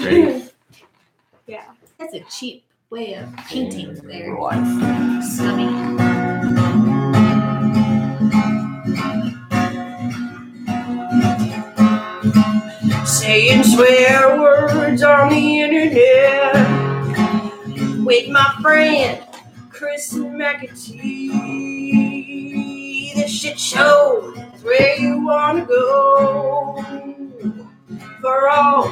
Ready? Yeah. That's a cheap way of painting there. Life. Scummy. Saying swear words on the internet with my friend Chris McAtee. This shit show is where you wanna go for all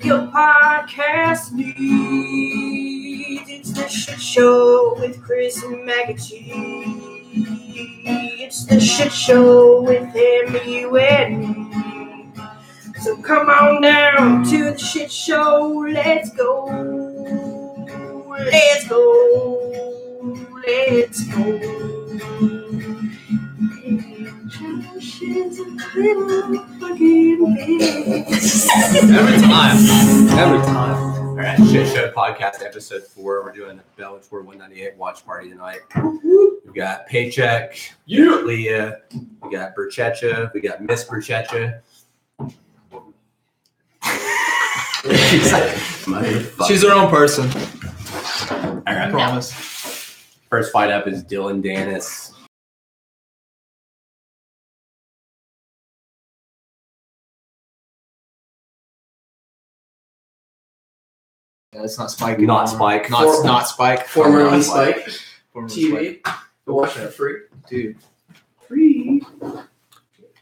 your podcast needs. It's the shit show with Chris McAtee. It's the shit show with him, you, and me. So come on down to the shit show. Let's go. Let's go. Let's go. Josh is a little fucking bitch. Every time. All right, Shit Show Podcast, episode 4. We're doing the Bellator 198 watch party tonight. We got Pacheck, Leah, we got Burchettcha, we got Miss Burchettcha. She's her own person. All right, I promise. First fight up is Dylan Dennis. Yeah, it's not Spike. Not Spike. Not Spike. Formerly Spike. Formerly TV. Spike. Watch it for free. Dude. Free.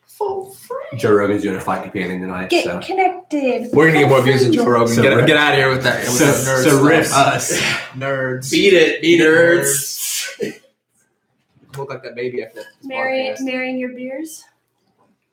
For free. Joe Rogan's doing a fight companion tonight. Get so. connected. We're gonna get more views than Joe Rogan. So Get out of here with that. With that nerd So rip stuff. us. Nerds. Beat it, nerds. Look like that baby after this podcast. Marrying your beers.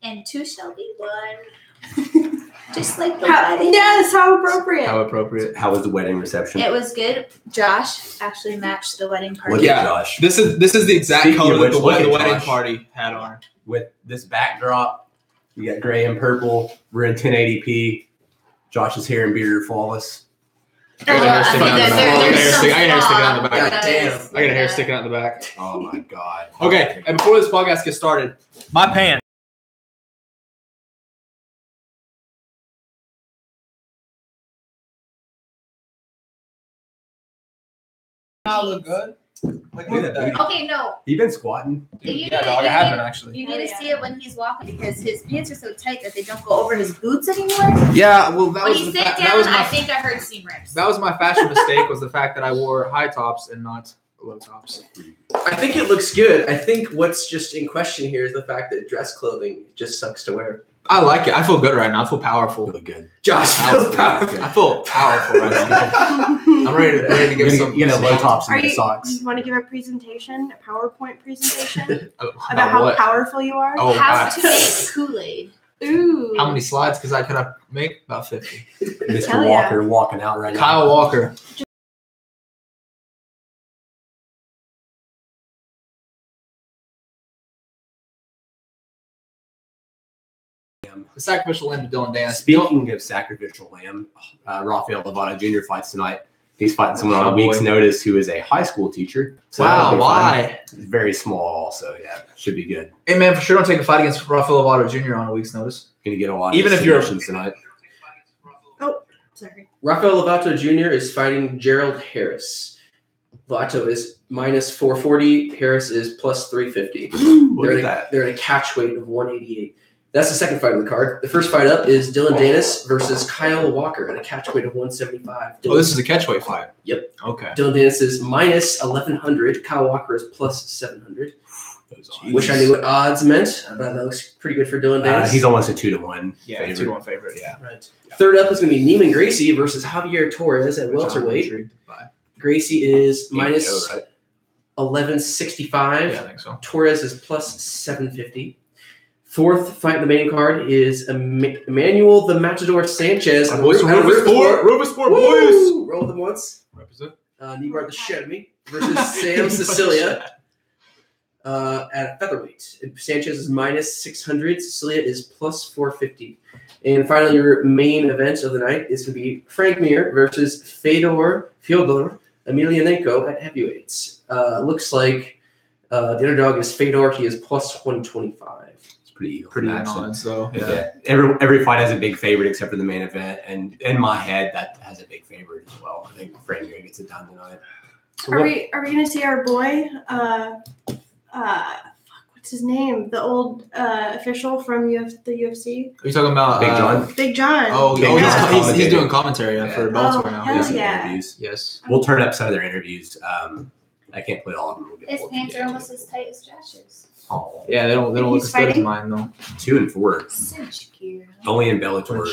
And 2 shall be 1. Just like the How, wedding. yes, how appropriate. How appropriate. How was the wedding reception? It was good. Josh actually matched the wedding party. Look Yeah. at Josh. This is the exact Speaking color of that which, the look at wedding Josh. party had on. With this backdrop, we got gray and purple. We're in 1080p. Josh's hair and beard are flawless. I got hair sticking out the back. I got hair sticking out the back. God damn. I got hair sticking out the back. Oh my god. Okay, and before this podcast gets started, my pants. Now look good. Like, look at that. Okay, no. You been squatting? Yeah, dog, I have been actually. You need to see it when he's walking because his pants are so tight that they don't go over his boots anymore. Yeah, well, that When was he the sit that down, was I my think I heard seam rips. that was my fashion mistake was the fact that I wore high tops and not low tops. I think it looks good. I think what's just in question here is the fact that dress clothing just sucks to wear. I like it. I feel good right now. I feel powerful. Look good. Josh feels powerful. I feel powerful right now. I'm ready to give some. You know, low tops Are and the you socks. want to give a presentation, a PowerPoint presentation About about how what? powerful you are? Oh, How God. to make Kool-Aid. Ooh. How many slides? Because I could have make about 50. Mr. Hell yeah. Walker walking out right now. Kyle Walker. The sacrificial lamb to Dylan Dennis. Speaking of sacrificial lamb, Rafael Lovato Jr. fights tonight. He's fighting someone on Oh, a week's boy. notice who is a high school teacher. So Wow, that'll be fun. why? He's very small also, yeah. Should be good. Hey man, for sure don't take a fight against Rafael Lovato Jr. on a week's notice. Gonna get a lot Even of if you're- submissions tonight. Sorry. Rafael Lovato Jr. is fighting Gerald Harris. Lovato is minus 440. Harris is plus 350. Look at that. They're at a catch weight of 188. That's the second fight of the card. The first fight up is Dylan Dennis versus Kyle Walker at a catch weight of 175. Oh, this is a catchweight fight. Yep. Okay. Dylan Dennis is minus 1100. Kyle Walker is plus 700. Those Wish I knew what odds meant, but that looks pretty good for Dylan Dennis. He's almost a 2-1. Yeah, favorite. 2-1 favorite. Yeah. Right. Third up is going to be Neiman Gracie versus Javier Torres at Which I'm welterweight. intrigued by. Gracie is There you minus go, right? 1165. Yeah, I think so. Torres is plus 750. Fourth fight in the main card is Emmanuel the Matador Sanchez. Boys from Riversport, Woo! Roll them once. Represent. Neymar the shit out of me versus Sam Cecilia at featherweight. Sanchez is minus 600. Cecilia is plus 450. And finally, your main event of the night is going to be Frank Mir versus Fedor Emelianenko at heavyweights. Looks like the underdog is Fedor. He is plus 125. pretty equal Pretty match. on, so Yeah. Every fight has a big favorite except for the main event, and in my head, that has a big favorite as well. I think Frazier gets it done tonight. So Are we gonna see our boy? What's his name? The old official from the UFC, Are you talking about Big John? Big John. Oh, Big yeah. John's He's doing commentating. commentary for Yeah. Bellator Oh, now. hell Yeah. Some yeah. interviews. Yes. We'll turn up some of their interviews. I can't play all of them. We'll get His more pants are people. almost as tight as Josh's. Oh, Yeah, they don't look He's as good as fighting? mine though. 2 and 4. Cinch gear. Only in Bellator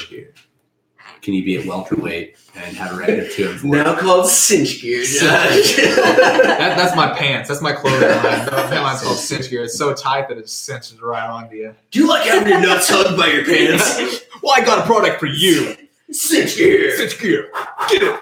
can you be at welterweight and have a record of 2 and 4. Now called cinch gear, Cinch Josh. That's my pants. That's my clothing line. Mine's called cinch gear. It's so tight that it cinches right onto you. Do you like having your nuts hugged by your pants? Well, I got a product for you. Cinch gear. Cinch gear. Get it.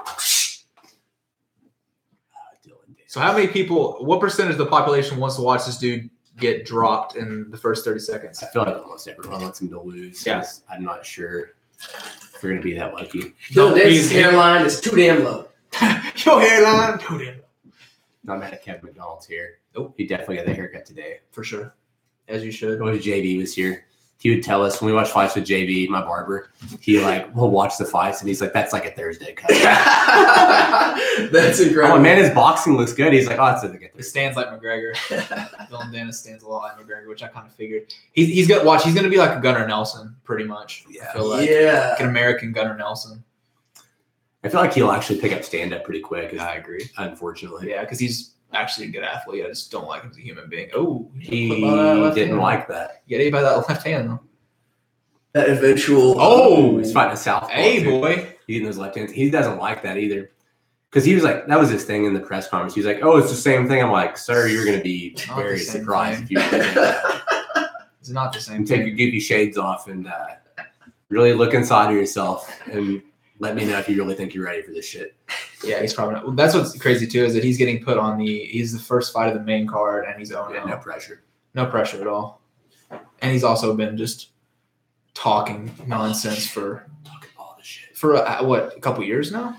So how many people, what percentage of the population wants to watch this dude get dropped in the first 30 seconds? I feel like almost everyone wants him to lose. Yeah. I'm not sure if we're going to be that lucky. Dylan Davis' hairline is too damn low. Your hairline. Too damn low. Not mad at Kevin McDonald's here. Nope. He definitely got a haircut today. For sure. As you should. When JB was here, he would tell us when we watch fights with JB, my barber, we'll watch the fights and he's like, that's like a Thursday cut. That's Oh incredible. man, his boxing looks good. He's like, oh, it's like a It Thursday. stands like McGregor. Dylan Dennis stands a lot like McGregor, which I kind of figured. He's gonna watch. He's gonna be like a Gunnar Nelson, pretty much. Yeah. I feel like Yeah. like an American Gunnar Nelson. I feel like he'll actually pick up stand up pretty quick. I agree. Unfortunately, Yeah, because he's actually a good athlete. I just don't like him as a human being. Oh, he put by that left didn't hand. like that. Get hit by that left hand though. That eventual. Oh, he's fighting a southpaw. Hey too. boy. Eating those left hands. He doesn't like that either. Because he was like, that was his thing in the press conference. He was like, oh, it's the same thing. I'm like, sir, you're going to be Not very the same surprised thing. if you really think that. It's not the same And take thing. your goofy shades off and really look inside of yourself and let me know if you really think you're ready for this shit. Yeah, he's probably not. Well, that's what's crazy too is that he's getting put on he's the first fight of the main card and he's 0-0. Yeah, no pressure. No pressure at all. And he's also been just talking nonsense for Talking all this shit. a couple years now.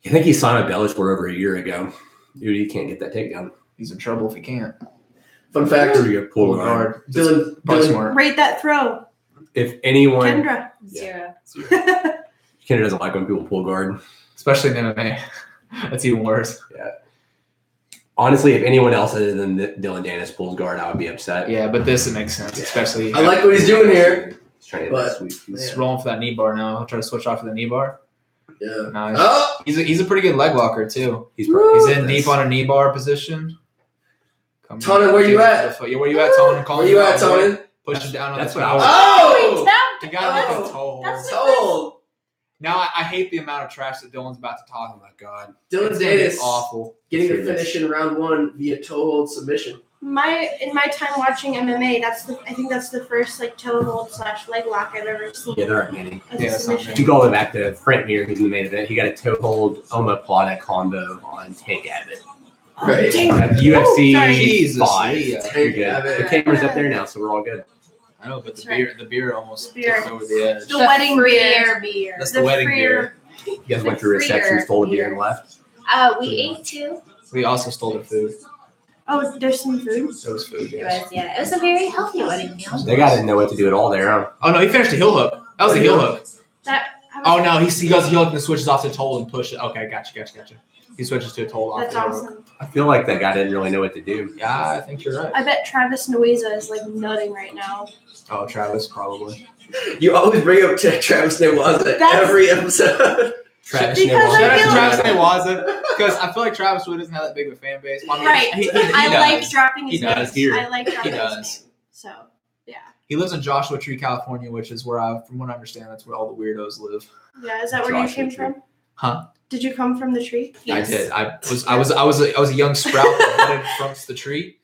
I think he signed with Bellator over a year ago. Dude, he can't get that takedown. He's in trouble if he can't. Fun fact. Pretty good pull guard. Dylan, Probably Dylan, smart. Rate that throw, If anyone, Kendra. Zero. Kendra doesn't like when people pull guard. Especially in MMA. That's even worse. Honestly, if anyone else other than Dylan Dennis pulls guard, I would be upset. Yeah, but this it makes sense, especially I like what he's doing here. He's trying to But- get that sweet. he's rolling for that knee bar now. He'll try to switch off to the knee bar. Yeah. No, Oh! he's a pretty good leg locker too. He's probably He's in deep on a knee bar position. Come Tonin, where you at? Yeah, where you at, Tonin? Call Where me you out, at, boy. Tony? Push him down on That's the what I toe. was- Oh! You gotta Oh. make a toe. That's Sold. Now I hate the amount of trash that Dylan's about to talk. Oh my god. Dylan It's gonna be Davis awful. getting the Let's hear finish in round 1 via toe hold submission. In my time watching MMA, I think that's the first toe hold / leg lock I've ever seen. Yeah, there aren't many. As Yeah, a that's not submission. If you go all the way back to Front here, who's in the main event, he got a toe hold omoplata combo on Tank Abbott. Right. UFC sorry. Jesus, 5. Leah. You're good. Abbott. The camera's up there now, so we're all good. I know, but That's the beer almost The beer. tipped over the edge. The wedding beer. beer. That's the wedding beer. You guys went through reception, stole the beer, and left. We ate too. We also stole their food. Oh, there's some food. It was food, It yes. was, it was a very healthy wedding meal. They got to know what to do at all there, huh? Oh no, he finished a heel hook. That was a heel hook. Oh no, he goes heel hook and then switches off to toe and push it. Okay, gotcha. He switches to a toe off. That's the heel hook. awesome. I feel like that guy didn't really know what to do. Yeah, I think you're right. I bet Travis Nuiza is nutting right now. Oh, Travis probably. You always bring up Travis Newaza That's- every episode. Travis Because Newaza. I Shout out to feel Travis like- Newaza because I feel like Travis really doesn't have that big of a fan base. I mean, Right. He I like does. dropping his He does name. here. I like dropping does. his name. So, yeah. He lives in Joshua Tree, California, which is where from what I understand, that's where all the weirdos live. Yeah, is that where you Joshua came tree. from? Huh? Did you come from the tree? I did. I was a young sprout that budded from the tree.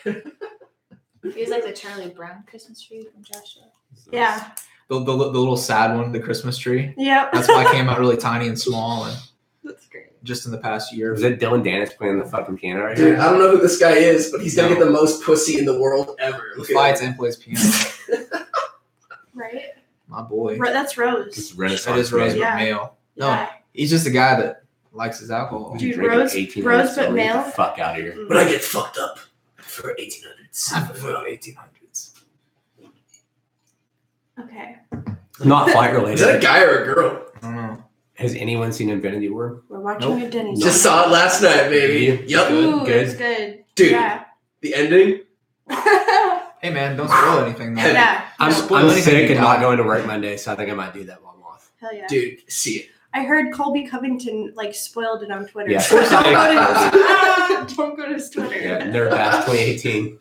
He was like the Charlie Brown Christmas tree from Joshua. Yeah. The little sad one, the Christmas tree. Yep. That's why I came out really tiny and small, and That's great. just in the past year. Was it Dylan Dennis playing the fucking piano right Dude, here? I don't know who this guy is, but he's gonna No. get the most pussy in the world ever. He Look at fights him. and plays piano. Right? My boy. That's Rose. This That Renaissance is Rose, man. Yeah. but male. No, Yeah. he's just a guy that likes his alcohol. Dude, Drinking Rose- 1800s, Rose but so get male? the fuck out of here. But I get fucked up for 1800s. I'm for 1800s. Okay. Not fight Is that a related. guy or a girl? I don't know. Has anyone seen Infinity War? We're watching Nope. a Denny's. Just saw it last night, baby. Yep. Ooh, Good. it's good. Dude, Yeah. the ending. Hey man, don't spoil anything. Man. Yeah. I'm Spoil anything sick you and not got. going to work Monday, so I think I might do that while I'm off. Hell yeah. Dude, see it. I heard Colby Covington like spoiled it on Twitter. Yeah. So don't go to don't go to his Twitter. Yeah, Nerd Bash 2018.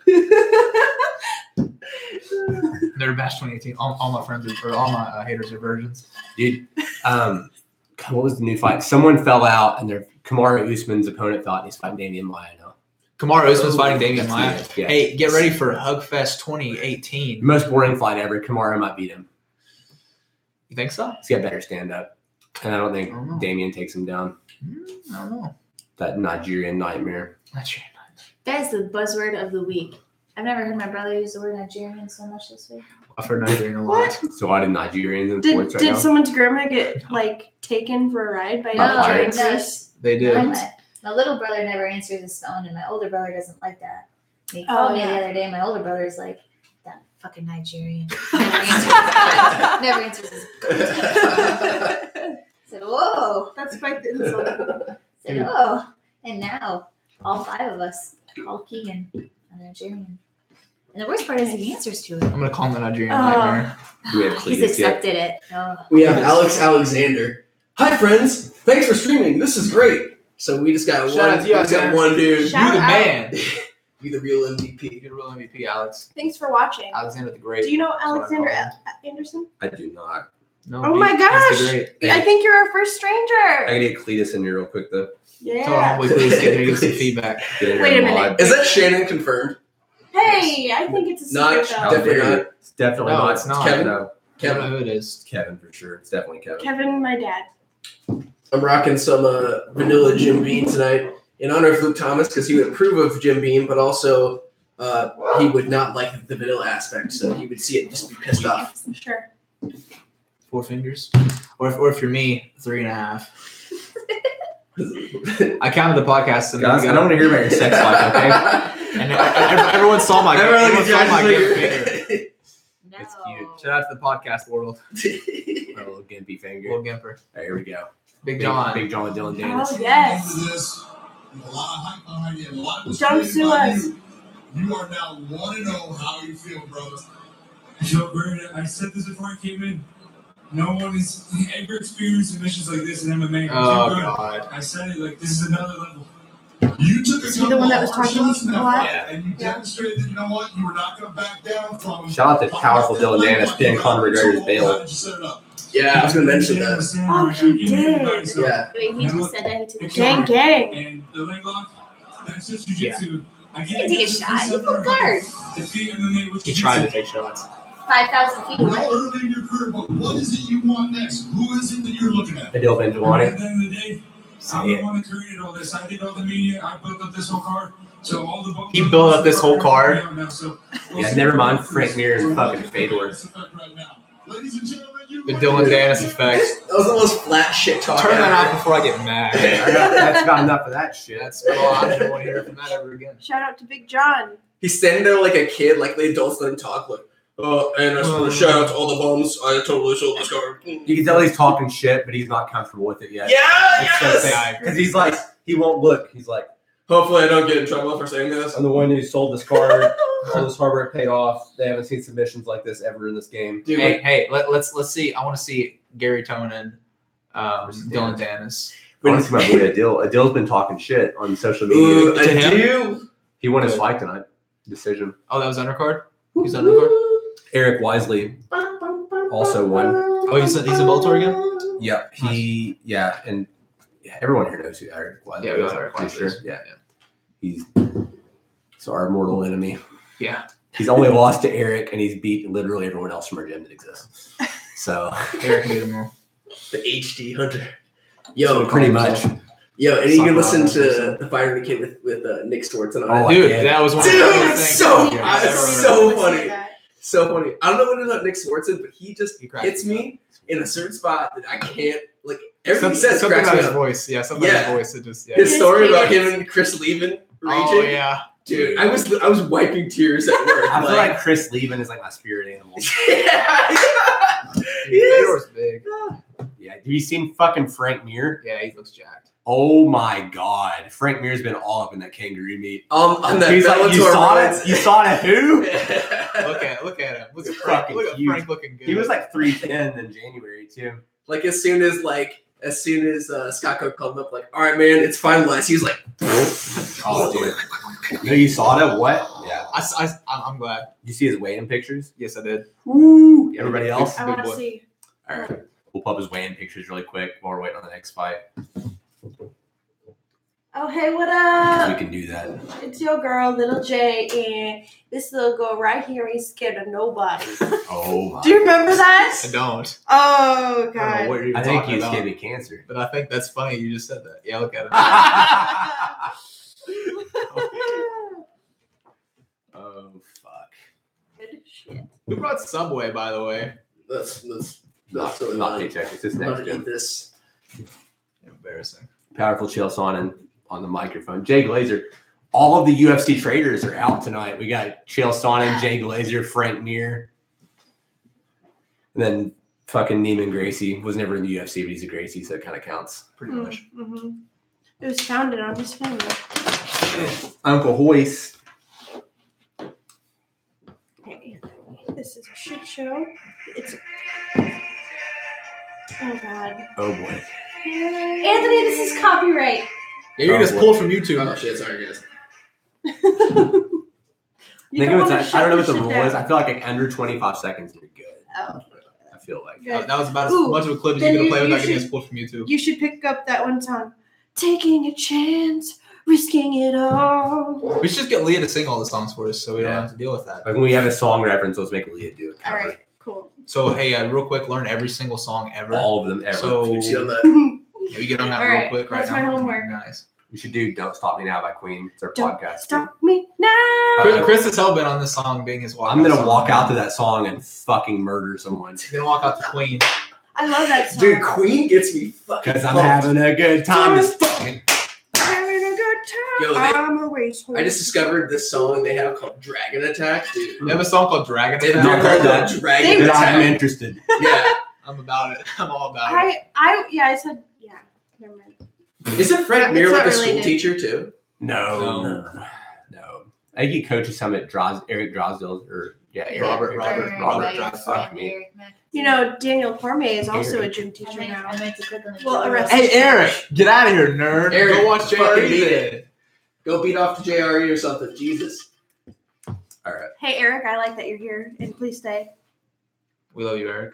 Nerd Bash 2018. All my friends or all my haters are virgins. Dude, what was the new fight? Someone fell out, and Kamaru Usman's opponent thought he's fighting Damian Maia now. Kamaru Usman's fighting Damian Maia. That's it, yeah. Hey, get ready for Hugfest 2018. Most boring fight ever. Kamaru might beat him. You think so? He's got better stand up, and I don't think I don't know. Damian takes him down. I don't know. That Nigerian nightmare. That's right. That is the buzzword of the week. I've never heard my brother use the word Nigerian so much this week. I've heard Nigerian a lot. What? So why did Nigerians in Did sports right did now? someone's grandma get like taken for a ride by By No, pirates? pirates? They did. My little brother never answers his phone, and my older brother doesn't like that. He called me yeah. the other day. My older brother's like, that fucking Nigerian. Never answers his phone. I said, whoa. That's quite the insult. I said, oh. And now, all 5 of us call Keegan a Nigerian. And the worst part is he answers to it. I'm gonna call him the Nigerian Oh. nightmare. Do we have He's Cletus yet? accepted it. Oh. We have Alex Alexander. Hi, friends. Thanks for streaming. This is great. So we just got Shout out to you, Alexander. one dude. Shout You the out. man. Be the real MVP. You're the real MVP, Alex. Thanks for watching. Alexander the Great. Do you know That's what I Alexander call him. Anderson? I do not. No, Oh my he's gosh. the Great. I think you're our first I stranger. gotta get Cletus in here real quick though. Tell him Yeah. hopefully please get here, give some feedback. Get in here Wait a and minute. mod. Is that Shannon confirmed? Hey, I think it's a Not secret How though. definitely dare you. not. It's definitely No, not. it's not. Kevin? No, I don't Kevin. know who it is. it's Kevin for sure. It's definitely Kevin. Kevin, my dad. I'm rocking some vanilla Jim Beam tonight in honor of Luke Thomas because he would approve of Jim Beam, but also he would not like the vanilla aspect, so he would see it and just be pissed off. Sure. 4 fingers. Or if you're me, 3.5. I counted the podcast. And Guys, I don't want to hear about your sex life, okay? And everyone saw my Everyone everyone saw my can gift judge finger. No. It's cute. Shout out to the podcast world. My little gimpy finger. Little Gimper. Right, here we go. Big John. Big John with Dylan Danis. Oh yes. Don't sue us. You are now 1-0. How you feel, brother? I feel great. I said this before I came in. No one is ever experienced missions like this in MMA. Oh, God. I said it like this is another level. You took Is he the one that was talking a lot? and you demonstrated that you know what, you were not going to back down from. Shout out to powerful Dylan Danis pinning Conor McGregor's bail. Yeah, I was going to mention that. Oh, he did. Yeah. Wait, he just said that he took a Gang, shot. gang. And the leg lock, that's just jiu-jitsu. I He didn't take a shot. He pulled guard. He tried to take shots. 5,000 feet away. Early in your career, but what is it you want next? Who is it that you're looking at? Adil At Benjamini. the end of the day, I'm the one that created all this. I did all the media. I built up this whole card. So all the He built up this whole card? Yeah, never mind Frank Mir and fucking Fedor. Ladies and gentlemen, you The Dylan Danis effect. That was the most flat shit talk Turn that ever. off before I get mad. That's got enough of that shit. That's I don't want to hear from that ever again. Shout out to Big John. He's standing there like a kid, like the adults let him talk, like, and as for a shout out to all the bums, I totally sold this card. You can tell he's talking shit, but he's not comfortable with it yet. Yeah, It's so yes! because he's like, he won't look. He's like, Hopefully I don't get in trouble for saying this. I'm the one who sold this card. All this hard work paid off. They haven't seen submissions like this ever in this game. Dude, Hey, let's see. I want to see Gary Tonin, Dylan Danis. I want to see my boy Adil. Adil's been talking shit on social media. ooh, To I him? do. He won his fight tonight. Decision. Oh, that was undercard. He's undercard. Eric Wisely also won. Oh, he's in Bellator again. Yeah, and everyone here knows who Eric Wisely Yeah, is. we know Eric I'm Wisely sure. is. Yeah, he's our mortal enemy. Yeah. He's only lost to Eric, and he's beat literally everyone else from our gym that exists. So Eric beat him all. The HD Hunter. Yo, pretty much. Yo, and you can Suck listen on to that. the Fire the Kid with Nick Swartz and Oh, all. Dude, yeah. that was one of Dude, the funniest it's things so- I've ever it's heard. so funny. So funny. I don't know what it is about Nick Swartz, but he just He cracks hits me me in a certain spot that I can't, like, everything he Something says cracks about me his up. voice. Yeah, something about Yeah. his voice. It just, yeah. His story about His him and Chris Levin reaching. Oh, yeah. Dude, I was wiping tears at work. I feel like Chris Leben is like my spirit animal. Fedor's big. Yeah, have you seen fucking Frank Mir? Yeah, he looks jacked. Oh my god, Frank Mir's been all up in that kangaroo meat. On that He's like, you saw it? You saw it? Who? Look at him. Look at Fucking Frank. Look at huge. Frank looking good. He was like 310 in January too. Like as soon as Scott Cook called him up, like, all right, man, it's finalized. He was like, Oh, dude. No, you saw that? What? Yeah. I'm glad. You see his weigh-in pictures? Yes, I did. Woo! Everybody else? I Big want to boy. see. All right. We'll pop his weigh-in pictures really quick while we're waiting on the next fight. Oh, hey, what up? We can do that. It's your girl, Little J, and this little girl right here ain't scared of nobody. Oh my. Do you remember that? I don't. Oh, I don't know God. what you're even I think talking he's about. giving me cancer. But I think that's funny. You just said that. Yeah, look at him. Oh fuck. Good shit. Who brought Subway, by the way? let's Not Pacheck. It's just I'm next gonna gen. eat this. Embarrassing. Powerful Chael Sonnen on the microphone. Jay Glazer. All of the UFC traders are out tonight. We got Chael Sonnen, Jay Glazer, Frank Mir, and then fucking Neiman Gracie was never in the UFC, but he's a Gracie, so it kind of counts. Pretty much. Mm-hmm. It was founded on his family. Uncle Hoist. Hey, this is a shit show. It's. Oh, God. Oh boy. Anthony, this is copyright. Yeah, you're just pulled from YouTube. Oh shit, sorry guys. You I think don't it's wanna I shut don't know your what the shit rule down. is. I feel like under 25 seconds you're good. Oh. I feel like. Good. That was about as Ooh, much of a clip as then you could you- play without you getting should- us pulled from YouTube. You should pick up that one song. Taking a chance, risking it all. We should just get Leah to sing all the songs for us so we Yeah. don't have to deal with that. Like when we have a song reference, let's make Leah do it. All right, cool. So, hey, real quick, learn every single song ever. All of them ever. So, You see on that? yeah, we get on that All real right, quick right that's now. my homework. Nice. We should do "Don't Stop Me Now" by Queen. It's our Don't podcast. Stop me now. Chris is hell bent on this song being his walk. I'm gonna walk out to that song and fucking murder someone He's gonna walk out to Queen. I love that song. Dude, Queen gets me fucking because I'm pumped. having a good time. This fucking Having a good time. Yo, I'm a racehorse. I just discovered this song they have called Dragon Attack, dude. They have a song called Dragon They've Attack. not called heard that that. Dragon that I'm Attack. interested. Yeah. I'm about it. I'm all about it. I said, yeah, never mind. Isn't Frank It's Mir not like a school related. teacher too? No. I think he coaches some at Eric Drosdale or Robert fuck me. You know, Daniel Cormier is also a gym I teacher meant, now. I meant to click on the Well, arrest- Hey, Eric, get out of here, nerd. Eric, Go watch fucking JRE beat today. Go beat off to JRE or something. Jesus. All right. Hey, Eric, I like that you're here, and please stay. We love you, Eric.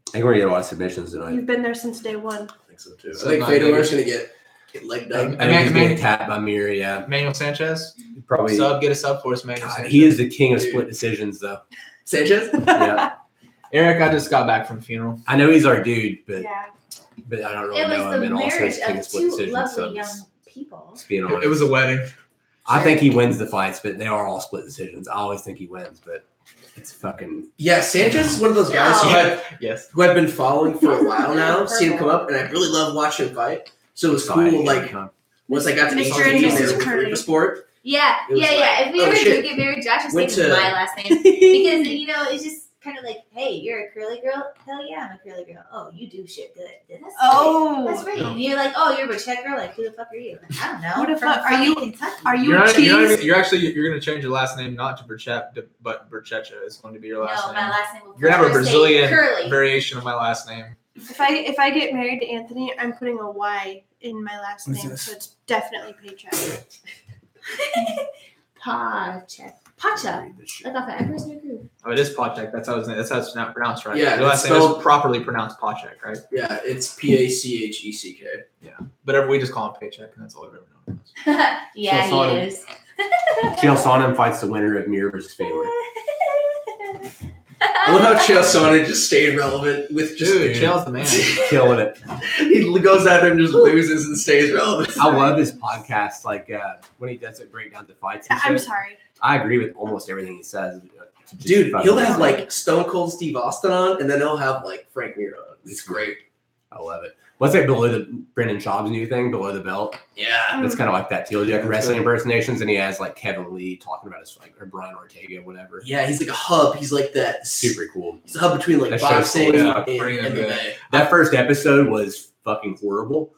I think we're gonna get a lot of submissions tonight. You've been there since day one. I think so too. So I think not Fedor's good. gonna get legged I up. think he's getting tapped by Mir. Yeah, Emmanuel Sanchez, probably. get a sub for us, Emmanuel God, Sanchez. he is the king of Dude. split decisions, though. Sanchez? Yeah, Eric, I just got back from funeral. I know he's our dude, but Yeah. I don't really It know was him. the And also, marriage he's king of of split two decisions. So lovely young just people. being honest. It was a wedding. I think he wins the fights, but they are all split decisions. I always think he wins, but it's fucking. Yeah, Sanchez is one of those guys Yes. who I've been following for a while now. Seen him come up, and I really love watching him fight. So it was cool. Like once I got to Mr. Mr. and Mrs. the Curry. sport. Yeah, It was yeah. like, If we oh, ever shit. do get married, Josh is Went taking to- my last name because it's just kind of like, hey, you're a curly girl. Hell yeah, I'm a curly girl. Oh, you do shit good. That's Oh. that's right. And you're like, oh, you're a Pacheck girl. Like, who the fuck are you? Like, I don't know. Who the From fuck are you? Kentucky. Are you You're a not, cheese? you're gonna change your last name not to Burchettcha, but Burchettcha is going to be your last No, name. my last name will You're gonna have a forever stay Brazilian curly. variation of my last name. If I get married to Anthony, I'm putting a Y in my last What's name, this? so it's definitely Pacheck. Pacheck. Pacha. Like off the Emperor's New Groove. Oh, it is Pacheck. That's how it's not pronounced right. Yeah, your last it's name spelled- is properly pronounced Pacheck, right? Yeah, it's Pacheck. But we just call him Paycheck, and that's all I've ever known. Yeah, So he is. Chael Sonnen fights the winner of Mir versus Fedor. I love how Chael Sonnen just stayed relevant with just. Dude, Chael's the man. Killing it. He goes out there and just loses and stays relevant. I love his podcast, like when he does it, break down the fights. And I'm shit. sorry. I agree with almost everything he says. Just Dude, fucking he'll have amazing. like Stone Cold Steve Austin on, and then he'll have like Frank Mir on. It's great. I love it. What's it below the Brendan Schaub's new thing, Below the Belt? Yeah. It's kind of like that too. Like wrestling impersonations, and he has like Kevin Lee talking about his like or Brian Ortega, whatever. Yeah, he's like a hub. He's like that. Super cool. He's a hub between like That boxing show's and cool, MMA. That first episode was fucking horrible.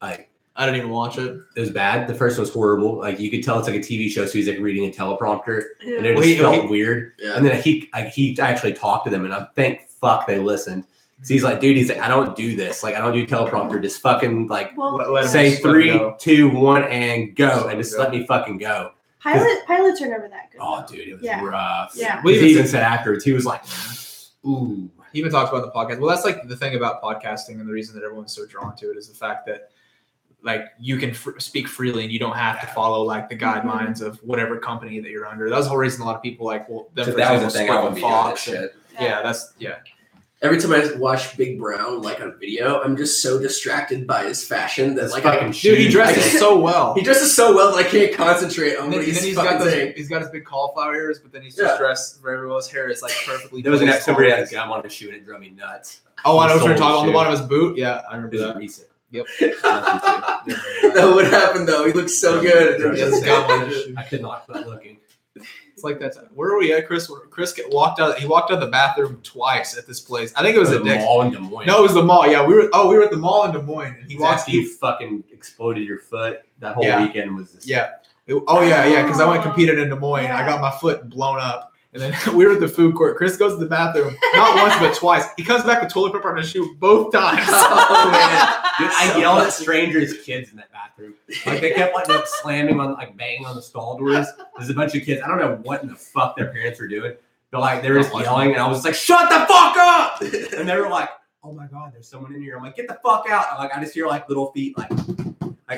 Like I didn't even watch it. it was bad. The first one was horrible. Like you could tell it's like a TV show, so he's like reading a teleprompter, Yeah. and it just felt weird. Yeah. And then he actually talked to them, and I thank fuck they listened. So he's like, dude, he's like, I don't do this. Like I don't do teleprompter. Just fucking like Well, Let him say just let him 3, go. 2, 1, and go, Just and just go. let me fucking go. pilots are never that good. Oh, dude, it was Yeah. rough. Yeah. He even said afterwards, he was like, ooh. He even talks about the podcast. Well, that's like the thing about podcasting, and the reason that everyone's so drawn to it is the fact that like you can speak freely and you don't have to follow like the guidelines of whatever company that you're under. That's the whole reason a lot of people like, well, them So for that was example, the thing. I split wouldn't with be doing that Fox. shit. Yeah. Every time I watch Big Brown like on video, I'm just so distracted by his fashion that That's like fucking Dude, he shoes. dresses so well. he dresses so well that I can't concentrate on And then, what and then he's fucking saying. he's got his big cauliflower ears, but then he's just Yeah. dressed very well. His hair is like perfectly. There was an placed episode where he had a always. gum on his shoe and it drove me nuts. Oh, I know what He you're sold talking the on the shoe. bottom of his boot. Yeah, I remember It was that. recent. Yep. No, what happened though? He looks so good. Yeah, He has a gum on his shoe. I could not stop looking. It's like that. Where are we at, Chris? Chris walked out. He walked out the bathroom twice at this place. I think it was The at Dick's. mall in Des Moines. No, it was the mall. Yeah, we were at the mall in Des Moines, and he He walked. after you fucking exploded your foot. That whole Yeah. weekend was just, Yeah. Yeah. Because I went and competed in Des Moines. I got my foot blown up. And then we were at the food court. Chris goes to the bathroom, not once, but twice. He comes back with toilet paper on his shoe both times. Oh, man. Dude, I yelled at strangers' kids in that bathroom. Like they kept like slamming on, like banging on the stall doors. There's a bunch of kids. I don't know what in the fuck their parents were doing, but like they were just yelling, and I was just like, "Shut the fuck up!" And they were like, "Oh my god, there's someone in here." I'm like, "Get the fuck out!" And, like I just hear like little feet like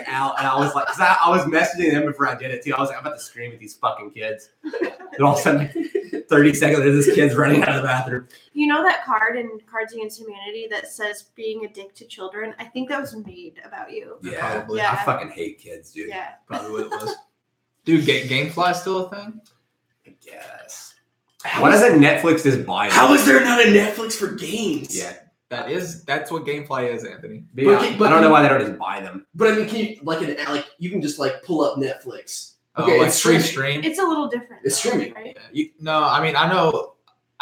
out, and I was like, because I was messaging them before I did it too. I was like, I'm about to scream at these fucking kids. And all of a sudden, 30 seconds later, this kid's running out of the bathroom. You know that card in Cards Against Humanity that says being a dick to children? I think that was made about you. Yeah, Probably. Yeah. I fucking hate kids, dude. Yeah. Probably what it was. Dude, Gamefly still a thing? I guess. Why doesn't Netflix just buy it? How is there not a Netflix for games? Yeah. That's what Gamefly is, Anthony. But But- I but- don't know why they don't just buy them. But I mean, can you like you can just like pull up Netflix? Okay, Okay, like it's stream. It's a little different. It's though, streaming. right? No, I mean I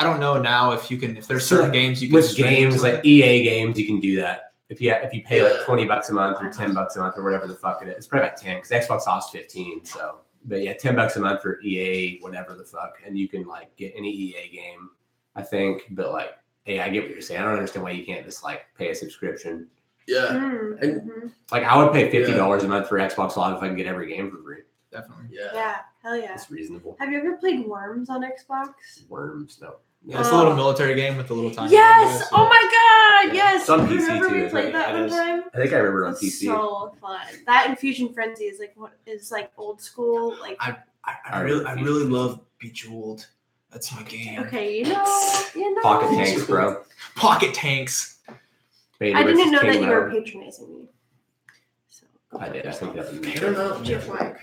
don't know now if there's certain games you can With stream games to like it. EA games, you can do that. If you pay like Yeah. $20 a month or $10 a month or whatever the fuck it is, it's probably about 10 because Xbox costs 15. So, but yeah, $10 a month for EA, whatever the fuck, and you can like get any EA game, I think. But like, hey, I get what you're saying. I don't understand why you can't just like pay a subscription. Yeah. Mm-hmm. Like I would pay $50 a month for Xbox Live if I can get every game for free. Definitely. Yeah. Yeah. Hell yeah. That's reasonable. Have you ever played Worms on Xbox? Worms, no. Yeah, it's a little military game with the little tiny. Yes! windows, Oh yeah. my god! Yeah. Yes! It's on PC Remember too, we is played what that it one is. time? I think I remember it on It's PC. so fun. That and Fusion Frenzy is like what is like old school. Like I really love Bejeweled. That's my game. okay, you know. Pocket Tanks, bro. Pocket Tanks. Beta I didn't versus know that King you were Mode. patronizing me. So I did. I think that was I don't know. Jeff White.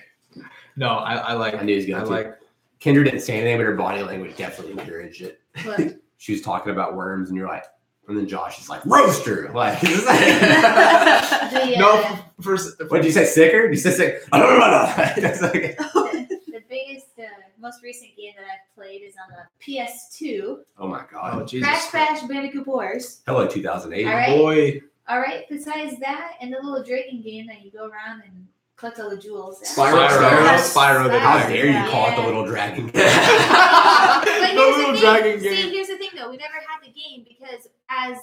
No, I like. I knew he was going I to. like. Kendra didn't say anything, but her body language definitely encouraged it. What? She was talking about worms, and you're like, and then Josh is like, roaster. Like, The, No, first. what did you say? Sicker? You said sick. That's like, the biggest, most recent game that I've played is on the PS2. oh my god. Oh Jesus. Crash Bash Bandicoot Wars. Hello, 2008. All right. Boy. All right. Besides that, and the little dragon game that you go around and collect all the jewels. Spyro. Spyro the How Dragon. dare you call it the Yeah. little dragon? But The here's little the dragon thing. See, game. here's the thing though. We never had the game because as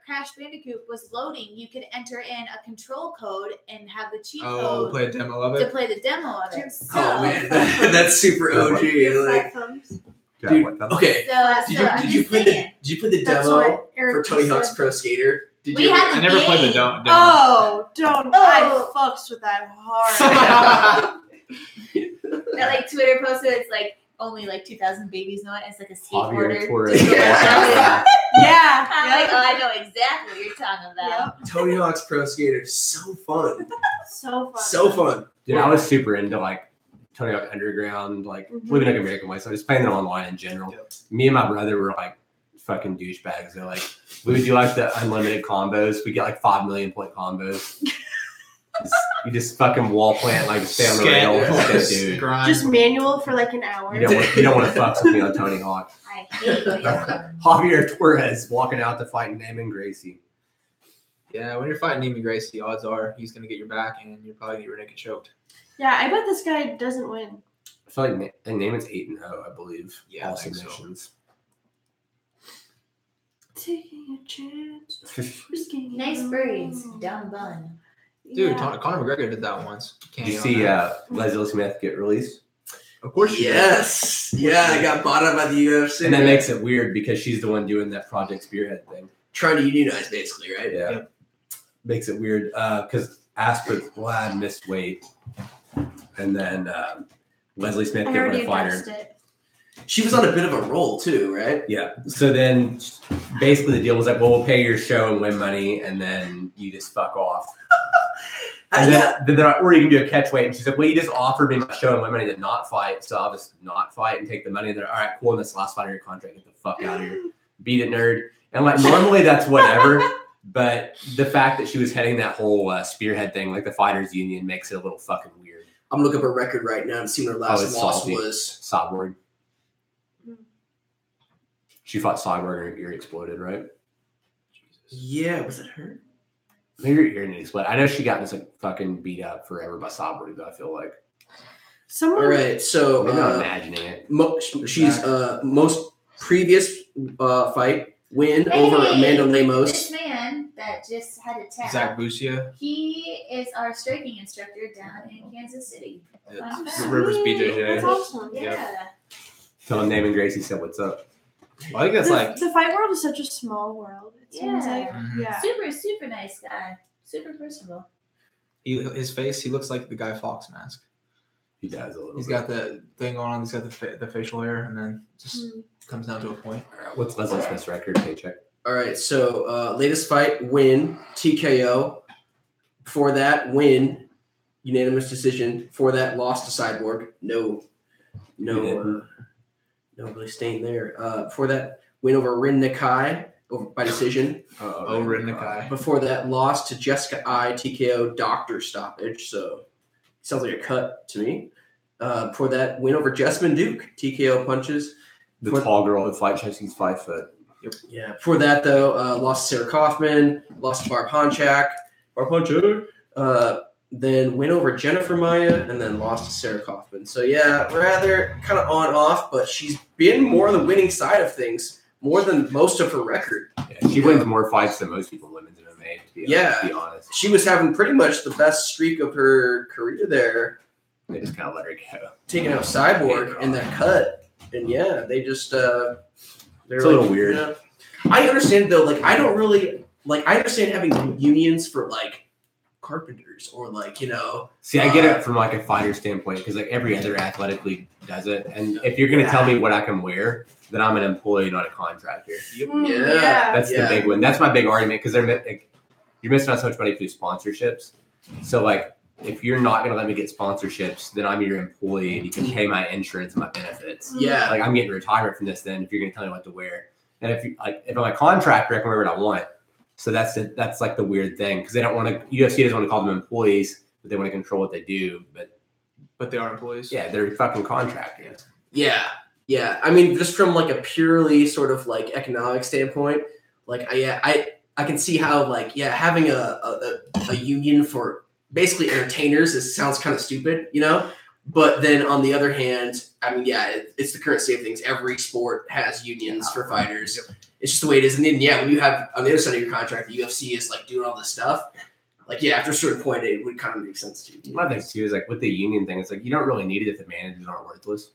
Crash Bandicoot was loading, you could enter in a control code and have the cheat Oh, code play a demo of to it. play the demo of it. So, Oh man, that's super OG. Like, Thumbs. dude, okay. So, I'm Did you just play saying. the That's demo what for Eric Tony said. Hawk's Pro Skater? Did We you? had I never played the game. demo. Oh, don't! I Oh. fucks with that hard. That like Twitter posted, it's like only like 2,000 babies know it. It's like a Javier skateboarder. Torres. Yeah. yeah. I'm like, oh, I know exactly what you're talking about. Yep. Tony Hawk's Pro Skater, so fun, So fun. so fun. Dude, I was super into like Tony Hawk Underground, like Mhm. living like American Way. So just playing them online in general. Yep. Me and my brother were like fucking douchebags. They're like, we would do like the unlimited combos. We get like 5 million point combos. You just fucking wall plant like stay on the rail. Dude. Just manual for like an hour. You don't want to fuck with me on Tony Hawk. I hate it. Javier Torres walking out to fight Naaman Gracie. Yeah, when you're fighting Neiman Gracie, odds are he's gonna get your back, and you're probably gonna get your neck choked. Yeah, I bet this guy doesn't win. I feel like Naaman's 8-0, I believe. Yeah, all I think so. submissions. Taking a chance. Nice braids, dumb bun. Dude, Yeah. Conor McGregor did that once. Did you see Leslie Smith get released? Of course, Yes. Yeah, I got bought up by the UFC. And that makes it weird because she's the one doing that Project Spearhead thing. Trying to unionize, basically, right? Yeah. Yep. Makes it weird because Asper's glad missed weight. And then Leslie Smith I didn't want already to fight addressed her. it. She was on a bit of a roll, too, right? Yeah. So then basically the deal was like, well, we'll pay your show and win money, and then you just fuck off. And then they're like, or you can do a catch weight. And she's like, well, you just offered me my show and win money to not fight, so I'll just not fight and take the money. And they're all right, cool. And this last fight of your contract, get the fuck out of here. Beat it, nerd. And like normally that's whatever, but the fact that she was heading that whole spearhead thing, like the fighters union, makes it a little fucking weird. I'm looking up a record right now and seeing her last it's loss salty. was. Cyborg. She fought Cyborg and her ear exploded, right? Yeah, was it her? Maybe her ear didn't explode. I know she got just like fucking beat up forever by Cyborg, though, I feel like. Someone All right, so Maybe I'm imagining it. she's most previous fight win over Amanda Lemos. This man that just had a tap. Zach Busia, He is our striking instructor down in Kansas City. Rivers BJJ. That's awesome. Yeah. Tell him Naaman Gracie said what's up. I think that's like The fight world is such a small world. It seems Yeah. like. Mhm. Yeah. Super nice guy. Super personable. his face. He looks like the Guy Fawkes mask. He does a little He's bit. got the thing on. He's got the facial hair, and then just comes down to a point. All right, what's Leslie Smith's record, Paycheck? All right, so latest fight, win, TKO. Before that, win, unanimous decision. Before that, lost to Cyborg. No really staying there. Before that, win over Rin Nakai by decision. Rin Nakai. Before that, lost to Jessica I, TKO, doctor stoppage. So sounds like a cut to me. Before that, win over Jessamine Duke, TKO punches. The tall girl that fight Chelsea's 5 foot. Yeah. Before that, though, lost to Sarah Kaufman, lost to Barb Honchak. Then win over Jennifer Maya, and then lost to Sarah Kaufman. So, yeah, rather kind of on-off, but she's been more on the winning side of things, more than most of her record. Yeah, she wins more fights than most people in women's MMA, to be honest. She was having pretty much the best streak of her career there, They just kind of let her go. taking out Cyborg in that cut. And, yeah, they just they're It's a little weird. You know, I understand, though, like, I don't really, like, I understand having unions for, like, carpenters or like, you know. See, I get it from like a fighter standpoint because like every other athletic league does it. And if you're going to tell me what I can wear, then I'm an employee, not a contractor. That's the big one. That's my big argument because you're missing out so much money through sponsorships. So like, if you're not going to let me get sponsorships, then I'm your employee and you can pay my insurance and my benefits. Yeah. Like I'm getting retirement from this then if you're going to tell me what to wear. And if I'm a contractor, I can wear what I want. So that's like the weird thing because they don't want to. UFC doesn't want to call them employees, but they want to control what they do. But they are employees. Yeah, they're fucking contractors. Yeah. I mean, just from like a purely sort of like economic standpoint, like I can see how like having a union for basically entertainers sounds kind of stupid, you know. But then on the other hand, I mean, it's the current state of things. Every sport has unions for fighters. Yep. It's just the way it is. And then, when you have on the other side of your contract, the UFC is like doing all this stuff. Like, after a certain point, it would kind of make sense to you. My thing too is like with the union thing, it's like you don't really need it if the managers aren't worthless.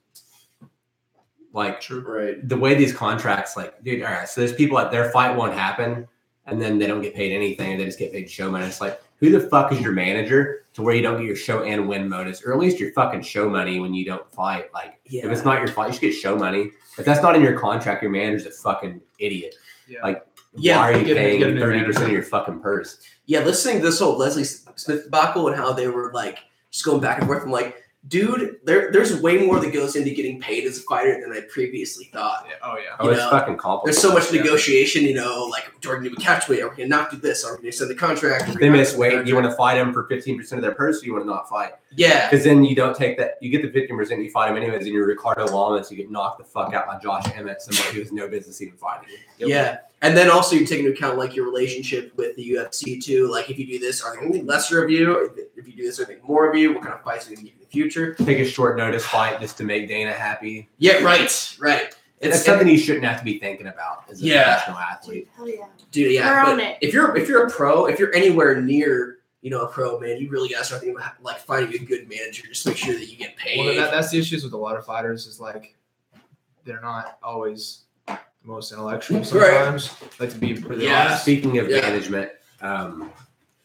Like, true, right? The way these contracts, like, dude, all right. So there's people like their fight won't happen, and then they don't get paid anything, and they just get paid show money. It's like, who the fuck is your manager to where you don't get your show and win bonus, or at least your fucking show money when you don't fight? Like, if it's not your fight, you should get show money. If that's not in your contract, your manager's a fucking idiot. Yeah. Like, why are you paying 30% of your fucking purse? Yeah, listening to this whole Leslie Smith debacle and how they were like just going back and forth. I'm like, dude, there's way more that goes into getting paid as a fighter than I previously thought. Yeah. Oh yeah. Oh, it's fucking complicated. There's so much Yeah. negotiation, like, do we need to catch weight? Are we going to not do this? Are we going to extend the contract? If they miss weight, you want to fight them for 15% of their purse, or you want to not fight? Yeah. Because then you don't take that. You get the 15%, you fight him anyways, and you're Ricardo Lamas, you get knocked the fuck out by Josh Emmett, somebody who has no business even fighting you. Yeah. And then also you take into account, like, your relationship with the UFC, too. Like, if you do this, are they going to think lesser of you? Or if you do this, are they think more of you? What kind of fights are they going to give you in the future? Take a short notice fight just to make Dana happy. Yeah, right. That's something you shouldn't have to be thinking about as a professional athlete. Hell yeah. Dude, yeah. We're but on it. if you're a pro, if you're anywhere near, a pro, man, you really got to start thinking about, like, finding a good manager. Just make sure that you get paid. Well, that's the issues with a lot of fighters is like they're not always the most intellectual sometimes. Like to be really honest. Speaking of management, I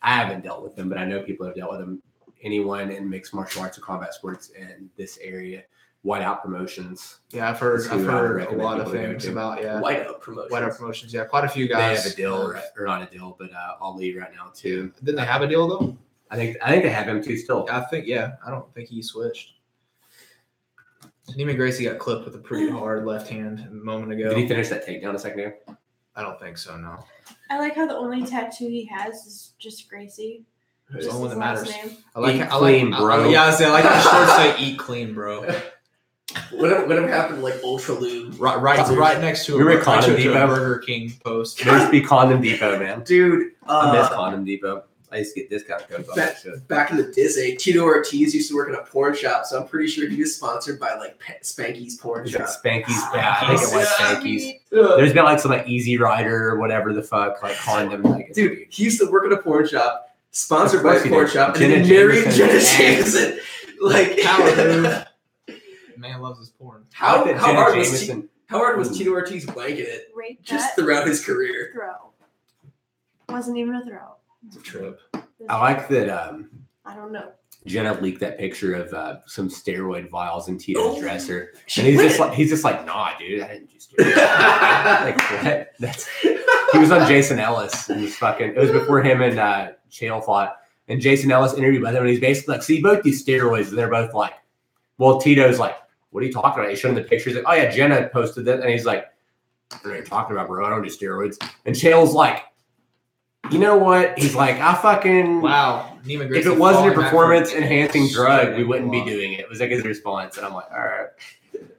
haven't dealt with them, but I know people have dealt with them. Anyone in mixed martial arts or combat sports in this area, Whiteout Promotions. Yeah, I've heard a lot of people to go things to. about Whiteout Promotions. Whiteout Promotions. Yeah, quite a few They guys. have a deal, or not a deal, but Ali right now too. Didn't they have a deal though? I think they have him too still. I don't think he switched. Neiman Gracie got clipped with a pretty hard left hand a moment ago. Did he finish that takedown a second ago? I don't think so. No. I like how the only tattoo he has is just Gracie. It's Just the only his one that last matters. name. I like Eat clean, bro. I like how shorts say "eat clean, bro." Whatever happened to, like, Ultra Lube? Right next to Remember a Condom to a Depot? Burger King post. There used to be Condom Depot, man. Dude, I miss Condom Depot. I used to get discount codes on that shit. back in the Disney, Tito Ortiz used to work in a porn shop, so I'm pretty sure he was sponsored by, like, Spanky's porn Is it shop. Spanky's? Yeah, I think it was Spanky's. There's been like some like Easy Rider or whatever the fuck, like condom. Like, Dude, he used to work at a porn shop, sponsored Of by course a he porn did. shop, and Jenna then married Jameson. Jenna Jameson. Like, Power move. Man loves his porn. how I like that hard Jenna was Jameson. how hard was Tito Ortiz blanking it Rate just that throughout his career? throw. Wasn't even a throw. It's a trip. I like that I don't know. Jenna leaked that picture of some steroid vials in Tito's Oh, dresser, she and went. he's just like, nah, dude, I didn't do steroids. Like what? He was on Jason Ellis and it was before him and Chael fought, and Jason Ellis interviewed by them, and he's basically like, see, you both do steroids, and they're both like, well, Tito's like, what are you talking about? He's showing the pictures, like, oh yeah, Jenna posted that, and he's like, what are you talking about, bro? I don't do steroids. And Chael's like, you know what? He's like, I fucking Wow. Neiman Gracie if it wasn't a falling back performance from- enhancing drug, we wouldn't be Wow. doing it. It was like his response, and I'm like, all right.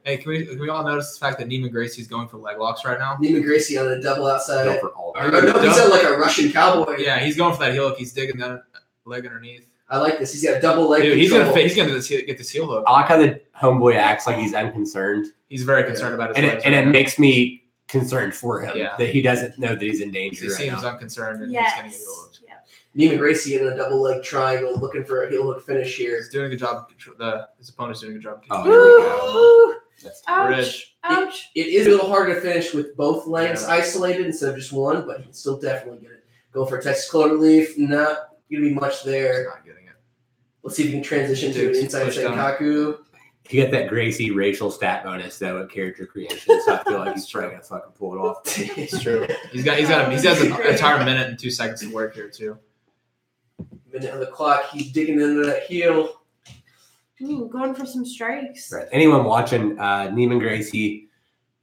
Hey, can we all notice the fact that Neiman Gracie's going for leg locks right now? Neiman Gracie on a double outside. Go for all. Or no, he's on like a Russian cowboy. Yeah, he's going for that heel hook. He's digging that leg underneath. I like this. He's got a double leg. Dude, he's control. gonna get this heel hook. I like how the homeboy acts like he's unconcerned, He's very concerned about his and legs. it right now. makes me concerned for him Yeah. that he doesn't know that he's in danger He right seems now. unconcerned and he's Yes. gonna get heel hooked. Yeah. Neiman Gracie in a double leg triangle, looking for a heel hook finish here. He's doing a good job. His opponent's doing a good job. Oh, here we go. Woo! That's Ouch. Rich. Ouch. It is a little hard to finish with both legs Yeah. isolated instead of just one, but he can still definitely get it. Go for a Texas Cloverleaf. Not gonna be much He's there. not getting it. Let's see if he can transition to an Dude, inside push down. Senkaku. He got that Gracie racial stat bonus though at character creation, so I feel like he's probably gonna fucking pull it off. It's true. He has an entire minute and 2 seconds to work here too. Minute on the clock. He's digging into that heel. Ooh, going for some strikes. Right. Anyone watching Neiman Gracie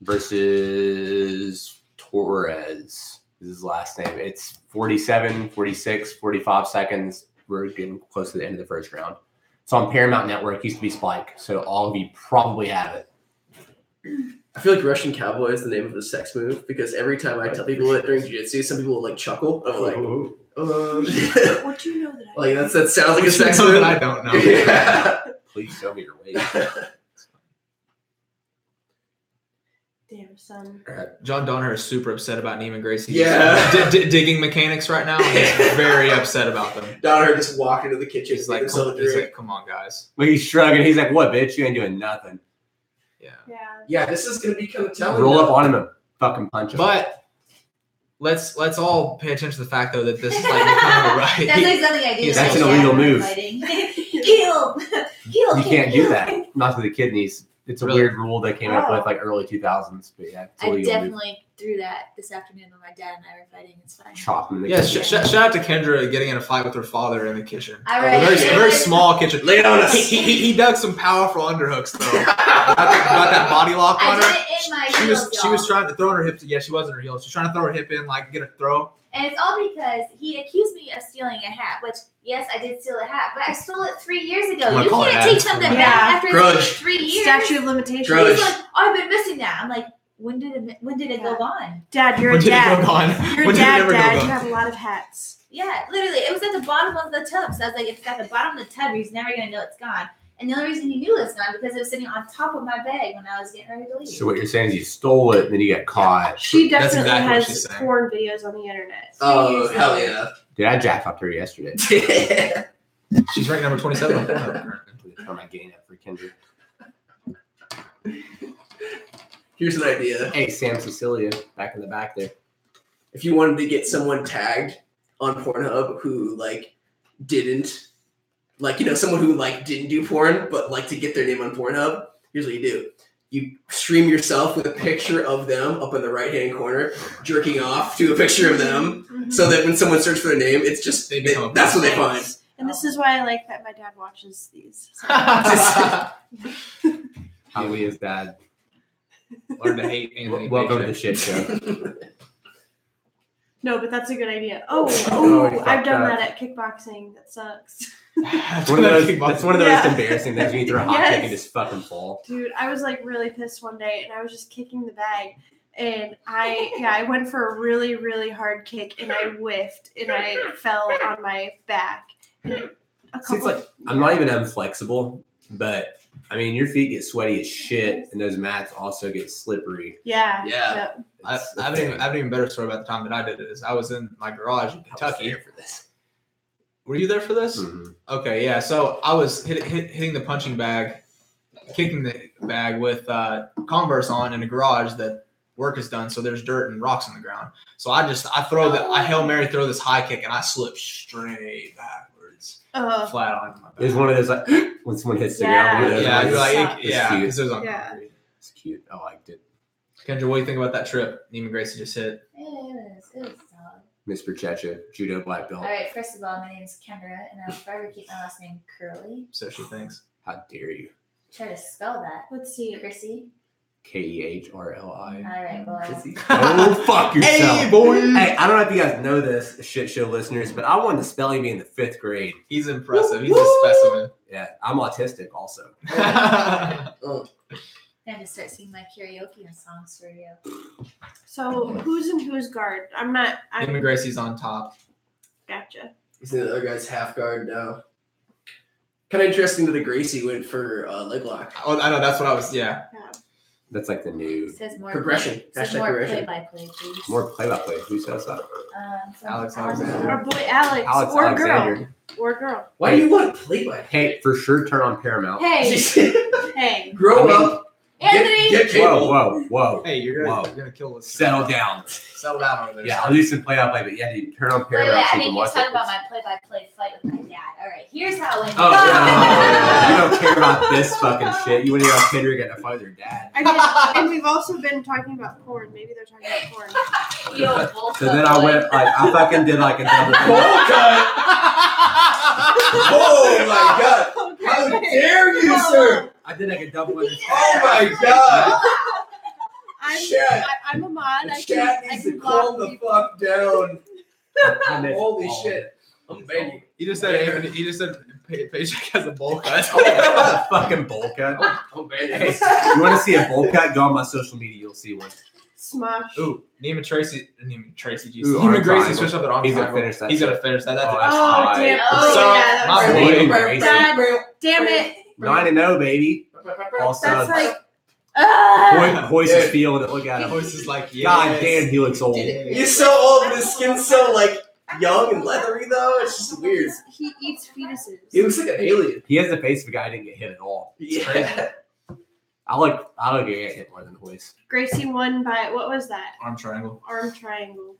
versus Torres is his last name. It's 47, 46, 45 seconds. We're getting close to the end of the first round. It's on Paramount Network. Used to be Spike, so all of you probably have it. I feel like Russian Cowboy is the name of the sex move because every time I tell people it during jiu-jitsu, some people will like chuckle. I'm like, What do you know that I like that sounds like a sex Something move. I don't know. Yeah. Please show me your weight. Damn, son. John Donner is super upset about Neiman Gracie. Yeah. Digging mechanics right now. He's very upset about them. Donner just walked into the kitchen. He's like, come on, guys. But he's shrugging. He's like, "What, bitch? You ain't doing nothing." Yeah. Yeah. yeah, this is gonna be kind of telling. Roll now. up on him and fucking punch him. But let's all pay attention to the fact though that this is like kind of a right. That's like something I do. That's like, an illegal move. Fighting. Heal. You can't do that. Not to the kidneys. It's a Really? weird rule they came up with Oh. like early 2000s. But yeah, it's I illegal to definitely threw that this afternoon when my dad and I were fighting. It's fine. chop them in the Yeah, kitchen. shout out to Kendra getting in a fight with her father in the kitchen. All A right. very small kitchen. Lay it on us. He dug some powerful underhooks though. got that body lock on I her. did it in my heels, She was y'all. trying to throw her hips. Yeah, she was in her heels. She was trying to throw her hip in, like get a throw. And it's all because he accused me of stealing a hat, which, yes, I did steal a hat, but I stole it 3 years ago. I'm gonna You call it can't that. take something Yeah. back after Grudge. it's 3 years. Statute of limitations. Grudge. He's like, oh, I've been missing that. I'm like, when did it go gone? Dad, you're When a did it go dad. gone? You're When a did it dad, ever go Dad. gone? You have a lot of hats. Yeah, literally. It was at the bottom of the tub. So I was like, if it's at the bottom of the tub, he's never going to know it's gone. And the only reason he knew it's gone because it was sitting on top of my bag when I was getting ready to leave. So what you're saying is you stole it and then you got caught. She That's definitely exactly what she's has saying. porn videos on the internet. Oh, hell yeah. Dude, I jacked up her yesterday. She's ranked number 27 on Pornhub. Turn my gain up for Kendra. Here's an idea. Hey, Sam Cecilia, back in the back there. If you wanted to get someone tagged on Pornhub who like didn't, like, you know, someone who like didn't do porn but like to get their name on Pornhub, here's what you do. You stream yourself with a picture of them up in the right-hand corner, jerking off to a picture of them, so that when someone searches for their name, it's just They become that's what they find. And this is why I like that my dad watches these. So- How is dad? Learn to hate Anthony. Welcome to the Pacheck. shit show. No, but that's a good idea. Oh, you I've done fucked that at kickboxing. That sucks. That's one of those Yeah. most embarrassing things when you throw a hot Yes. kick and just fucking fall. Dude, I was like really pissed one day and I was just kicking the bag. And I went for a really, really hard kick and I whiffed and I fell on my back. And See, it's like, I'm not even unflexible, but I mean, your feet get sweaty as shit, and those mats also get slippery. Yeah. Yeah. I have an even better story about the time that I did it. Is I was in my garage in Kentucky. for this. Were you there for this? Mhm. Okay, yeah. So I was hitting the punching bag, kicking the bag with Converse on in a garage that work is done. So there's dirt and rocks on the ground. So I Hail Mary throw this high kick and I slip straight backwards, flat on my back. There's one of those like when someone hits the Yeah. ground. one of those Yeah, ones. you're like, Sucks. yeah, cute. because it was on Yeah. concrete. It's cute. I liked it. Kendra, what do you think about that trip Neiman Gracie just hit? It was solid. Miss Burchettcha, judo black belt. All right, first of all, my name is Kendra, and I'll forever keep my last name Curly. So she thinks. How dare you? Try to spell that. Let's see. Chrissy. KEHRLI. All right, well, Oh, fuck yourself. Hey, boy. Hey, I don't know if you guys know this, shit show listeners, but I won the spelling bee in the 5th grade. He's impressive. He's a specimen. Yeah, I'm autistic also. I just start singing my karaoke songs for you. So who's in whose guard? I'm Neiman Gracie's on top. gotcha. You see the other guy's half guard now. Kind of interesting that the Gracie went for leg lock. Oh, I know. That's what I was. Yeah. That's like the It new, says more Progression. It says Hashtag more progression. play-by-play, please. more play-by-play. Who says that? From Alex Alexander. Or boy Alex, Alex or Alexander. girl. Or girl. Why do you want to play by? Hey, for sure, turn on Paramount. Hey, hey. Grow I mean- up. Anthony! Get cable. Whoa. Hey, you're Whoa. gonna kill this. Settle down. Settle down over there. Yeah, I'll do some play-by-play, but yeah, dude, turn on Wait, Paramount I so you think can you're watch talking it. about my play-by-play fight with my dad. All right, here's how it went. Oh, no. You don't care about this fucking shit. You want to hear how Kendra getting a fight with her dad. I mean, and we've also been talking about porn. Maybe they're talking about porn. Yo, bull So then I boy. went, like, I fucking did like a double. Bowl cut. Oh my god. How dare you, sir? I did like a double understand. Oh my god. Chat. I'm a mod. I The chat can needs to block calm the people. fuck down. I missed Holy all. shit. I'm begging. He just said Anthony. He just said Pacheck has a bowl cut. A fucking bowl cut. I'm begging. Hey, you want to see a bowl cut? Go on my social media. You'll see one. Smosh. Ooh, Neiman Gracie. Jeez. Ooh, arm Neiman Gracie triangle. switched up at arm He's gonna triangle. finish that He's shit. gonna finish that. That's Oh, it. that's Oh, hot. damn. Oh, So, yeah, my that was boy, great. Gracie. Dad, damn it. 9-0, baby. All That's subs. like. Hoist is feeling it. Look at him. Voice is like, yes. God damn, he looks old. He's so old, but his skin's so like young and leathery though. It's just weird. He eats fetuses. He looks like an alien. He has the face of a guy who didn't get hit at all. Yeah. I look get hit more than Hoist. Gracie won by, what was that? Arm triangle. Arm triangle.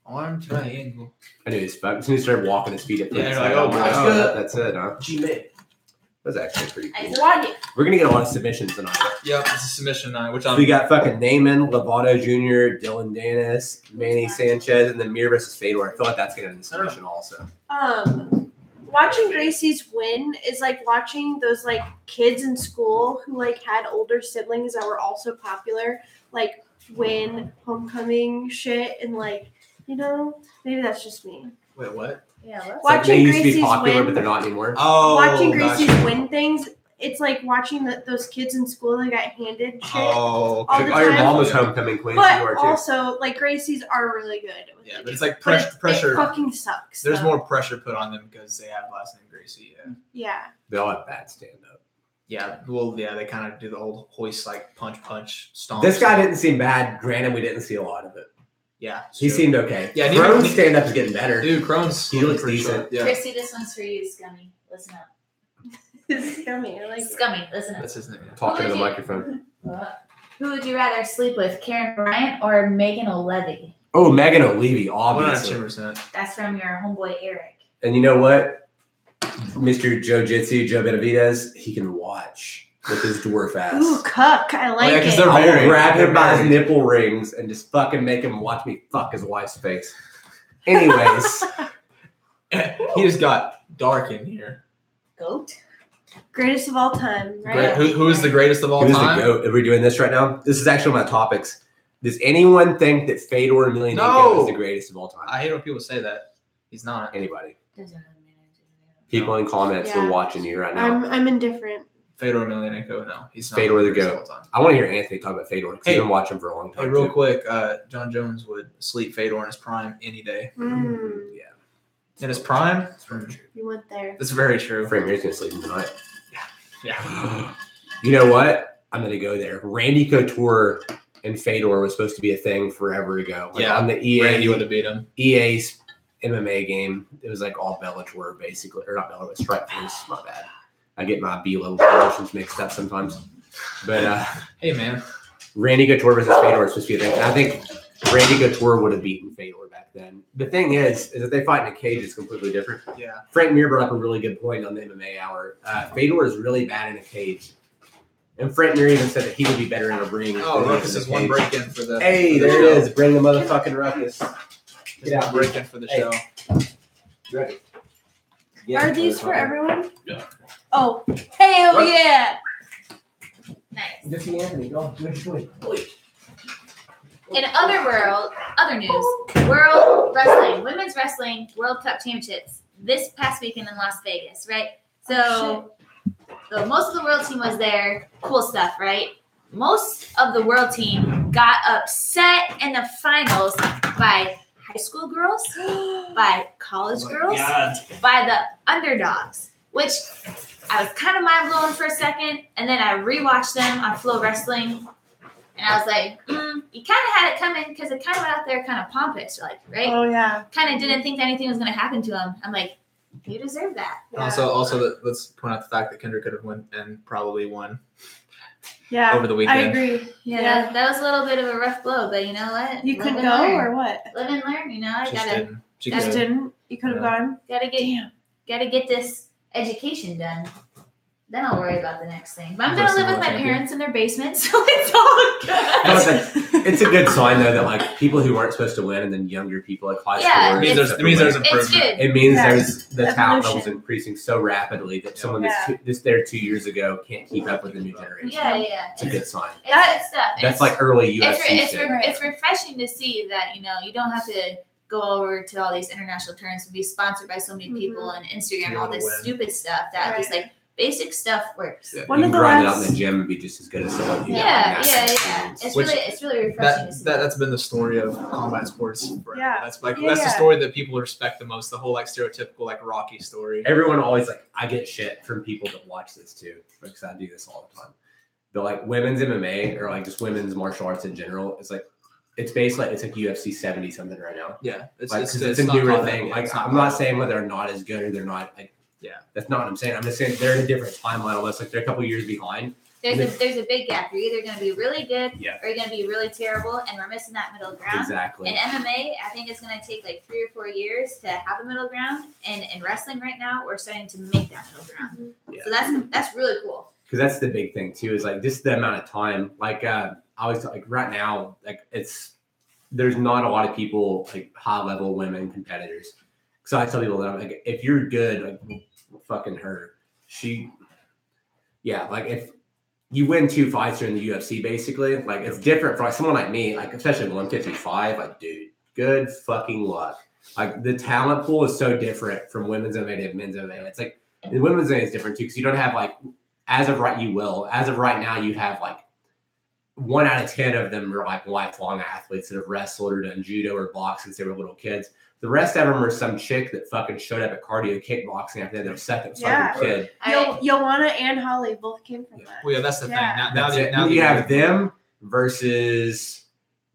Arm triangle. I knew he's fucked. As soon as he started walking his feet up, Yeah, it's you're like, oh, my God. that's it, huh? G-Man. was actually pretty cool. What? We're gonna get a lot of submissions tonight. Yep, it's a submission night, which So we got fucking Naaman, Lovato Jr., Dylan Danis, Manny Sanchez, and then Mir versus Fedor. I feel like that's gonna be the submission also. Watching Gracie's win is like watching those like kids in school who like had older siblings that were also popular, like win homecoming shit, and like, you know, maybe that's just me. Wait, what? Yeah. What? It's like they used to be Gracie's popular, win. but they're not anymore. Oh, Watching Gracie's gotcha. win things, it's like watching those kids in school that got handed shit. Oh, all okay. the Oh, your time. mom was homecoming queen. But You are too. also, like, Gracie's are really good. Yeah, but it's like But pressure. It fucking sucks. There's though. more pressure put on them because they have last name Gracie. Yeah. Yeah. They all have bad stand up. Yeah. Well, yeah, they kind of do the old hoist, like punch, stomp. This guy didn't seem bad. Granted, we didn't see a lot of it. Yeah. He true. seemed okay. Yeah, Yeah, Crone's he- stand up is getting better. Dude, Crone's. He looks pretty decent. sharp. Yeah. Chrissy, this one's for you, Scummy. Listen up. This is yummy. I like it. Scummy, listen up. That's his name. Talking to the Who would you- microphone. Who would you rather sleep with, Karen Bryant or Megan O'Levy? Oh, Megan O'Levy, obviously. 110%. That's from your homeboy Eric. And you know what? Mr. Jiu-Jitsu, Joe Benavidez, he can watch with his dwarf ass. Ooh, cuck. I like yeah, 'cause it. they're I will married. grab him by his They're nipple rings and just fucking make him watch me fuck his wife's face. Anyways, He just got dark in here. Goat? Greatest of all time, right? Who is the greatest of all who's the time? GOAT? Are we doing this right now? This is actually my topics. Does anyone think that Fedor Emelianenko No. is the greatest of all time? I hate when people say that. He's not. Anybody? Doesn't really matter. People in comments Yeah. are watching you right now. I'm indifferent. Fedor Emelianenko, no. He's not. Fedor the greatest GOAT. of all time. I want to hear Anthony talk about Fedor because Hey. I've been watching for a long time. Hey, real too. quick, John Jones would sleep Fedor in his prime any day. Mm, In his prime? That's very true. you went there. That's very true. Frank Mir's gonna sleep tonight. Yeah. You know what? I'm gonna go there. Randy Couture and Fedor was supposed to be a thing forever ago. Like Yeah, on the Randy would have beat him. EA's MMA game. It was like all Bellator basically, or not Bellator, Strike Force. My bad. I get my B-level promotions mixed up sometimes. But Hey, man. Randy Couture versus Fedor is supposed to be a thing. And I think Randy Couture would have beaten Fedor back then. The thing is that they fight in a cage is completely different. Yeah. Frank Mir brought up a really good point on the MMA Hour. Fedor is really bad in a cage. And Frank Mir even said that he would be better in a ring. Oh, than he Ruckus in a is one cage. break in for the. Hey, for the there it show. is. Bring the motherfucking Ruckus. There's Get one out. break in for the Hey. show. Ready? Are these for everyone? Yeah. Oh, hell What? yeah! Nice. Just see Anthony. Go. In other news, World Wrestling, Women's Wrestling World Cup Championships this past weekend in Las Vegas, right? So most of the world team was there. Cool stuff, right? Most of the world team got upset in the finals by high school girls, by college girls, by the underdogs, which I was kind of mind blown for a second, and then I rewatched them on Flow Wrestling, and I was like, you kind of had it coming because it kind of went out there kind of pompous, like, right? Oh yeah. Kind of didn't think that anything was going to happen to them. I'm like, you deserve that. Also, let's point out the fact that Kendra could have won and probably won Yeah. over the weekend. I agree. Yeah, that was a little bit of a rough blow, but you know what? You Live could and go learn. or what? Live and learn. You know, I Just gotta didn't. She Just could have. didn't. You could have Yeah. gone. gotta get this education done. Then I'll worry about the next thing. But I'm That's gonna live with what my I think. parents in their basement, so it's all good. It's a good sign though that like people who weren't supposed to win and then younger people like high Yeah, schoolers. It means there's It's improvement. good. It means Yeah. there's the talent Evolution. levels increasing so rapidly that someone that's there 2 years ago can't keep up with the new generation. Yeah. It's a good sign. It's good stuff. That's like early UFC it's shit. it's refreshing to see that you don't have to go over to all these international tournaments and be sponsored by so many people and Instagram, all this win. stupid stuff that just like basic stuff works. Yeah, One you of can the grind it out last- in the gym and be just as good as someone who Yeah. got It's Which- really refreshing to see. That's been the story of combat sports. forever. Yeah. That's like Yeah, that's the yeah. story that people respect the most. The whole like stereotypical like Rocky story. Everyone always like I get shit from people that watch this too because I do this all the time. But like women's MMA or like just women's martial arts in general, it's like it's basically it's like UFC 70 something right now. Yeah, it's Like, 'cause it's a not newer common. thing. Yeah, Like it's I'm not saying whether they're not as good or they're not like Yeah. That's not what I'm saying. I'm just saying they're in a different timeline almost. Like they're a couple years behind. There's a big gap. You're either going to be really good Yeah. or you're going to be really terrible, and we're missing that middle ground. Exactly. In MMA, I think it's going to take like 3 or 4 years to have a middle ground, and in wrestling right now, we're starting to make that middle ground. Yeah. So that's really cool. Because that's the big thing too, is like just the amount of time. Like I always like right now, like there's not a lot of people like high level women competitors. So I tell people that I'm like, if you're good, like fucking her. Like if you win 2 fights during the UFC, basically, like it's different for like someone like me, like especially 155. Like, dude, good fucking luck. Like the talent pool is so different from women's MMA to men's MMA. It's like the women's MMA is different too, because you don't have like as of right now you have like 1 out of 10 of them are like lifelong athletes that have wrestled or done judo or boxed since they were little kids. The rest of them are some chick that fucking showed up at cardio kickboxing after their second fucking kid. Joanna and Holly both came from that. Well, yeah, that's the thing. Yeah. Now you have them versus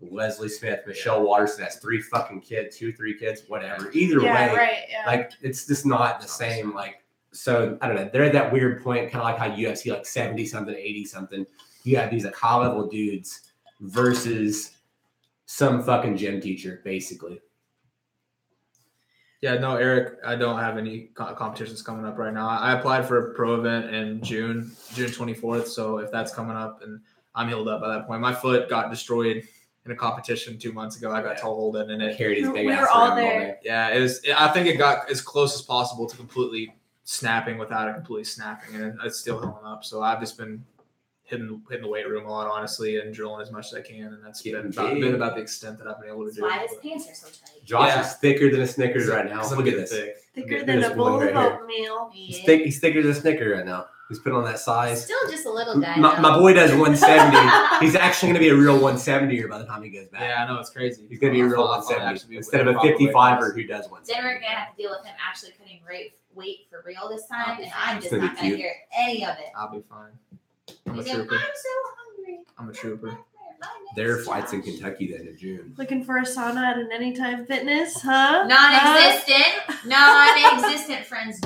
Leslie Smith, Michelle Watterson has 3 fucking kids, 2, 3 kids, whatever. Either way, right, like it's just not the same. Like, so I don't know. They're at that weird point, kind of like how UFC, like 70 something, 80 something. You have these like high level dudes versus some fucking gym teacher, basically. Yeah, no, Eric, I don't have any competitions coming up right now. I applied for a pro event in June 24th. So if that's coming up and I'm healed up by that point, my foot got destroyed in a competition 2 months ago. I got toe holding and it carried his big we ass were all around there. Yeah, I think it got as close as possible to completely snapping without it completely snapping, and it's still healing up. So I've just been hitting the weight room a lot, honestly, and drilling as much as I can, and that's been about the extent that I've been able to do. Why his pants are so tight? Josh is thicker than a Snickers right now. Look at this. Thicker than a bowl of oatmeal. He's thicker than a Snicker right now. He's put on that size. Still just a little guy. My boy does 170. He's actually going to be a real 170er by the time he goes back. Yeah, I know, it's crazy. He's going to be a real 170 instead of a 55er who does 170. Then we're going to have to deal with him actually cutting weight for real this time, and I'm just It's not going to hear any of it. I'll be fine. I'm a He's going, trooper. I'm so hungry. I'm a trooper. There are flights in Kentucky then in June. Looking for a sauna at an Anytime Fitness, huh? Non-existent friends.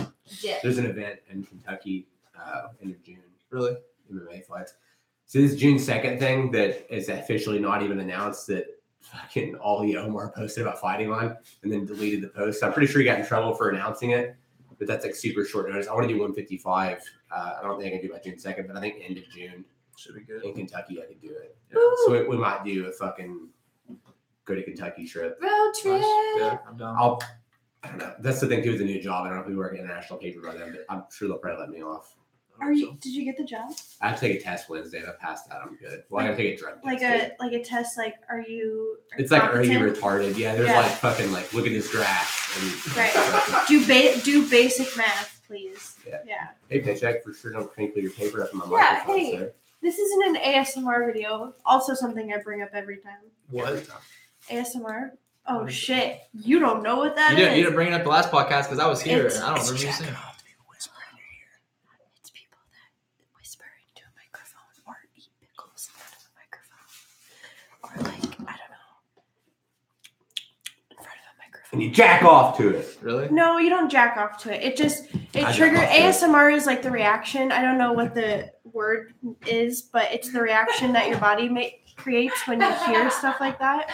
There's an event in Kentucky end of June. Really? MMA fights. So this June 2nd thing that is officially not even announced that fucking Ollie Omar posted about fighting on and then deleted the post. I'm pretty sure he got in trouble for announcing it, but that's like super short notice. I want to do 155. I don't think I can do by June 2nd, but I think end of June. Should be good. In Kentucky, I could do it. Yeah. So we might do a fucking go to Kentucky trip. Road trip. Yeah, I'm down. I don't know. That's the thing too with the new job. I don't know if we work at a national paper by then, but I'm sure they'll probably let me off. Did you get the job? I have to take a test Wednesday. If I pass that, I'm good. Well, I gotta take a drug test. Like a test. Like, are you? It's like, are you retarded? Yeah. There's like fucking like look at this graph. And right. Do basic math, please. Yeah. Hey, Pacheck, for sure don't crinkle your paper up in my microphone. Hey. Sir. This isn't an ASMR video. Also something I bring up every time. What? ASMR. Oh shit! You don't know what that is. You didn't bring it up the last podcast because I was here and I don't remember you saying. It's people that whisper into a microphone or eat pickles out of a microphone, or like I don't know, in front of a microphone. And you jack off to it. Really? No, you don't jack off to it. It triggers. ASMR is like the reaction. I don't know what the word is, but it's the reaction that your body creates when you hear stuff like that.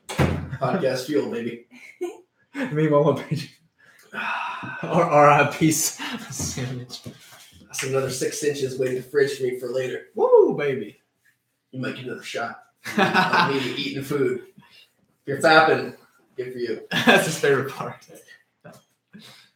Podcast fuel, baby. Me, one page. Or a piece of sandwich. That's another 6 inches waiting in the fridge for me for later. Woo, baby. You might get another shot. Of me eating food. If you're fapping, good for you. That's his favorite part.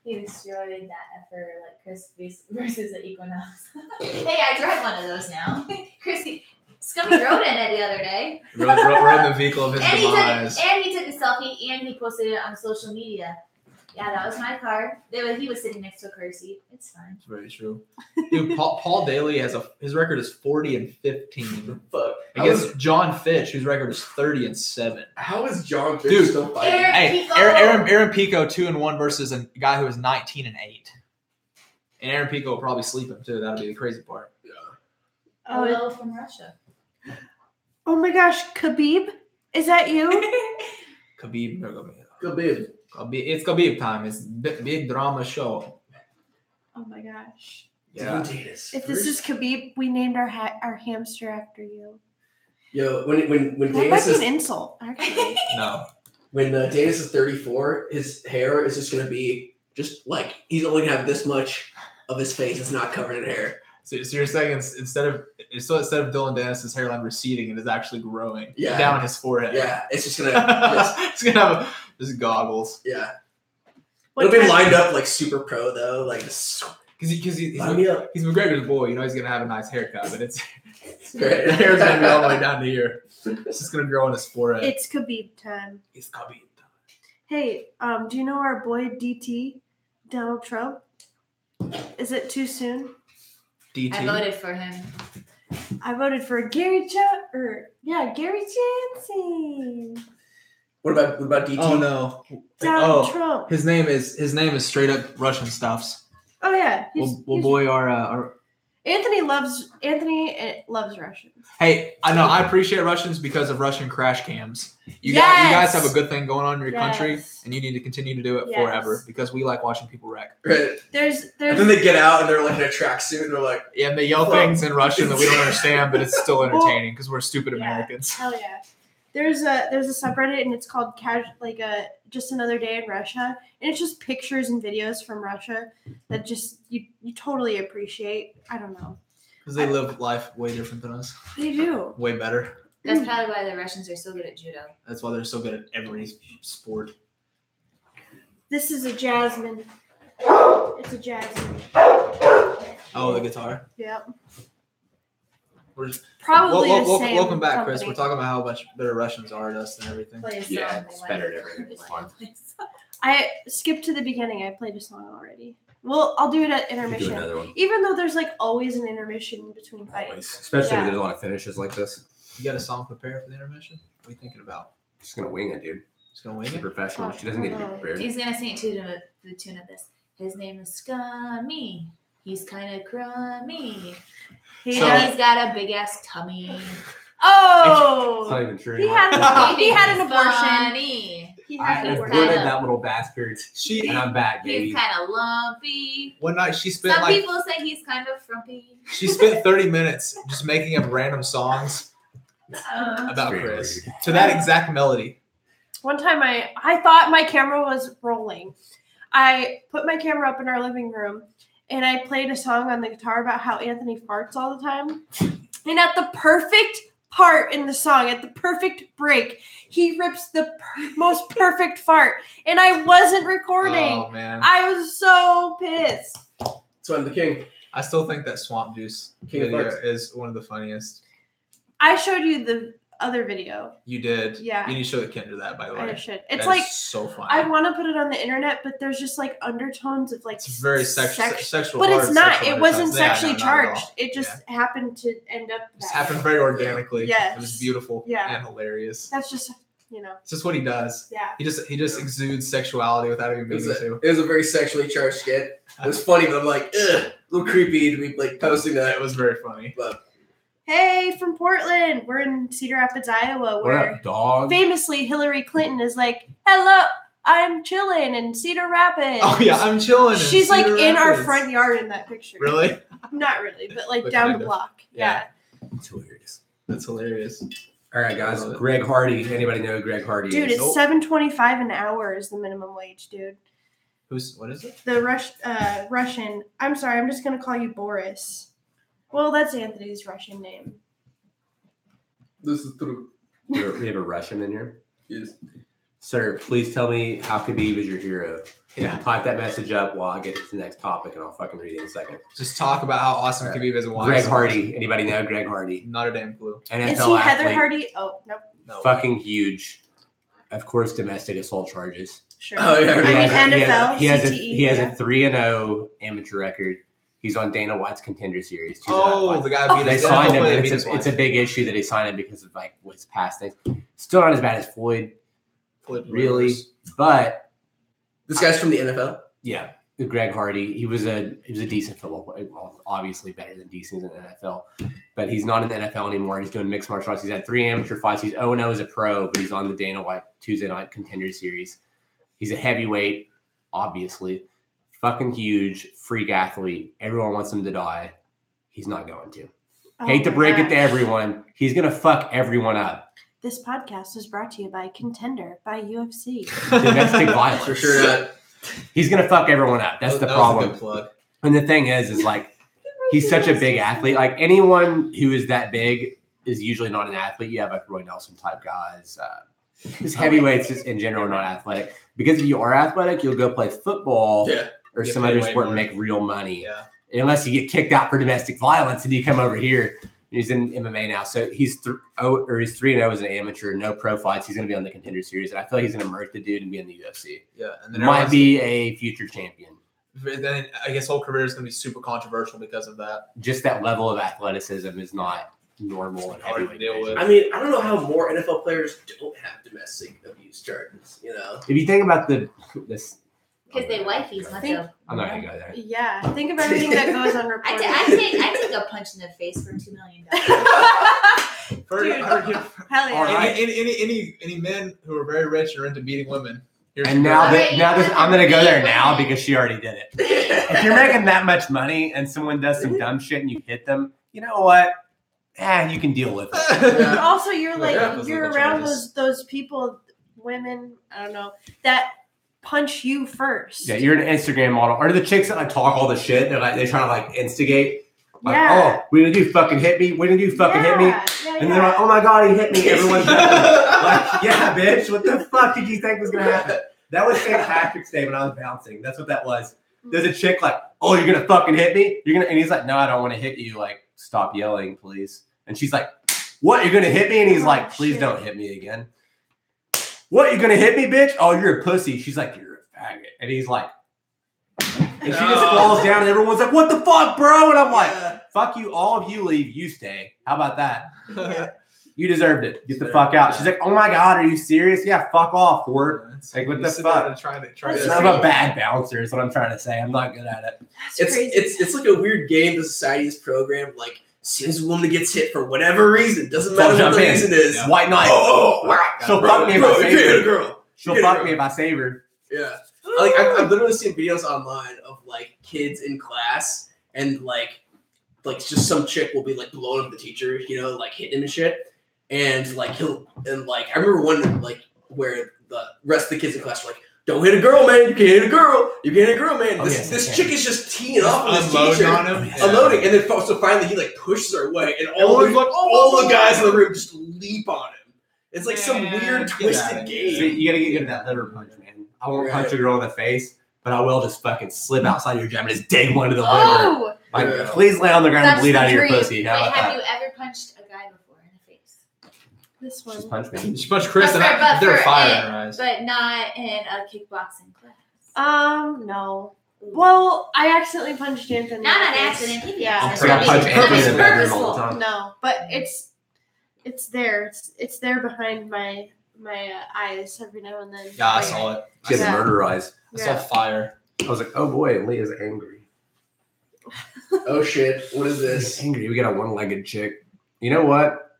He destroyed that effort like Chris versus the Equinox. Hey, I drive one of those now. Chrissy, Scummy rode in it the other day. Rode in the vehicle of his demise. He took a selfie and he posted it on social media. Yeah, that was my car. He was sitting next to a car seat. It's fine. It's very true. Dude, Paul Daly his record is 40-15. Fuck. Against John Fitch, whose record is 30-7. How is John Fitch still fighting? Aaron Pico 2-1 versus a guy who is 19-8. And Aaron Pico will probably sleep him too. That'll be the crazy part. Yeah. Hello from Russia. Oh my gosh, Khabib, is that you? Khabib. Khabib. It's Khabib time. It's big drama show. Oh my gosh. Yeah. If this is Khabib, we named our hamster after you. Yo, when That might Danis be is an insult, actually. No. when Danis is 34, his hair is just gonna be just like he's only gonna have this much of his face is not covered in hair. So you're saying instead of Dylan Dennis's hairline receding, it is actually growing down his forehead. Yeah, it's just gonna It's gonna have just goggles. yeah. What It'll be kind- lined up like super pro though, like this. Because he's Line me up. McGregor's boy, you know he's gonna have a nice haircut, but it's Great. the hair's gonna be all the way down to here. It's just gonna grow on his forehead. It's Khabib time. It's Khabib. Hey, do you know our boy DT, Donald Trump? Is it too soon? DT. I voted for him. I voted for Gary Jansen. What about DT? Oh no. Donald Trump. His name is straight up Russian stuffs. Oh yeah. Our Anthony loves Russians. Hey, I know I appreciate Russians because of Russian crash cams. You guys have a good thing going on in your country, and you need to continue to do it forever because we like watching people wreck. Right. There's And then they get out and they're like in a tracksuit and they're like, Yeah, and they yell things in Russian that we don't understand, but it's still entertaining because we're stupid Americans. Hell yeah. There's a subreddit and it's called Just Another Day in Russia, and it's just pictures and videos from Russia that just you totally appreciate. I don't know. Because they live life way different than us. They do. Way better. That's probably why the Russians are so good at judo. That's why they're so good at every sport. This is a jasmine. It's a jasmine. Oh, the guitar. Yep. We're just, Probably the same welcome back, company. Chris. We're talking about how much better Russians are at us and everything. Play a song, Yeah, they it's want better to- than everything. It's fun. I skipped to the beginning. I played a song already. Well, I'll do it at You do intermission. another one. Even though there's like always an intermission between fights. Always. Especially Yeah. when there's a lot of finishes like this. You got a song prepared for the intermission? What are you thinking about? She's gonna wing it, dude. Just gonna wing She's a it? professional. She doesn't need to be prepared. He's gonna sing it to the tune of this. His name is Scummy. He's kind of crummy. He So- does. He's got a big ass tummy. It's not Oh, even true. he anymore. had an abortion. Funny. He I had an He's abortion. aborted kinda- that little bastard, She and I'm back, baby. He's kind of lumpy. one night she spent Some like people say he's kind of frumpy. she spent 30 minutes just making up random songs about Very Chris rude. to that exact melody. One time I thought my camera was rolling. I put my camera up in our living room and I played a song on the guitar about how Anthony farts all the time. And at the perfect part in the song, at the perfect break, he rips the most perfect fart. And I wasn't recording. Oh man, I was so pissed. so I'm the king. I still think that Swamp Juice King of video farts. is one of the funniest. I showed you the other video. You did. Yeah. You need to show Kendra that, by the way. I should. That It's is like so funny. I want to put it on the internet, but there's just like undertones of like It's very sexual. But it's hard not. sexual It wasn't undertones. Yeah, sexually no, not at all. charged. It just happened to end up. It that happened way. very organically. Yes. It was beautiful Yeah. and hilarious. That's just It's just what he does. yeah. He just exudes sexuality without even It was, meaning to. it was a very sexually charged skit. It was funny, but I'm like, ugh, a little creepy to be like posting that. It was very funny. But Hey, from Portland. We're in Cedar Rapids, Iowa, What where up, dog? famously Hillary Clinton is like, "Hello, I'm chilling in Cedar Rapids." Oh yeah, I'm chilling. She's like Cedar in our Rapids. front yard in that picture. Really? Not really, but like But down kind the of. block. Yeah. It's hilarious. That's hilarious. All right, guys. I love it. Greg Hardy. Anybody know who Greg Hardy Dude, is? it's $7.25 an hour is the minimum wage, dude. What is it? The Russian. I'm sorry, I'm just gonna call you Boris. Well, that's Anthony's Russian name. this is true. We have a Russian in here. Yes. Sir, please tell me how Khabib is your hero. Yeah. Type that message up while I get to the next topic, and I'll fucking read it in a second. Just talk about how awesome All right. Khabib is and why. Greg he's so Hardy. Anybody know Greg Hardy? awesome. Not a damn clue. NFL Is he Heather athlete. Hardy? Oh, nope. No. Fucking huge. Of course, domestic assault charges. Sure. Oh, yeah. I mean, He has- NFL, He has, CTE. he has yeah. a 3-0 amateur record. He's on Dana White's contender series. Oh, the guy beat They his signed him. NFL And beat his it's a wife. big issue that they signed him because of like what's past things. Still not as bad as Floyd, Floyd really, Rivers. but This guy's from the NFL. yeah, Greg Hardy. He was a decent football player. Well, obviously better than decent in the NFL, but he's not in the NFL anymore. He's doing mixed martial arts. He's had 3 amateur fights. He's 0-0 as a pro, but he's on the Dana White Tuesday night contender series. He's a heavyweight, obviously. fucking huge, freak athlete. Everyone wants him to die. He's not going to. Oh Hate to my break it to gosh. everyone. He's going to fuck everyone up. This podcast is brought to you by Contender by UFC. Domestic violence. For sure not. He's going to fuck everyone up. That's the That was a problem. good plug. And the thing is like, he's such a big athlete. Like, anyone who is that big is usually not an athlete. You have like Roy Nelson type guys. Just heavyweights just in general are not athletic. Because if you are athletic, you'll go play football or You some pay other way sport more. and make real money. Yeah. Unless you get kicked out for domestic violence and you come over here. He's in MMA now. So he's 3-0 as an amateur, no pro fights. He's going to be on the Contender Series. And I feel like he's going to murk the dude and be in the UFC. Yeah. And then Might be a future champion. Then I guess whole career is going to be super controversial because of that. Just that level of athleticism is not normal and Hard to heavyweight deal division. with. I mean, I don't know how more NFL players don't have domestic abuse charges. You know, If you think about this, Because they wifeys, not the. I'm not gonna go there. Yeah, think of everything that goes I unreported. take a punch in the face for $2 million. Hell yeah. All right. Any men who are very rich or into beating women. Here's And your now girl. that I'm gonna go there now because she already did it. If you're making that much money and someone does some dumb shit and you hit them, you know what? You can deal with it. But also, you're like Yeah, those you're little around charges. those people, women. I don't know that punch you first. Yeah, you're an Instagram model. Or the chicks that like talk all the shit. They're trying to like instigate. Like, Yeah. oh, we gonna do fucking hit me. We gonna do fucking hit me. Yeah, And they're like, oh my god, he hit me. Everyone's like, yeah, bitch. What the fuck did you think was gonna happen? That was St. Patrick's Day when I was bouncing. That's what that was. There's a chick like, oh, you're gonna fucking hit me? And he's like, no, I don't want to hit you. Like, stop yelling, please. And she's like, what? You're gonna hit me? And he's like, please shit. don't hit me again. What? You're gonna hit me, bitch? Oh, you're a pussy. She's like, you're a faggot. And he's like, and she just falls down, and everyone's like, what the fuck, bro? And I'm like, fuck you. All of you leave. You stay. How about that? You deserved it. Get the fuck out. She's like, oh my god, are you serious? Yeah, fuck off, whore. Like, what the fuck? Try That's to I'm a bad bouncer is what I'm trying to say. I'm not good at it. That's crazy. it's like a weird game the society has programmed. Like, as soon as a woman gets hit for whatever reason, doesn't matter what the reason is. Yeah. White knight. Oh, wow. She'll Bro, fuck me if I you save can't hit a her. girl. She'll You can't fuck hit me a if I save her. Yeah. Like, I've literally seen videos online of like kids in class and like just some chick will be like blowing up the teacher, you know, like hitting him and shit. And like I remember one like where the rest of the kids in class were like, don't hit a girl, man. You can't hit a girl. You can't hit a girl, man. Oh, This yes, chick is just teeing off on this unloading teacher. on him. Yeah. Unloading. And then so finally he like pushes her away and Everyone's like, all the guys in the room just leap on him. It's like some Man, weird get outta twisted here. See, game. you gotta get good at that liver punch, man. I won't Right. punch a girl in the face, but I will just fucking slip outside your jam and just dig one to the liver. Oh, Like, Yeah. please lay on the ground and That's bleed the out of your dream. pussy. How Wait, about have that? you ever punched a guy before in the face? this one. Just punch me. She punched Chris and But they're for fire it- in her eyes. But not in a kickboxing class. No. Well, I accidentally punched Anthony. Not in an the face. accident. He'd be Yeah. accident. Like I punch That Anthony was in the bedroom all purposeful. the time. No, but it's there. It's there behind my eyes every now and then. Yeah, I Like, saw it. She had Yeah. the murder eyes. I saw Yeah. fire. I was like, oh boy, Leah's angry. Oh shit! What is She's this? angry. We got a one-legged chick. You know what?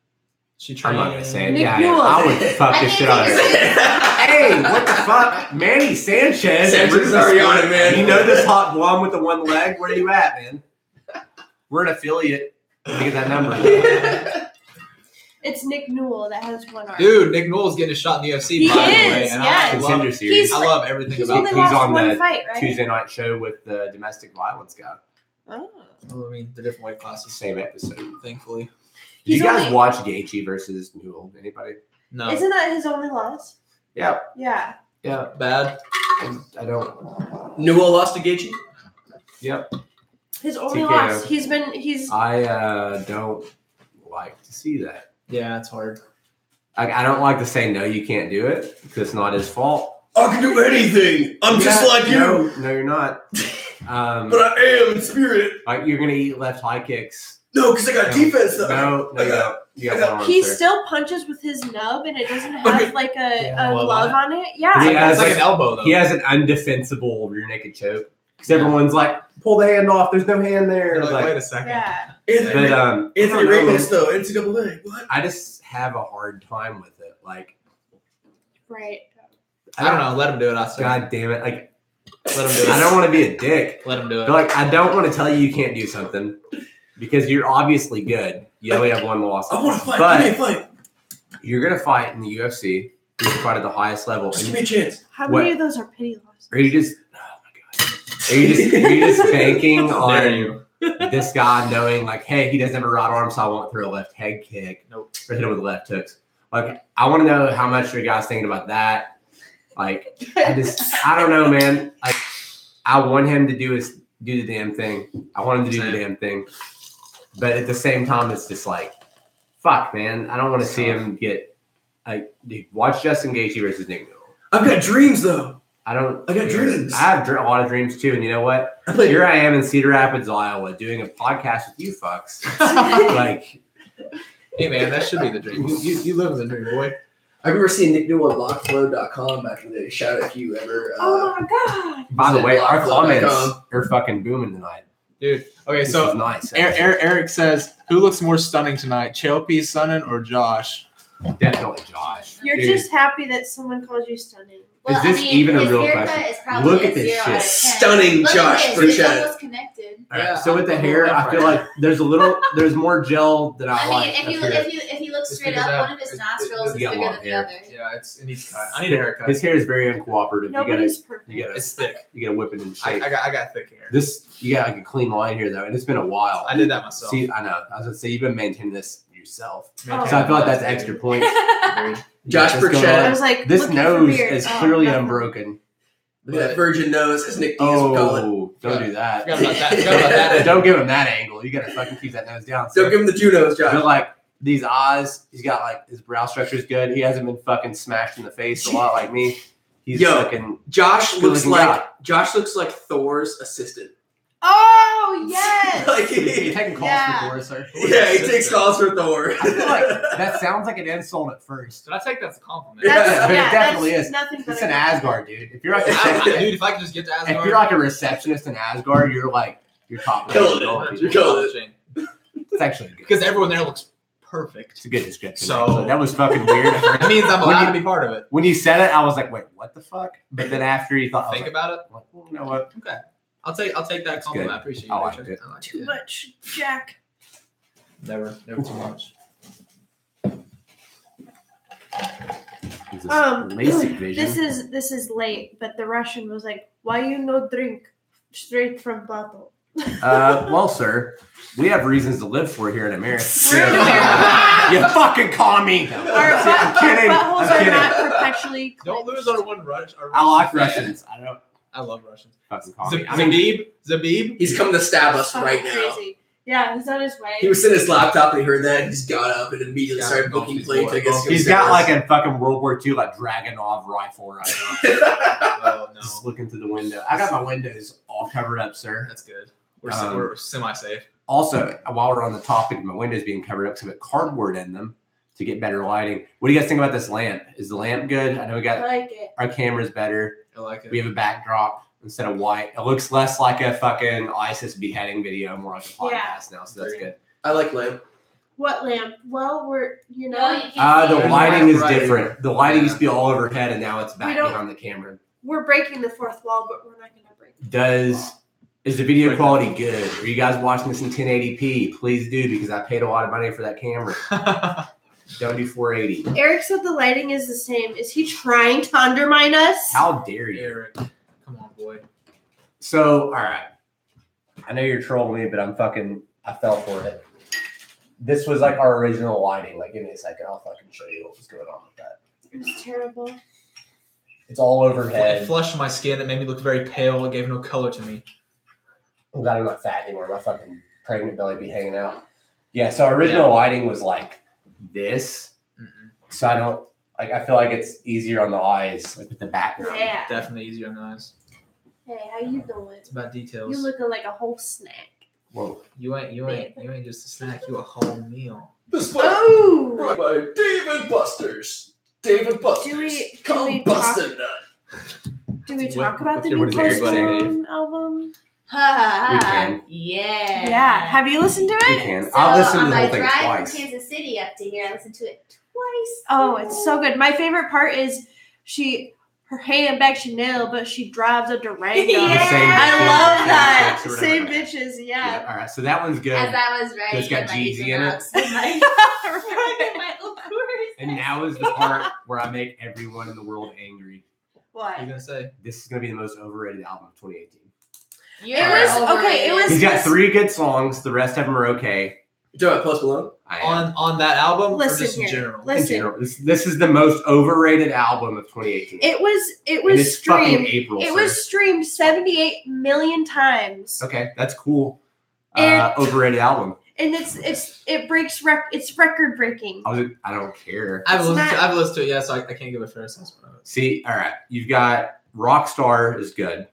She I'm trained. not gonna say it. Nick Yeah, Newell. I would fuck I this can't shit out of think her. Hey, what the fuck? Manny Sanchez. Sanchez is already on it, man. You know this hot blonde with the one leg? Where are you at, man? We're an affiliate. Let me get that number. It's Nick Newell that has one arm. Dude, Nick Knowles getting a shot in the UFC. He by the is, way, and yes. I love, Contender Series. He's- I love everything He's about only He's lost on one the fight, right? Tuesday night show with the domestic violence guy. Oh. Well, I mean, the different weight classes, Same episode. thankfully. Did He's you guys only- watch Gaethje versus Newell? Anybody? No, Isn't that his only loss? Yeah. Yeah. Yeah. bad. I don't. Newell lost to Gaethje. Yep. His only TKO. loss. He's I don't like to see that. Yeah, it's hard. I don't like to say no, you can't do it because it's not his fault. I can do anything. I'm just Yeah, like you, No, you're not. but I am in spirit. Like you're gonna eat left high kicks. No, because I got No. defense though. No, you don't. You got one arm, he sir. still punches with his nub and it doesn't have Okay. like a Yeah, well, glove on it. Yeah. He has It's like like- an elbow though. He has an undefensible rear naked choke because everyone's like, pull the hand off. There's no hand there. You're It's like, like, wait a second. Yeah. Anthony, but I Anthony don't know. Ramos though, NCAA. What? I just have a hard time with it. Like, Right. I don't know. Let him do it. I say. God damn it! Like, Let him do it. I don't want to be a dick. Let him do it. But like, I don't want to tell you can't do something because you're obviously good. You only have one loss. I want to fight. But Give me a fight. you're gonna fight in the UFC. You're gonna fight at the highest level. Just And give me a chance. How What? many of those are pity losses? are you just? Oh my god. Are you just banking How dare on you? this guy knowing like, hey, he doesn't have a right arm, so I won't throw a left head kick. Nope. Or hit him with a left hooks. Like, I want to know how much your guys thinking about that. Like, I don't know, man. Like, I want him to do the damn thing. I want him to do the damn thing. But at the same time, it's just like, fuck, man. I don't want to see him get like. Dude, watch Justin Gaethje versus Nick Newell. I've got dreams though. I got dreams. I have a lot of dreams too, and you know what? Here I am in Cedar Rapids, Iowa, doing a podcast with you fucks. Like, Hey man, that should be the dream. You live in the dream, boy. I remember seeing Nick Newell at lockflow.com back in the day. Shout out if you ever. Oh my god! by the way, our Lockflow.com. comments are fucking booming tonight. Dude. Okay, This so is nice. Eric says, "Who looks more stunning tonight, Chelpy, Sonnen, or Josh?" Definitely Josh. You're Dude, just happy that someone calls you stunning. Well, Is this I mean, even a his real haircut question? is probably Look a at this 0 shit. out of 10. Stunning Look Josh at this. It's Burchettcha. almost connected. All right, Yeah, so with the I'm hair, left I feel right. like there's more gel than I I mean, like. if you up here. if he looks It's straight because up, that- one of his it's- nostrils is you got bigger long than the hair. other. Yeah, it needs cut. I need a haircut. His hair is very uncooperative. Nobody's perfect. You gotta It's thick. whip it in shape. I got thick hair. You got like a clean line here though, and it's been a while. I did that myself. See, I know. I was gonna say you've been maintaining this yourself, Man, so I feel like that's extra points. Agreed. Josh Let's go Burchettcha. I on. was like, This looking for nose beard. is Oh, clearly nothing. unbroken. Look at that virgin nose, as Nick Diaz would call it. Oh, don't do that. Forgot about that. Forgot about that. Don't give him that angle. You gotta fucking keep that nose down. Don't give him the Jew nose, But Josh. like these eyes, he's got like his brow structure is good. He hasn't been fucking smashed in the face a lot like me. He's Yo. fucking Josh Good looks looking like Thor's assistant. Oh yes. Like, He's taking calls Yeah. before, sir. yeah, he takes calls for Thor. I feel like that sounds like an insult at first. Did I take that as a compliment? That's, But it yeah, definitely that's is. Nothing but It's a an compliment. Asgard, dude. If you're like Dude, if I could just get to Asgard. if you're like a receptionist in Asgard, you're top. Killing it. You're killing it. It's actually good. Because everyone there looks perfect. It's a good description. So- that was fucking weird. That means I'm When allowed you- to be part of it. When you said it, I was like, wait, what the fuck? But then after you thought, I was Think like, about it. well, you know what? Okay. I'll take that compliment. good. I appreciate I it. liked Richard. it. I liked Too it. much, Jack. Never too much. It's a LASIK vision. This is late, but the Russian was like, "Why you no drink straight from bottle?" Well, sir, we have reasons to live for here in America. We're in America. You fucking call me. Our, I'm kidding. buttholes I'm are kidding. not perpetually. Don't lose our one rush. I like Russians. I don't I love Russians. fucking call me. I mean, Zabib. He's coming to stab us Oh, right now. crazy. Yeah, he's on his way. He was sitting at his laptop and he heard that and just got up and immediately started booking plane tickets. he's got like a fucking World War II like Dragunov rifle right now. Oh no, Just looking through the window. I got my windows all covered up, sir. that's good. We're Um, semi-safe. Also, while we're on the topic of my windows being covered up, some cardboard in them to get better lighting. What do you guys think about this lamp? Is the lamp good? I know we I got like it. our camera's better. I like it. We have a backdrop instead of white. It looks less like a fucking ISIS beheading video, more like a podcast now. So that's good. I like lamp. What lamp? Well, we're you No, know you can't see The it. lighting is Right. different. The lighting used to be all overhead, and now it's back We don't- behind the camera. we're breaking the fourth wall, but we're not gonna break. Is the video quality good? Are you guys watching this in 1080p? Please do, because I paid a lot of money for that camera. Don't do 480. Eric said the lighting is the same. Is he trying to undermine us? How dare you? Eric, come on, boy. So, all right. I know you're trolling me, but I fell for it. This was like our original lighting. Like, give me a second. I'll fucking show you what was going on with that. It's terrible. It's all It overhead. flushed my skin. It made me look very pale. It gave no color to me. I'm glad I'm not fat anymore. My fucking pregnant belly be hanging out. Yeah, so our original lighting was like this. Mm-mm. So I feel like it's easier on the eyes, like with the background. Yeah. Definitely easier on the eyes. Hey, how you doing? It's about details. You looking like a whole snack. Whoa. You ain't just a snack. You a whole meal. This one Oh! brought by David Busters. David Busters. Do we Come talk- bust a nut. Do we What- talk about the what new is Post everybody Malone album? Ha ha We ha. can. Yeah. Yeah. Have you listened to We it? can. So I'll listen to on the my whole thing drive twice. from Kansas City up to here, I listened to it twice. Oh, it's so good. My favorite part is her handbag Chanel, but she drives a Durango. Yeah. I love that. Same Same bitch bitches, Yeah. yeah. All right. So that one's good. As I was writing, It's got my Jeezy in it. Equinox, my And now is the part where I make everyone in the world angry. What are you What? gonna say? This is going to be the most overrated album of 2018. You're It was okay. It was. He's got 3 good songs. The rest of them are okay. You talking about Post Malone? I am. On that album, Listen or just here. in general? In Listen. general, this is the most overrated album of 2018. It was. It And was it's fucking streamed. April. It sir. was streamed 78 million times, Okay, that's cool. And- Overrated album. and it breaks it's record breaking. I don't care. I've It's listened. not- I've listened to it. Yeah, so I can't give a fair assessment of it. See, all right, you've got Rockstar is good.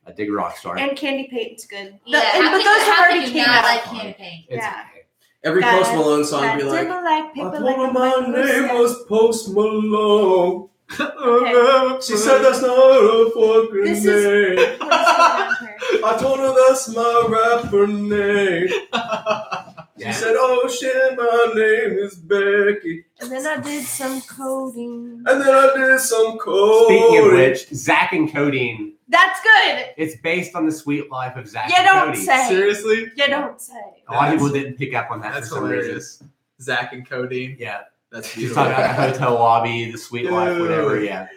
I dig Rockstar. And Candy Paint's good. Yeah, but those have already came out. like Candy Paint. It's yeah. okay. Every Got Post it. Malone song That be like, dimmer like I paper told like her a my name microscope. was Post Malone. Okay. She said that's not a fucking This is- name. What is going on here? I told her that's my rapper name. She Yeah. said, oh shit, my name is Becky. And then I did some coding. And then I did some code. Speaking of which, Zach and Codeine. That's good. It's based on the sweet life of Zach You and don't Cody. say. Seriously? You don't say. A lot of people didn't pick up on that That's for some reason. hilarious. Zach and Codeine. Yeah. That's She's beautiful. talking about the hotel lobby, the sweet life, whatever. Yeah.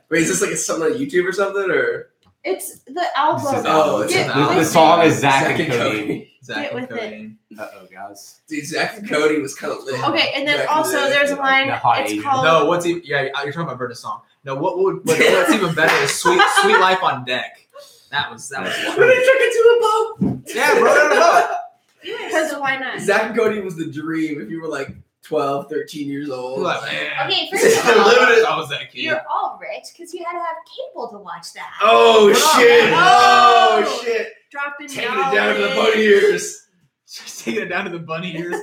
Wait, is this like something on YouTube or something? Or It's the This is album. the Oh, album. it's Get an album. The with song it. is Zach and Cody. Cody. Zach Get and with it. Codeine. Uh-oh, guys. Dude, Zach and Cody was kind of lit. Okay, and then Back in also the day. there's a line. The hot It's Asian. called. No, what's even? Yeah, you're talking about Verda's song. No, what's even better is Sweet Life on Deck. That was When wild. they took it to a boat. Yeah, bro, no. Because why not? Zach and Cody was the dream if you were like 12, 13 years old. Like, man. Okay, first of They're all, living it. I was that kid. you're all rich because you had to have cable to watch that. Oh shit! Oh. Oh shit! Dropping Taking it down to the knowledge. bunny ears. Just taking it down to the bunny ears.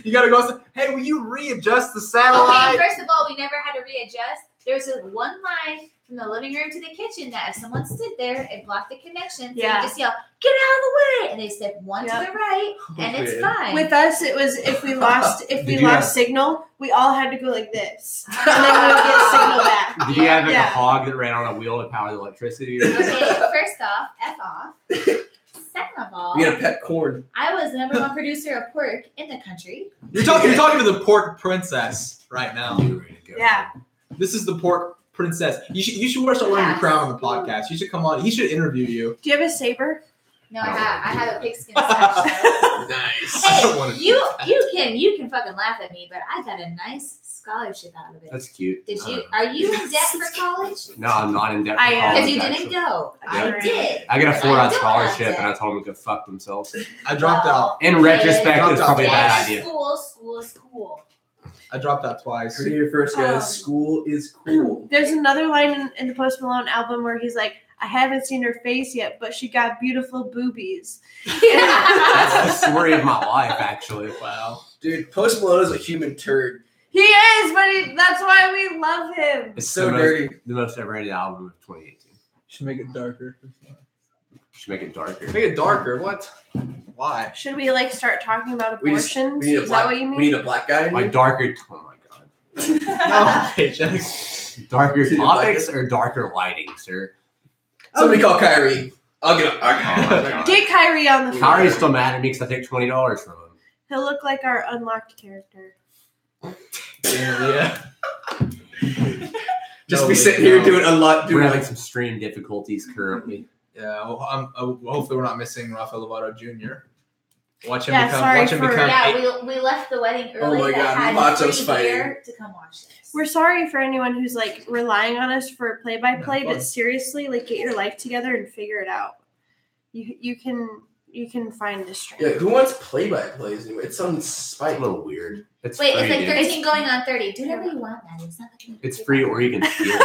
You gotta go. Hey, will you readjust the Okay, satellite? first of all, we never had to readjust. There was a one line from the living room to the kitchen that if someone stood there, it blocked the connection. So Yeah. you just yell, "Get out of the way!" And they step one Yep. to the right, and it's Okay. fine. With us, it was if we lost Did you have- signal, we all had to go like this, and then we would get signal back. Did you have like Yeah. a hog that ran on a wheel to power the electricity? Okay, first off, F off. Second of all, We had a pet corn. I was the number one producer of pork in the country. You're talking to the pork princess right now. Yeah. This is the pork princess. You should start wearing your crown on the podcast. You should come on. He should interview you. Do you have a saber? No, I have a pigskin sash. Nice. I don't Hey, wanna- you can fucking laugh at me, but I got a nice scholarship out of it. That's cute. Did you? Are you in debt for college? No, I'm not in debt. I am. Because you college, didn't actually. go. I I did. did. I got a I 4 out don't scholarship, have and I debt. told them to go fuck themselves. I dropped out. In retrospect, Dropped it's out. probably a bad Yes, idea. School is cool. I dropped out twice. Heard it here first, guys. School is cool. There's another line in the Post Malone album where he's like, "I haven't seen her face yet, but she got beautiful boobies." That's the story of my life, actually. Wow. Dude, Post Malone is a human turd. He is, but that's why we love him. It's So the most, dirty. the most overrated album of 2018. Should make it darker. Should make it darker. Make it darker. What? Why? Should we like start talking about We just- abortions? We need a Is black. that what you mean? We need a black guy. in Like here. darker. Oh my god. No, Pacheck. Darker Is it topics or darker lighting, sir? Somebody call Kyrie. I'll get him. Oh my god. Get Kyrie on the phone. Kyrie's still mad at me because I take $20 from him. He'll look like our unlocked character. Yeah. Just No, be sitting here doing a lot. We're Doing having like some stream difficulties currently. Yeah. Well, hopefully, we're not missing Rafael Lovato Jr. Watch him Yeah, become. sorry Watch him for- become. Yeah, we left the wedding early. Oh my that God, had Lato's free fighting. beer to come watch this. We're sorry for anyone who's like relying on us for play-by-play, No, fun. but seriously, like get your life together and figure it out. You can find this strength. yeah. Who wants play-by-plays anyway? It sounds It's a spite. little weird. It's Wait, free, it's like dude. 13 going on 30. Do whatever you want, man. It's not like It's free or you can steal it.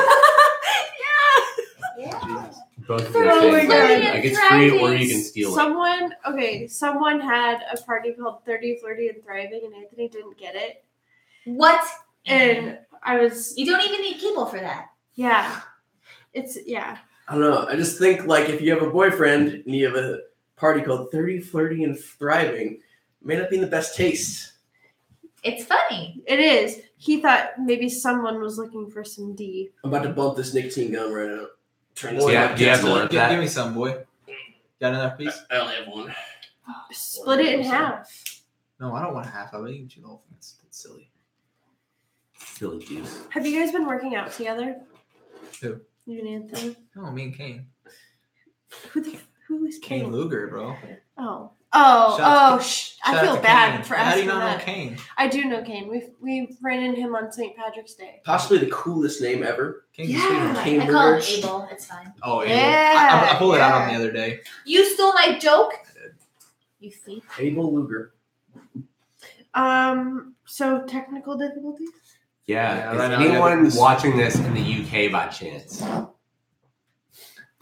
Yeah. Both of Oh those my things. God. Like it's free or you can steal it. Someone had a party called 30, Flirty, and Thriving, and Anthony didn't get it. What? And I was, You don't even need cable for that. yeah. I don't know. I just think like if you have a boyfriend and you have a party called 30, Flirty, and Thriving, it may not be in the best taste. It's funny. It is. he thought maybe someone was looking for some D. I'm about to bump this nicotine gum right now. Trying to Boy, Yeah, do you have to learn give that? me some, boy. Got another piece? I only have one. Split it in half. No, I don't want half of it. You can chew the whole thing. That's silly. Silly juice. Have you guys been working out together? Who? You and Anthony. No, me and Kane. Who is Kane Kane? Luger, bro. Oh. Shout out to I Shout out feel to bad Kane. for How do asking you not that. know Kane? I do know Kane. We ran into him on St. Patrick's Day. Possibly the coolest name ever. Kane's Yeah. a sweetheart. Kane I call him Luger. Abel. It's fine. Oh, Abel. Yeah, I pulled it out on yeah. the other day. You stole my joke. You thief. Abel Luger. So technical difficulties? Yeah. Yeah, Is right now, anyone yeah, watching this in the UK by chance?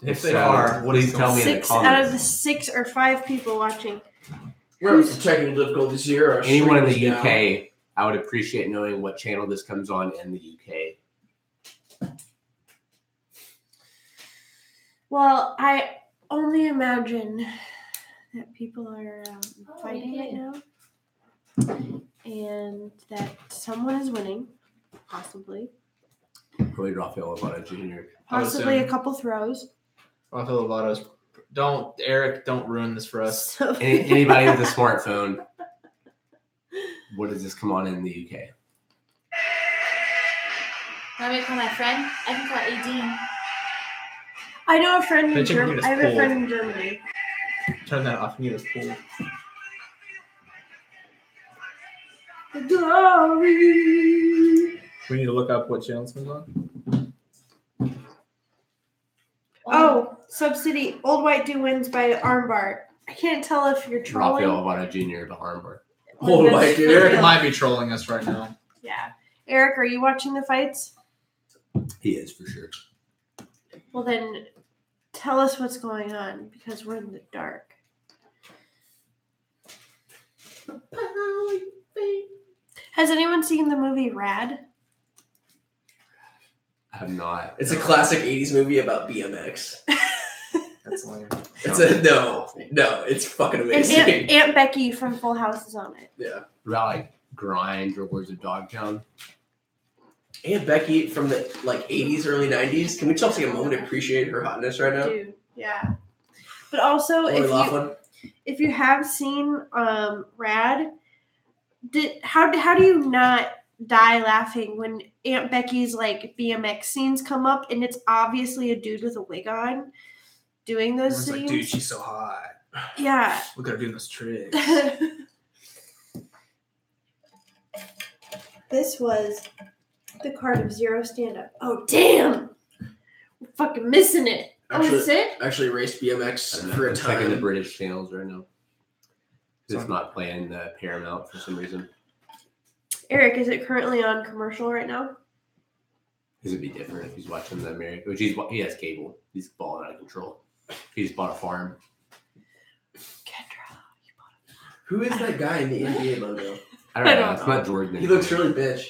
If they So, are, what please is tell me in the 6 out of the comments. 6 or 5 people watching. We're having some technical difficulties here. Our Anyone in the stream is down. UK, I would appreciate knowing what channel this comes on in the UK. Well, I only imagine that people are fighting right now. And that someone is winning. Possibly. Probably Rafael Lovato Jr. I would Possibly a assume. couple throws. Rafael Lovato's. Eric, don't ruin this for us. So Anybody with a smartphone, what does this come on in the UK? Want me to call my friend? I can call Adine. I know a friend in Pacheck Germany. is I have a cold. friend in Germany. Turn that off. You need a pool. The glory. We need to look up what channel this comes on. Oh, Subsidy. Old White Dude wins by armbar. I can't tell if you're trolling. Rafael Lovato Jr. the armbar. Oh my dude. Eric might be trolling us right now. Yeah. Eric, are you watching the fights? He is for sure. Well, then tell us what's going on because we're in the dark. Has anyone seen the movie Rad? I have not. It's a classic 80s movie about BMX. That's lame. It's fucking And amazing. Aunt Becky from Full House is on it. Yeah. About like Grind or Words of Dogtown. Aunt Becky from the 80s, early 90s. Can we just take a moment to appreciate her hotness right now? Dude, yeah. But also, Lori Loughlin. if you have seen Rad, how do you not die laughing when Aunt Becky's like BMX scenes come up and it's obviously a dude with a wig on doing those Everyone's like, scenes? dude, she's so hot. Yeah. Look at her doing those tricks. This was the card of zero stand-up. Oh, damn! We're fucking missing it. Oh, is it? Actually raced BMX for a I'm checking the time. British channels right now. It's not playing the Paramount for some reason. Eric, is it currently on commercial right now? This would be different if he's watching the American, which he has cable. He's balling out of control. He just bought a farm. Kendra, you bought Who is that guy in the NBA logo? I don't know. It's not Jordan. He looks really bitch.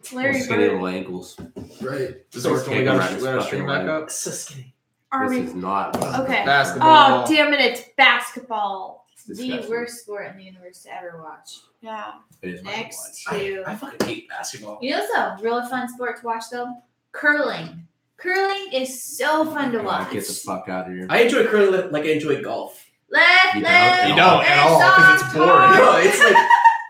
It's Larry skinny Bird. little ankles. Right. So we got our stream back up. So skinny. Army. This is not what I'm Okay. looking for. Basketball. Oh, damn it, it's basketball. It's The disgusting. worst sport in the universe to ever watch. Yeah. It is Next watch. to. I fucking hate basketball. You know what's a really fun sport to watch though? Curling. Curling is so fun to watch. Get the fuck out of here. I enjoy curling like I enjoy golf. Left, You left. don't. You don't at all because it's boring. No, it's like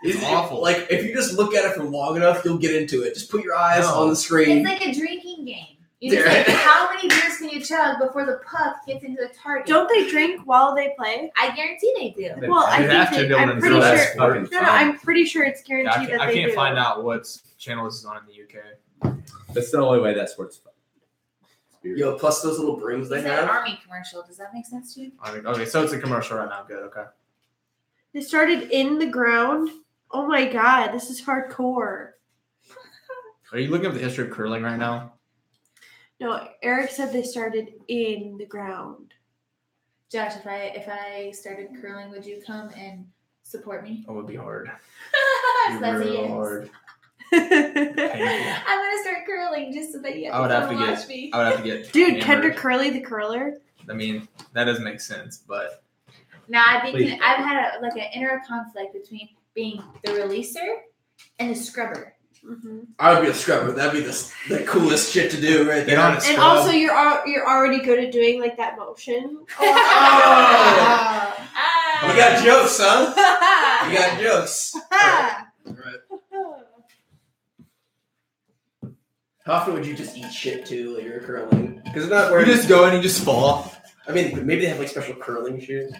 It's awful. Like if you just look at it for long enough, you'll get into it. Just put your eyes No. on the screen. It's like a drinking game. You just Yeah. like, how many beers can you chug before the puck gets into the target? Don't they drink while they play? I guarantee they do. Well, I They have think to they, do it I'm in pretty Brazil. sure. That's fucking No, fun. I'm pretty sure it's Yeah, guaranteed that I they can't do. find out what channel this is on in the UK. That's the only way that sport's fun. Yo, plus those little brings they It's like an have. army commercial. Does that make sense to you? Okay, so it's a commercial right now. Good, okay. They started in the ground. Oh my god, this is hardcore. Are you looking up the history of curling right now? No, Eric said they started in the ground. Josh, if I started curling, would you come and support me? Oh, it would be hard. So It'd that's be a real yes. hard. Dude, I'm gonna start curling just so that you I would have have to to come get. watch me. I would have to get. Kendra hammered. Curly the curler. I mean, that doesn't make sense, but Now I've Please. had an inner conflict between being the releaser and a scrubber. Mm-hmm. I would be a scrubber. That'd be the coolest shit to do right there. And also, you're already good at doing like that motion. You got jokes, son. You got jokes. Right. How often would you just eat shit too, like you're curling? Because it's not where You just go and you just fall. I mean, maybe they have like special curling shoes.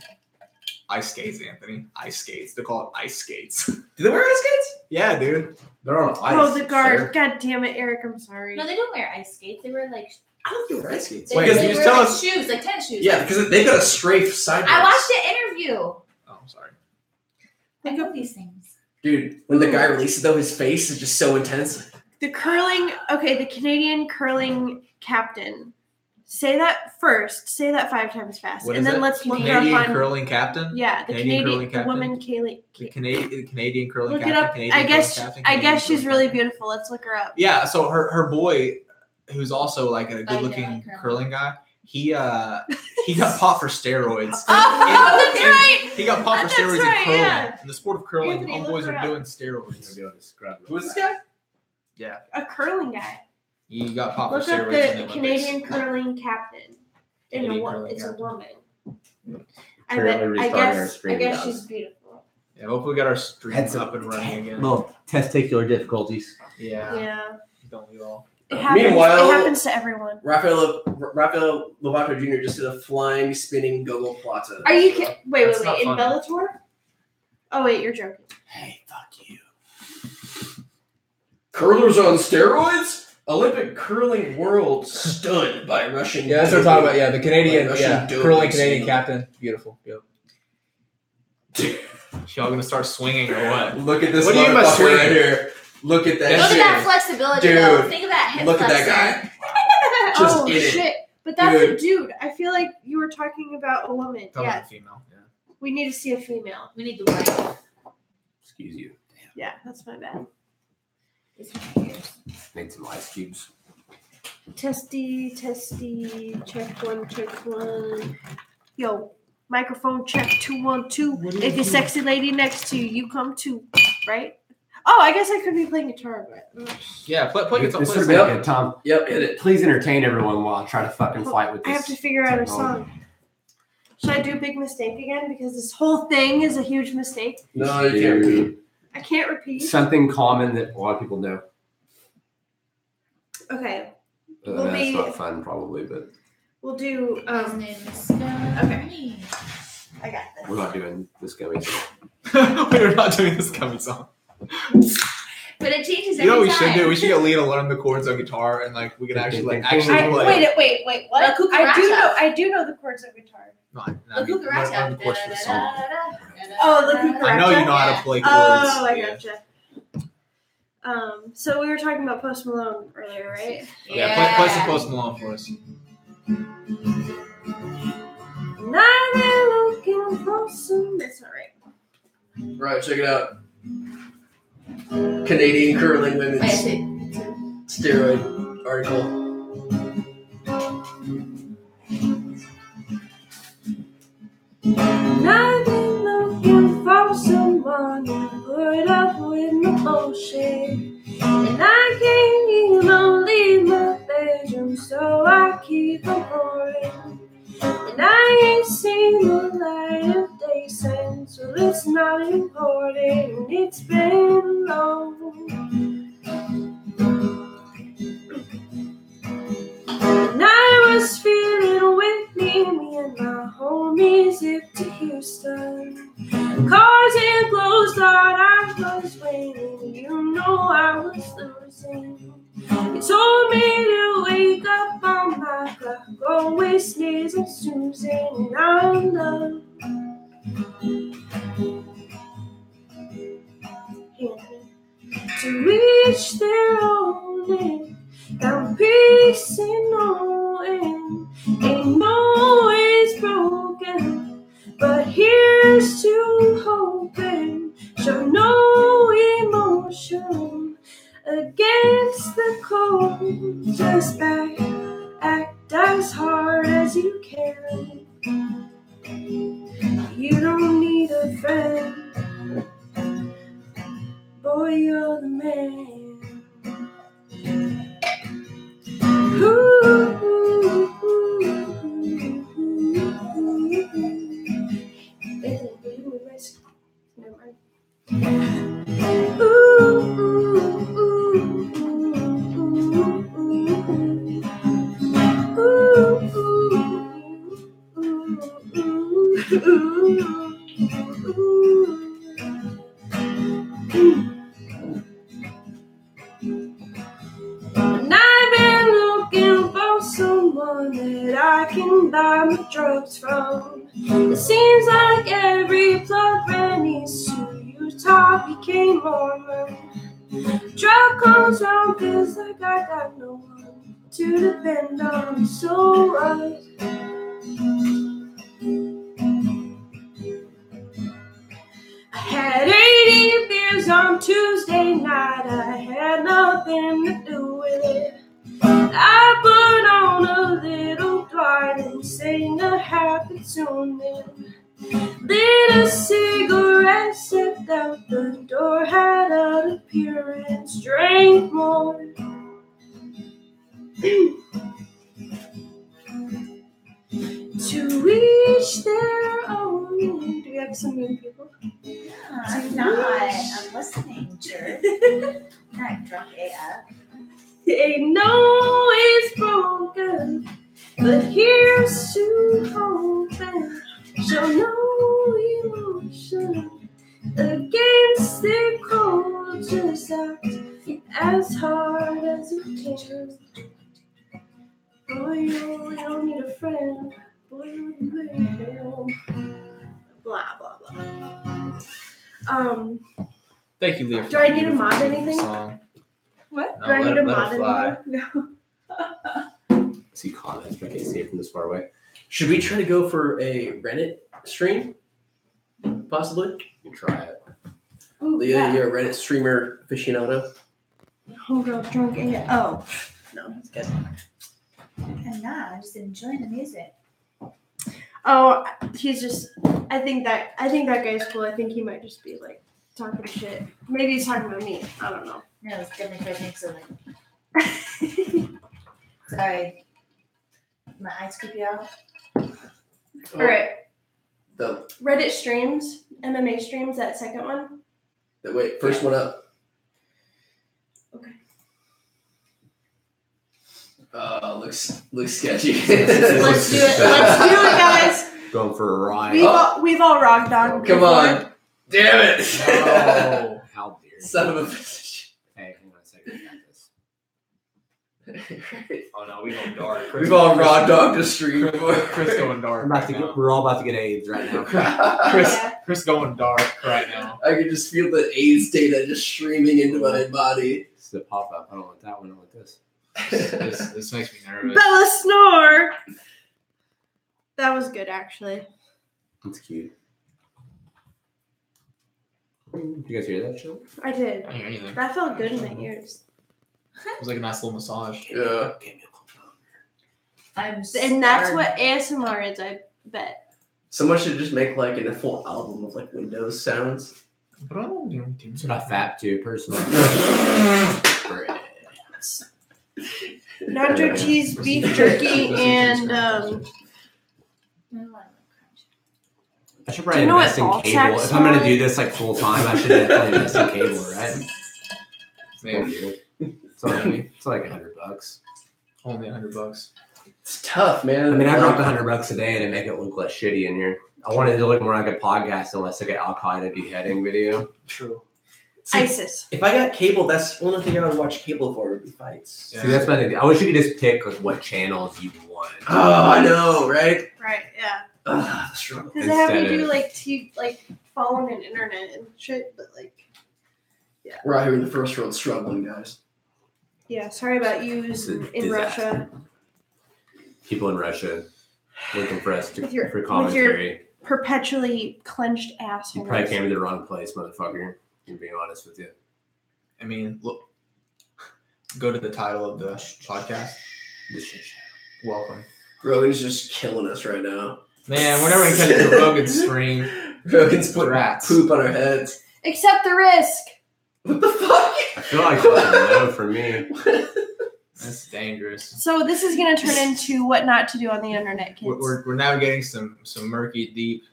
Ice skates, Anthony. Ice skates. They call it ice skates. Do they wear ice skates? Yeah, dude. They're on ice. Oh, the guard. sir. God damn it, Eric. I'm sorry. No, they don't wear ice skates. They wear like I don't think they wear ice skates. Wait, Because you they just wear tell like us- shoes, like tennis shoes. yeah, because they got a strafe sideways. I watched an interview. Oh, I'm sorry. I know these things. Dude, when the guy releases though, his face is just so intense. The Canadian curling captain. Say that first. Say that 5 times fast. What and is then it? let's look it Canadian up on. curling captain? Yeah, the Canadian curling the captain? woman Kaylee. The Canadian curling Look it captain? up. Canadian I guess curling captain, I Canadian guess she's curling really captain. beautiful. Let's look her up. Yeah, so her boy, who's also like a good looking like curling. curling guy, he got popped for steroids. Oh, that's right. He got popped for That's steroids right, in curling. yeah. In the sport of curling, Anthony, homeboys look her are up. doing steroids. Who is this guy? Yeah, A curling guy. he got popped Look for up steroids in the the Olympics. Canadian curling captain. And Canadian it's curling a captain. woman. Apparently I restarting our guess stream now. she's beautiful. Yeah, hopefully we got our stream Had some up and running again. Little testicular difficulties. Yeah, Yeah. don't we all? It happens, Meanwhile- it happens to everyone. Rafael Lovato Jr. just did a flying, spinning go-go plata. Are you kidding? Wait, That's not in funny. Bellator? Oh wait, you're joking. Hey, fuck you. Curlers on steroids? Olympic curling world stunned by Russian. Yeah, that's what we're talking about. Yeah, the Canadian, Like Russian yeah, dope curling and Canadian stuff. captain. Beautiful. Yep. Y'all gonna start swinging or what? Look at this What do you mean by motherfucker swinging? right here. Look at that Look at shit. that flexibility, Dude, though. Think of that hip Look at flexor. that guy. Just Oh in it. shit! But that's Dude. a dude. I feel like you were talking about a woman. That was Yeah, a female. Yeah. we need to see a female. We need the white. Excuse you. Yeah, that's my bad. It's right here. Made some ice cubes. Testy, check one. Yo, microphone check 2 1 2. If your sexy lady next to you, you come too, right? Oh, I guess I could be playing guitar, but Yeah, play This it. would Play make it. it, Tom. Yep, hit it. Please entertain everyone while I try to fucking fight with I this. have to figure out a technology. song. Should I do Big Mistake again? Because this whole thing is a huge mistake. No, you can't repeat. I can't repeat. Something common that a lot of people know. Okay, That's not fun, probably, but we'll do. His name is Scott. Okay. I got this. we're not doing this gummy. We're not doing this gummy song. But it changes You know what every we should time. do? We should get Leah to learn the chords on guitar, and like we can actually I, play. wait. What? The I do know the chords of guitar. No, The I mean, cucaracha. learn the chords for the song. Oh, the cucaracha. I know you know how to play chords. Oh, I yeah. gotcha. So we were talking about Post Malone earlier, right? Yeah, play some Post Malone for us. And I've been looking for some. That's not right. Right, check it out. Canadian curling women's Wait, two. steroid article. And I've been looking for someone to put up with my bullshit. And I can't even leave my bedroom, so I keep on pouring. And I ain't seen the light of day since, well, it's not important. It's been long. And I was feeling Whitney, me and my homies zipped to Houston. Cars and clothes thought I was winning, you know I was losing. You told me to wake up on my clock, always sneezing, snoozing, and I'm done. To reach their own end, I'm peace and knowing, ain't no it's broken, but here's to hoping, show no emotion against the cold, just act as hard as you can. You don't need a friend, boy, you're the And I've been looking for someone that I can buy my drugs from. It seems like every blood ran needs to Utah became Mormon. Drug comes round feels like I got no one to depend on. So what? I had 80 beers on Tuesday night. I had nothing to do with it. I put on a little Dwight and sang a happy tune then. Lit a cigarette, stepped out the door, had an appearance, drank more. To each their own. Do we have some new people? I'm not. I'm listening, jerk. Not drunk AF. Ain't no it's broken, but here's to hoping. Show no emotion against their cold. Just act as hard as you can. Boy, you don't need a friend. Boy, you will. Blah blah blah. Thank you, Leah. Do I need to mod anything? Song. What? No, Do I need to let mod it fly. anything? No. See comments, but I can't see it from this far away. Should we try to go for a Reddit stream? Possibly. You can try it. Ooh, Leah, yeah. you're a Reddit streamer aficionado. Homegirl drunk AF. Oh, no, that's good. I'm not. I'm just enjoying the music. Oh, he's just. I think that guy's cool. I think he might just be like talking shit. Maybe he's talking about me. I don't know. No, it's definitely quite excellent. Sorry. My eyes creep you out. All right. The Reddit streams, MMA streams. That second one. wait, first one up. Okay. Looks sketchy. Let's do it. Let's do it, guys. Going for a ride. We've all rock dogged. Come before. on. Damn it. No. How dare you? Son of a bitch. Hey, hang on a second. I got this. Oh no, we going dark. We've all raw dogged a stream before. Chris going dark. I'm about to right now. get, we're all about to get AIDS right now. Chris going dark right now. I can just feel the AIDS data just streaming into my body. This is a pop up. I don't want that one. I want this. This makes me nervous. Bella snore. That was good, actually. It's cute. You guys hear that shit? I did. I don't hear anything. That felt good in my ears. It was like a nice little massage. Yeah. I'm And that's starving. what ASMR is, I bet. Someone should just make like a full album of like Windows sounds. That's what I fap to personally. Nacho cheese, beef jerky, and I should Do probably you know what invest in ball cable. sacks If I'm gonna are? do this like full time, I should definitely invest in cable, right? Maybe. It's like $100. Only $100. It's tough, man. I mean, I dropped $100 a day to make it look less shitty in here. I wanted it to look more like a podcast and less like an Al Qaeda beheading video. True. ISIS. If I got cable, that's the only thing I would watch cable for would be fights. Yeah. See, that's my thing. I wish you could just pick like what channels you want. Oh, I know, right? Right, yeah. Ugh, the struggle. Because they have you Instead do of- like following an internet and shit, but like, We're out here in the first world struggling, guys. yeah, sorry about you It's a in disaster. Russia. People in Russia looking for us With your- for commentary. Perpetually clenched assholes. You probably came to the wrong place, motherfucker. I'm being honest with you. I mean, look. Go to the title of the podcast. This shit. Welcome. Rogan's just killing us right now. Man, we're never gonna catch a Rogan stream. Rogan's putting Rats. poop on our heads. Accept the risk. What the fuck? I feel like that's a no for me. That's dangerous. So this is gonna turn into what not to do on the internet, kids. We're navigating some murky, deep.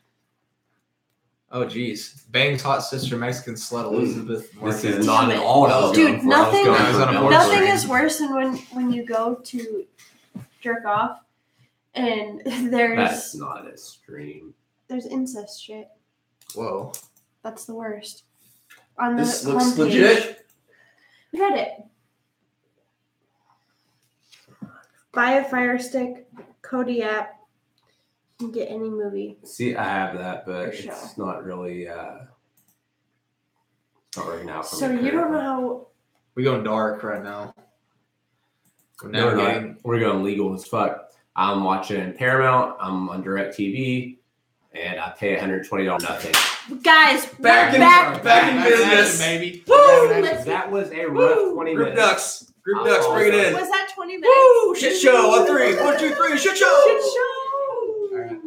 Oh geez, Bang's hot sister, Mexican slut Elizabeth. This Marquez. is not at all what I was Dude, going for. I was nothing- going I was for on a no. board Nothing stream. is worse than when you go to jerk off and That's there's not a stream. There's incest shit. Whoa. That's the worst. On the This looks homepage. legit. Reddit. Buy a Fire Stick, Kodi app. You can get any movie. See, I have that, but For sure. it's not really not working out for So me. you don't know how. We going dark right now. We're No, we're navigating. not. We're going legal as fuck. I'm watching Paramount. I'm on DirecTV, and I pay $120 nothing. Guys, Back in business. baby. Woo! Let's That was a rough 20 Group minutes. ducks. Group ducks, bring it in. Was that 20 minutes? Woo! Shit show on 3. 1, 2, 3. Shit show. Shit show. All right.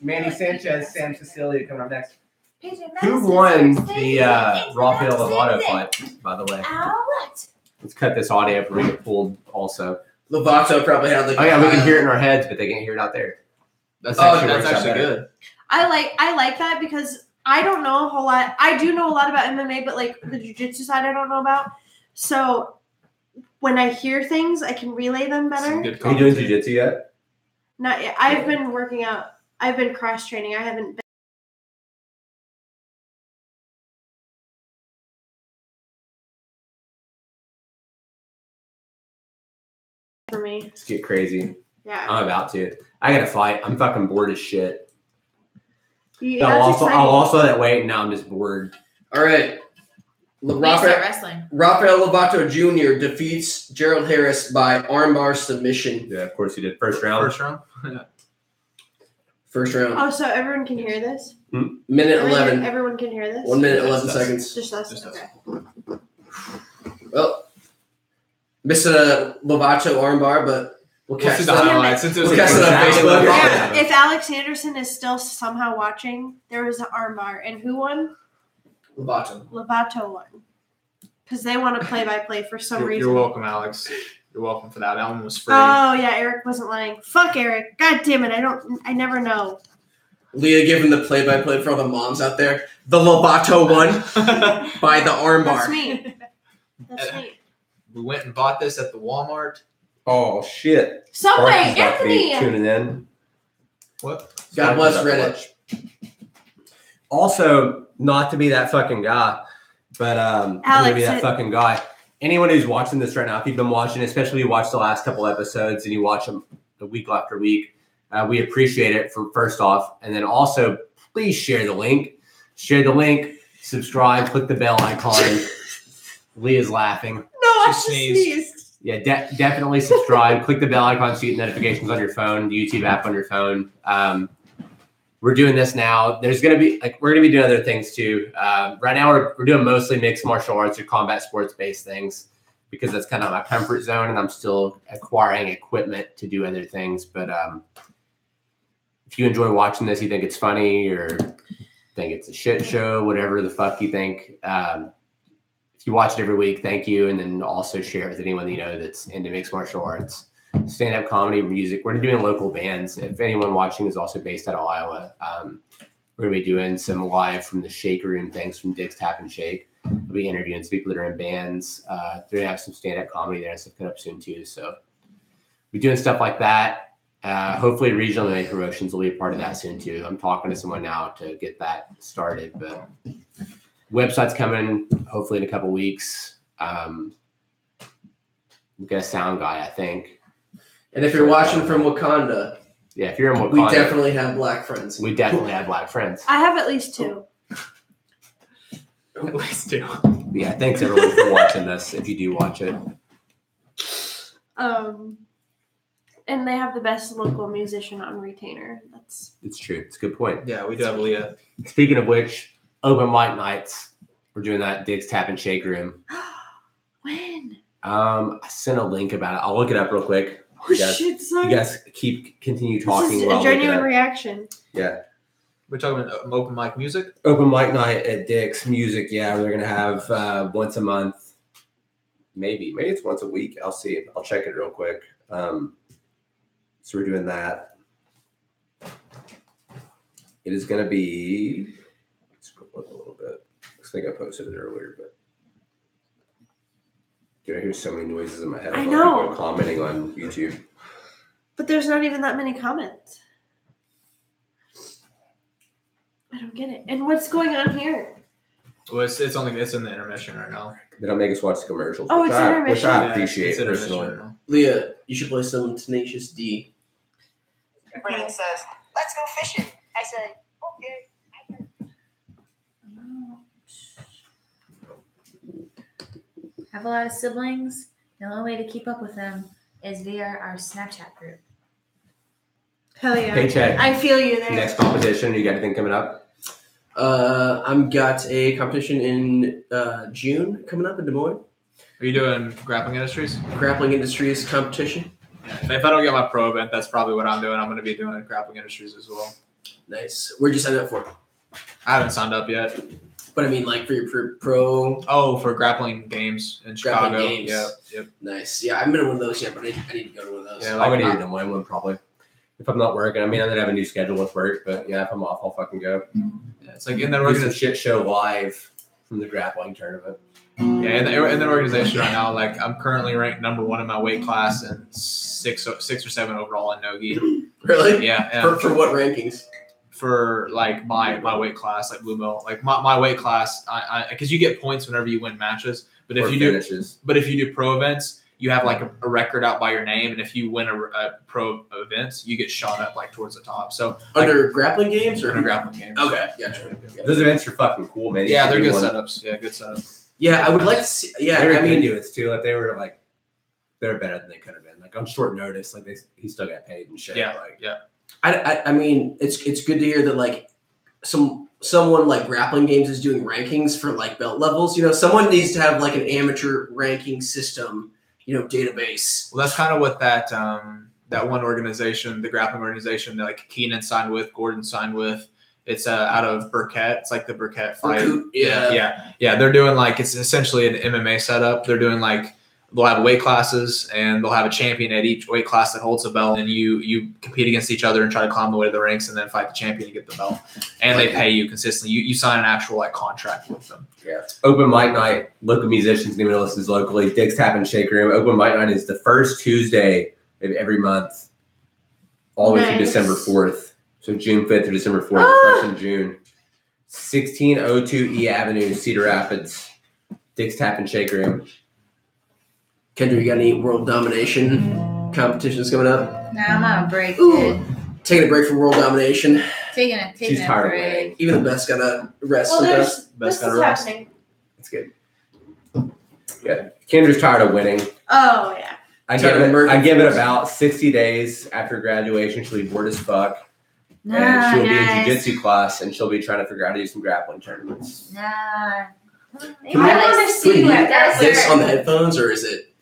Manny Sanchez, Sam Cecilia coming up next. Pacheck, Who that's won scissors. the Rafael Lovato fight, by the way? What? Let's cut this audio for we get pulled also. Lovato probably had like. Oh yeah, we can hear it in our heads, but they can't hear it out there. That's Oh, actually, that's works out actually better. good. I like that because I don't know a whole lot. I do know a lot about MMA, but like the jiu-jitsu side I don't know about. So when I hear things, I can relay them better. Some good Are you doing commentary. jiu-jitsu yet? Not yet. I've been working out. I've been cross training. I haven't been. For me, Let's get crazy. yeah. I'm about to. I gotta fight. I'm fucking bored as shit. Yeah, I'll that's also exciting. that weight, and now I'm just bored. All right. We start Rafael wrestling. Lovato Jr. defeats Gerald Harris by armbar submission. Yeah, of course he did. First round. First round. First round. Oh, so everyone can hear this? Minute 11. Everyone can hear this? 1 minute, 11 Just us. seconds. Just us? Just us. Okay. Well, missed a Lovato armbar, but we'll We'll catch see the that. highlights since it was We'll catch a that on Facebook. Yeah, if Alex Anderson is still somehow watching, there was an armbar. And who won? Lovato. Lovato won. Because they want to play-by-play for some reason. You're welcome, Alex. You're welcome for that. That one was free. Oh, yeah, Eric wasn't lying. Fuck Eric. God damn it. I never know. Leah giving the play-by-play for all the moms out there. The Lovato won by the That's armbar. me. That's me. We went and bought this at the Walmart. Oh shit. Subway, Sparky's about to be Anthony. tuning in. What? God bless Sparky's about to Reddit. watch. Also, not to be that fucking guy, but I'm gonna Alex, be that fucking guy. Anyone who's watching this right now, if you've been watching, especially you watched the last couple episodes and you watch them the week after week, we appreciate it for first off, and then also please share the link. Share the link, subscribe, click the bell icon. Leah's laughing. No, I She just sneezed. sneezed. Yeah, definitely subscribe. Click the bell icon so you get notifications on your phone, the YouTube app on your phone. We're doing this now. There's going to be we're going to be doing other things too. Right now we're doing mostly mixed martial arts or combat sports based things because that's kind of my comfort zone, and I'm still acquiring equipment to do other things. But if you enjoy watching this, you think it's funny or think it's a shit show, whatever the fuck you think. If you watch it every week, thank you. And then also share it with anyone you know that's into mixed martial arts, stand-up comedy, music. We're doing local bands. If anyone watching is also based out of Iowa, we're going to be doing some live from the Shake Room things from Dick's Tap and Shake. We'll be interviewing some people that are in bands. They're going to have some stand-up comedy there and stuff coming up soon too. So we're doing stuff like that. Hopefully regional MMA promotions will be a part of that soon too. I'm talking to someone now to get that started, but website's coming hopefully in a couple weeks. We've got a sound guy, I think. And if you're watching from Wakanda, Yeah, if you're in Wakanda, we definitely have black friends. we definitely have black friends. I have at least 2. At least two. Yeah, thanks everyone for watching this. If you do watch it, And they have the best local musician on retainer. That's it's true. It's a good point. Yeah, we do have Leah. Speaking of which, open mic nights. We're doing that at Dick's Tap and Shake Room. when? I sent a link about it. I'll look it up real quick. Oh You guys- shit, son. You guys continue This talking. is while a I look it genuine up. reaction. Yeah. We're talking about open mic music. Open mic night at Dick's Music. Yeah, we're gonna have once a month. Maybe it's once a week. I'll see. I'll check it real quick. So we're doing that. It is gonna be. Scroll up a little bit. I think I posted it earlier, but dude, I hear so many noises in my head. I People know. commenting on YouTube. But there's not even that many comments. I don't get it. And what's going on here? Well, it's in the intermission right now. They don't make us watch the commercials. Oh, which it's I intermission. appreciate it's intermission personally. right now. Leah, you should play some Tenacious D. Brandon says, "Let's go fishing." I say, "Okay." Have a lot of siblings. The only way to keep up with them is via our Snapchat group. Hell yeah. Paycheck. I feel you there. Next competition. You got anything coming up? I've got a competition in June coming up in Des Moines. Are you doing Grappling Industries? Grappling Industries competition. Yeah. If I don't get my pro event, that's probably what I'm doing. I'm going to be doing Grappling Industries as well. Nice. Where'd you sign up for? I haven't signed up yet. But I mean, like for your pro. Oh, for Grappling Games in Chicago. Grappling Games. Yeah. Yep. Nice. Yeah, I haven't been to one of those yet, but I need to go to one of those. Yeah, I'm gonna do the one probably. If I'm not working, I mean, I'm gonna have a new schedule with work, but yeah, if I'm off, I'll fucking go. Yeah, it's like in that Do some organization. shit show live from the grappling tournament. Yeah, in the organization right now, like I'm currently ranked number 1 in my weight class and 6 or 7 overall in Nogi. Really? Yeah. For what rankings? For like my weight class, like blue belt, like my weight class, I because you get points whenever you win matches, but if you do pro events, you have like a record out by your name, and if you win a pro event, you get shot up like towards the top. So Under Grappling Games or under Grappling Games. Okay, gotcha. Those events are fucking cool, man. Yeah, they're good setups. Yeah, good setup. Yeah, I would like to see. Yeah, they were I mean, do it too. Like they're better than they could have been. Like on short notice, like he still got paid and shit. Yeah, like yeah. I mean, it's good to hear that like someone like Grappling Games is doing rankings for like belt levels. You know, someone needs to have like an amateur ranking system. You know, database. Well, that's kind of what that one organization, the grappling organization, that like Keenan signed with, Gordon signed with. It's out of Burchettcha. It's like the Burchettcha fight. Yeah. They're doing like it's essentially an MMA setup. They're doing like they'll have weight classes and they'll have a champion at each weight class that holds a belt, and you compete against each other and try to climb the way to the ranks and then fight the champion to get the belt. And they pay you consistently. You sign an actual like contract with them. Yeah. Open mic night, local musicians, even listens locally. Dick's Tap and Shake Room. Open mic night is the first Tuesday of every month, all the way through December 4th. So June 5th through December 4th, first in June. 1602 E Avenue, Cedar Rapids. Dick's Tap and Shake Room. Kendra, you got any world domination competitions coming up? Nah, I'm on a break, Ooh. dude. Taking a break from world domination. Taking a She's tired of break. winning. Even the best gotta rest. Well, sometimes. this gotta is rest. happening. It's good. Yeah. Kendra's tired of winning. Oh, yeah. I Tired of give it emergencies. about 60 days after graduation. She'll be bored as fuck. And Nah, she'll be in guys. jiu-jitsu class, and she'll be trying to figure out how to do some grappling tournaments. Nah. Can we I have want to Can see we what mute that's this on the headphones, or is it?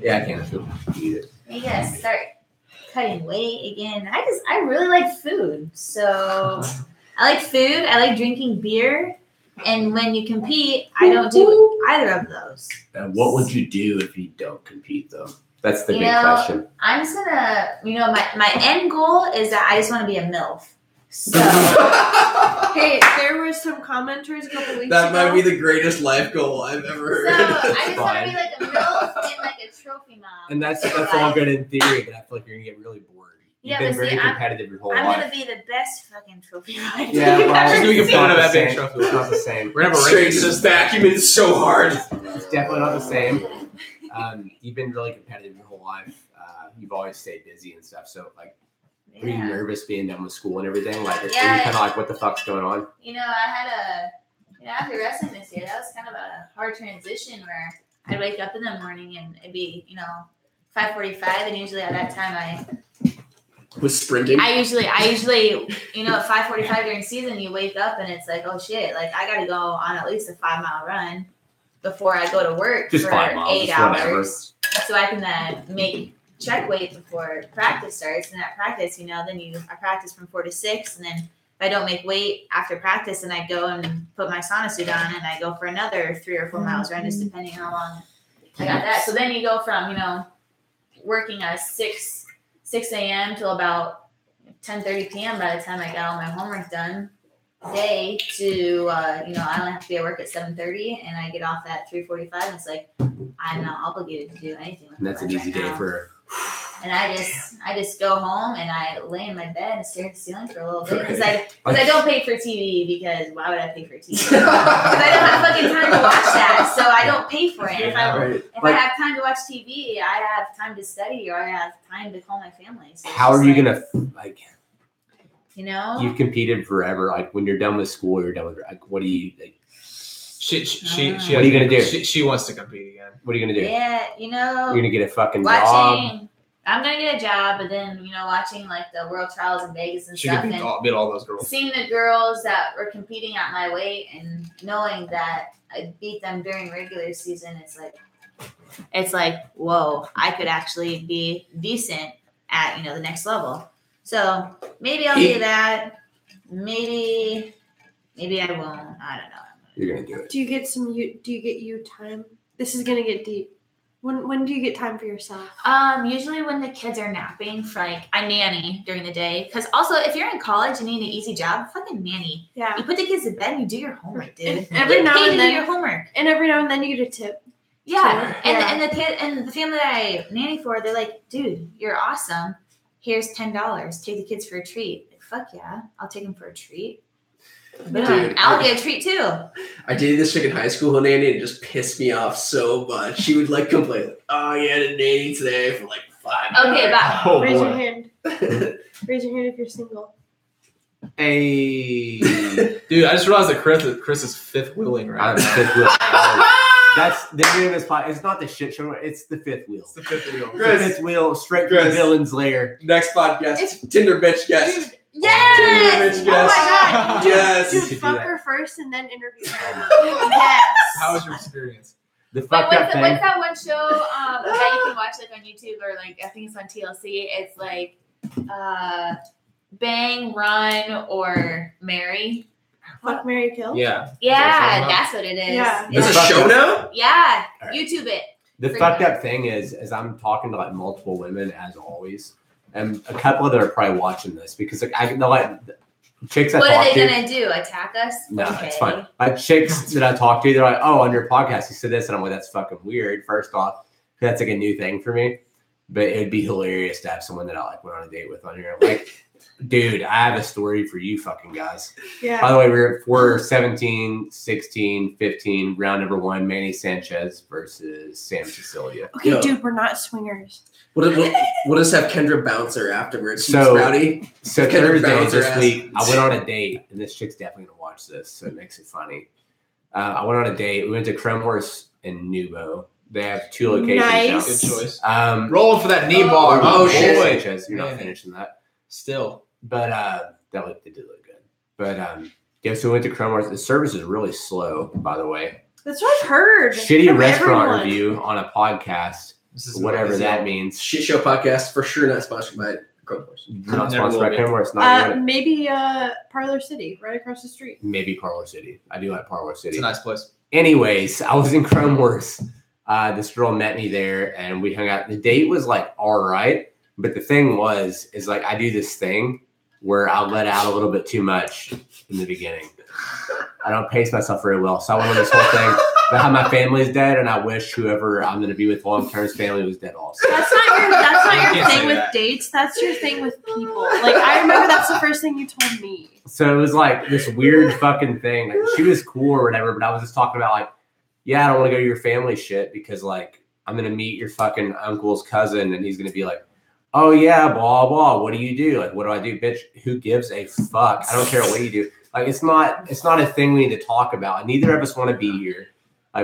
Yeah, I can't feel it. You gotta start cutting weight again. I really like food. So I like food. I like drinking beer. And when you compete, I don't do either of those. And what would you do if you don't compete, though? That's the You big know, question. I'm just gonna, my end goal is that I just want to be a MILF. So Hey, there were some commenters a couple weeks That ago. might be the greatest life goal I've ever I heard. just want to be like a MILF and like a trophy mom. And that's all good in theory, but I feel like you're going to get really bored. You've Yeah, been but very see, I'm- competitive your whole I'm life. gonna be the best fucking trophy mom. Yeah, well, Just doing a it's photo not of the that big same. trophy. It's not the same. We're gonna have a Straight ranking to this vacuum is so hard. It's definitely not the same. You've been really competitive your whole life. You've always stayed busy and stuff. So, like, were you nervous being done with school and everything? Like, were you Yeah. kind of like, what the fuck's going on? I had after wrestling this year, that was kind of a hard transition where I'd wake up in the morning and it'd be, 5:45, and usually at that time Was sprinting. I usually, at 5:45 during season, you wake up and it's like, oh shit, like I gotta go on at least a 5-mile run before I go to work Just for 5 miles, 8 just whatever. hours, so I can then make check weight before practice starts. And at practice, then I practice from 4 to 6, and then if I don't make weight after practice, then I go and put my sauna suit on and I go for another 3 or 4 miles run, just depending on how long I got that. So then you go from working at 6 a.m. till about 10:30 p.m. by the time I got all my homework done day to I only have to be at work at 7:30 and I get off at 3:45, and it's like I'm not obligated to do anything with And that's my an life easy right day now. for And I just go home and I lay in my bed and stare at the ceiling for a little bit because I don't pay for TV because why would I pay for TV? Because I don't have fucking time to watch that, so I don't pay for it. If I have time to watch TV, I have time to study or I have time to call my family. So how are you gonna like? You know, you've competed forever. Like when you're done with school, you're done with like. What do you? Like, what are you gonna do? She wants to compete again. What are you gonna do? Yeah, you know, you're gonna get a fucking job. I'm gonna get a job, but then watching like the world trials in Vegas and stuff, and beat all those girls. Seeing the girls that were competing at my weight and knowing that I beat them during regular season, it's like whoa, I could actually be decent at the next level. So maybe I'll do that. Maybe I won't. I don't know. You're gonna do it. Do you get you time? This is gonna get deep. When do you get time for yourself? Usually when the kids are napping. For I nanny during the day. Because also, if you're in college and you need an easy job, fucking nanny. Yeah. You put the kids to bed and you do your homework, dude. And every now and then, do your homework. And every now and then you get a tip. Yeah. And the kid and the family that I nanny for, they're like, dude, you're awesome. Here's $10. Take the kids for a treat. Like, fuck yeah, I'll take them for a treat. Dude, I'll get a treat too. I dated this chick in high school, nanny, and it just pissed me off so much. She would complain, oh, you had a nanny today for 5 hours. Okay, bye. Raise your hand. Raise your hand if you're single. Hey, dude, I just realized that Chris is fifth wheeling right now. Fifth wheel. That's the name of this podcast. It's not the shit show. It's the fifth wheel. It's the fifth wheel. Chris, the fifth wheel, straight from the villain's lair. Next podcast, Tinder bitch guest. Yes! Tinder bitch guest. Oh my god. Yes. Dude, fuck her first and then interview her. Yes. How was your experience? What's that one show that you can watch on YouTube or I think it's on TLC? It's Bang, Run, or Marry. Fuck, marry, kill? Yeah. Yeah, that's what it is. Yeah. It's a show now? Yeah. Right. YouTube it. The fucked up thing is I'm talking to multiple women as always, and a couple of them are probably watching this because I know chicks I what talk are they to. gonna do? Attack us? No, okay. it's fine. Chicks that I talk to, they're like, "Oh, on your podcast, you said this," and I'm like, "That's fucking weird." First off, that's a new thing for me, but it'd be hilarious to have someone that I went on a date with on here. Dude, I have a story for you fucking guys. Yeah. By the way, we're 17, 16, 15, round number 1, Manny Sanchez versus Sam Cecilia. Okay, dude, we're not swingers. We'll just have Kendra bounce her afterwards. She's So rowdy. Thursday this week, I went on a date, and this chick's definitely going to watch this, so it makes it funny. I went on a date. We went to Cremhorse and Nubo. They have 2 locations Nice. Good choice. now. Rolling for that knee bar. Oh, shit. Sanchez, you're not Man. finishing that. Still. But they did look good. But yeah, so we went to Cremhorse. The service is really slow, by the way. That's what I've heard. Shitty from restaurant everyone. review on a podcast, This is whatever that means. Shit show podcast, for sure not sponsored by Cremhorse. Not Never sponsored will by be. Cremhorse. Not even. Maybe Parlor City, right across the street. Maybe Parlor City. I do like Parlor City. It's a nice place. Anyways, I was in Cremhorse. This girl met me there, and we hung out. The date was all right, but the thing is I do this thing where I'll let out a little bit too much in the beginning. I don't pace myself very well, so I went on this whole thing about how my family is dead, and I wish whoever I'm going to be with long-term's family was dead also. That's not your can't thing say with that. dates. That's your thing with people. I remember that's the first thing you told me. So it was this weird fucking thing. She was cool or whatever, but I was just talking about yeah, I don't want to go to your family shit because I'm going to meet your fucking uncle's cousin, and he's going to be like, oh yeah, blah, blah. What do you do? What do I do? Bitch, who gives a fuck? I don't care what you do. It's not a thing we need to talk about. Neither of us want to be here.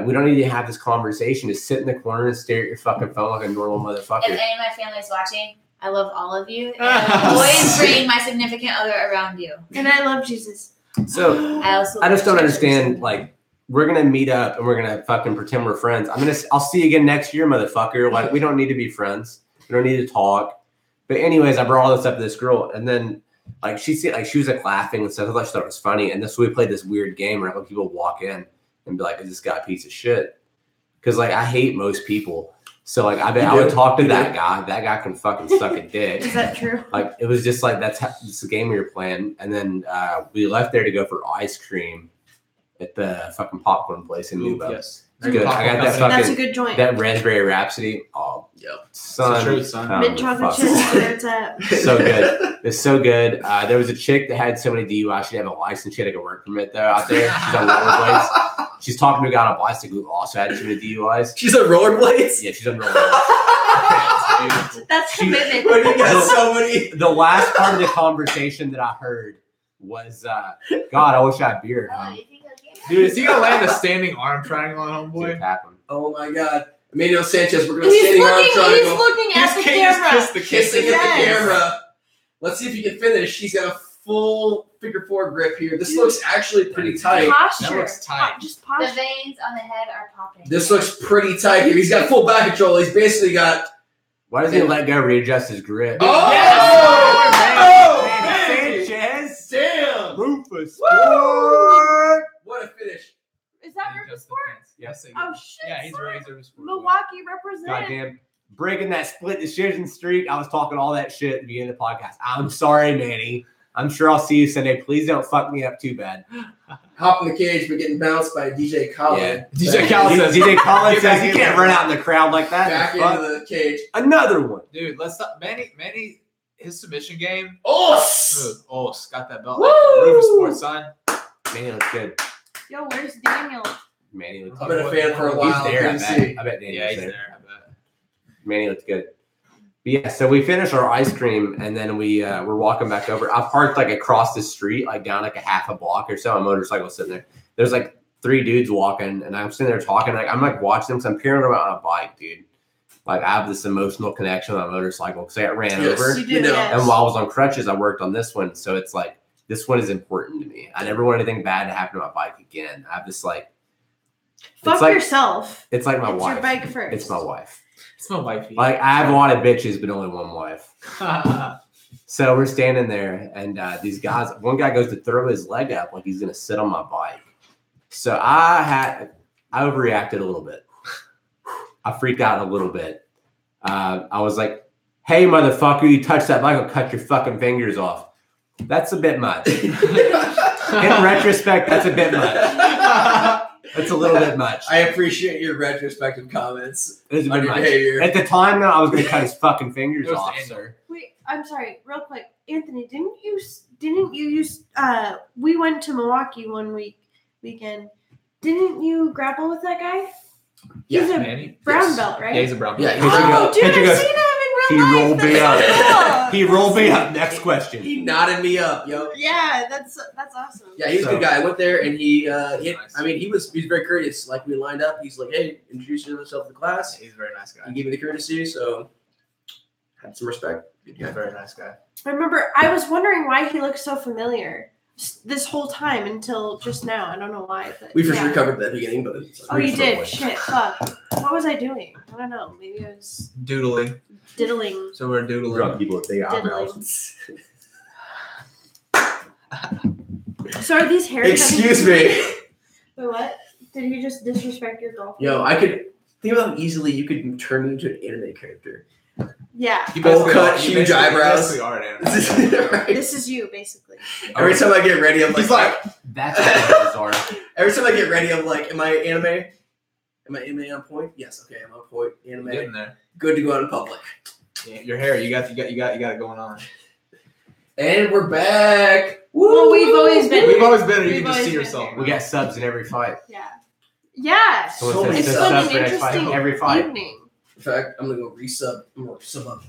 We don't need to have this conversation. Just sit in the corner and stare at your fucking phone like a normal motherfucker. If any of my family is watching, I love all of you. And I always bring my significant other around you. And I love Jesus. So I just don't understand. We're gonna meet up and we're gonna fucking pretend we're friends. I'll see you again next year, motherfucker. We don't need to be friends. We don't need to talk. But anyways, I brought all this up to this girl, and then she was laughing and stuff. I thought it was funny. And so we played this weird game where people walk in and be like, "Is this guy a piece of shit?" Because I hate most people. So I would talk to that guy. That guy can fucking suck a dick. Is that true? It was just it's the game we were playing. And then we left there to go for ice cream at the fucking popcorn place in Nubo. Yes. It's good. I got that That's a fucking good joint. that Raspberry Rhapsody. Oh, Yep. son. It's the truth, son. Mint chocolate chips. Where it's at. So good. It's so good. There was a chick that had so many DUIs. She didn't have a license. She had like a work permit though out there. She's on rollerblades. She's talking to a guy on a bicycle who also had so many DUIs. She's on rollerblades? Yeah, she's on rollerblades. That's commitment. But you got so many. The last part of the conversation that I heard was, God, I wish I had beard. Dude, is he gonna land a standing arm triangle on See what homeboy? happened. Oh my God. Emilio Sanchez, we're going to He's standing arm looking triangle. at the camera. Kissing at Yes. the camera. Let's see if you can finish. She's got a full figure 4 grip here. This looks actually pretty tight. Posture. That looks tight. Just The posture. veins on the head are popping. This looks pretty tight here. He's got full back control. He's basically got. Why doesn't he let go readjust his grip? Oh! Manny Sanchez! Damn! Rufus! Woo! What a finish. Is that Rufus Sport? Yes. Oh shit. Yeah, he's son. Razor Sport. Milwaukee represent. Goddamn. Breaking that split decision streak. I was talking all that shit at the beginning of the podcast. I'm sorry, Manny. I'm sure I'll see you Sunday. Please don't fuck me up too bad. Hop in the cage, but getting bounced by DJ Khaled. Yeah. DJ Khaled says, DJ Collins Get says back he in can't there. run out in the crowd like that. Back Fuck. into the cage. Another one. Dude, let's stop. Manny, his submission game. Oh! Got that belt. Woo! Rufus Sport, son. Manny looks good. Yo, where's Daniel? Manny looks I've good. been a fan for a while. He's there, I Good to bet. see. I bet Manny's Yeah, he's there. there. I bet. Manny looks good. But yeah, so we finished our ice cream and then we're walking back over. I parked like across the street, like down like a half a block or so. A motorcycle sitting there. There's like 3 dudes walking, and I'm sitting there talking. Like I'm like watching them because I'm paranoid about on a bike, dude. Like I have this emotional connection on a motorcycle because I got ran Yes. over. You do, You know, yes. And while I was on crutches, I worked on this one. So it's like this one is important to me. I never want anything bad to happen to my bike again. I have this like Fuck it's like- yourself. it's like my It's wife. your bike first. It's my wife. It's my wifey. Like I have a lot of bitches, but only one wife. So we're standing there, and these guys. One guy goes to throw his leg up like he's gonna sit on my bike. So I overreacted a little bit. I freaked out a little bit. I was like, "Hey, motherfucker! You touch that bike, I'll cut your fucking fingers off." That's a bit much. In retrospect, that's a bit much. It's a little bit much. I appreciate your retrospective comments It's a on bit your much. behavior. At the time, though, I was gonna cut his fucking fingers Goes to off, Angel. sir. Wait, I'm sorry, real quick. Anthony, didn't you use we went to Milwaukee one weekend. Didn't you grapple with that guy? Yeah, He's a Manny? brown Yes. belt, right? Yeah, he's a brown Yeah, belt. he's Oh, dude, Kendra I've goes, seen him He in real life. rolled me That's up. cool. He rolled me up. Next question. He nodded me up, yo. Yeah, that's awesome. Yeah, he's a good guy. I went there and he Nice. I mean, he was very courteous. Like we lined up, he's like, "Hey, introduce yourself to the class." He's a very nice guy. He gave me the courtesy, so had some respect. Good He's a guy. very nice guy. I remember I was wondering why he looked so familiar this whole time until just now. I don't know why. But We for yeah. sure covered that beginning, but Oh, you did? Probably. Shit, fuck. What was I doing? I don't know. Maybe I was Doodling. diddling. So we're doodling. Drunk people with big Diddling. eyebrows. So are these hair excuse me. Wait, what? Did you just disrespect your girlfriend? Yo, I could think about how easily you could turn me into an anime character. Yeah. You Bowl basically cut, are- you huge basically- eyebrows. You basically are an anime. Right? This is you, basically. Every time I get ready, I'm like, He's like, That's bizarre. every time I get ready, I'm like, am I anime? Am I anime on point? Yes, okay, I'm on point. Getting Anime, there. good to go out in public. Yeah, your hair, you got it going on. And we're back. Well, we've always been. We've always been here. You We've can just always see been yourself. here. We got subs in every fight. Yeah. Yeah. Someone So says many It's subs been for an next fight. interesting Every fight. evening. In fact, I'm gonna go resub. I'm gonna sub up.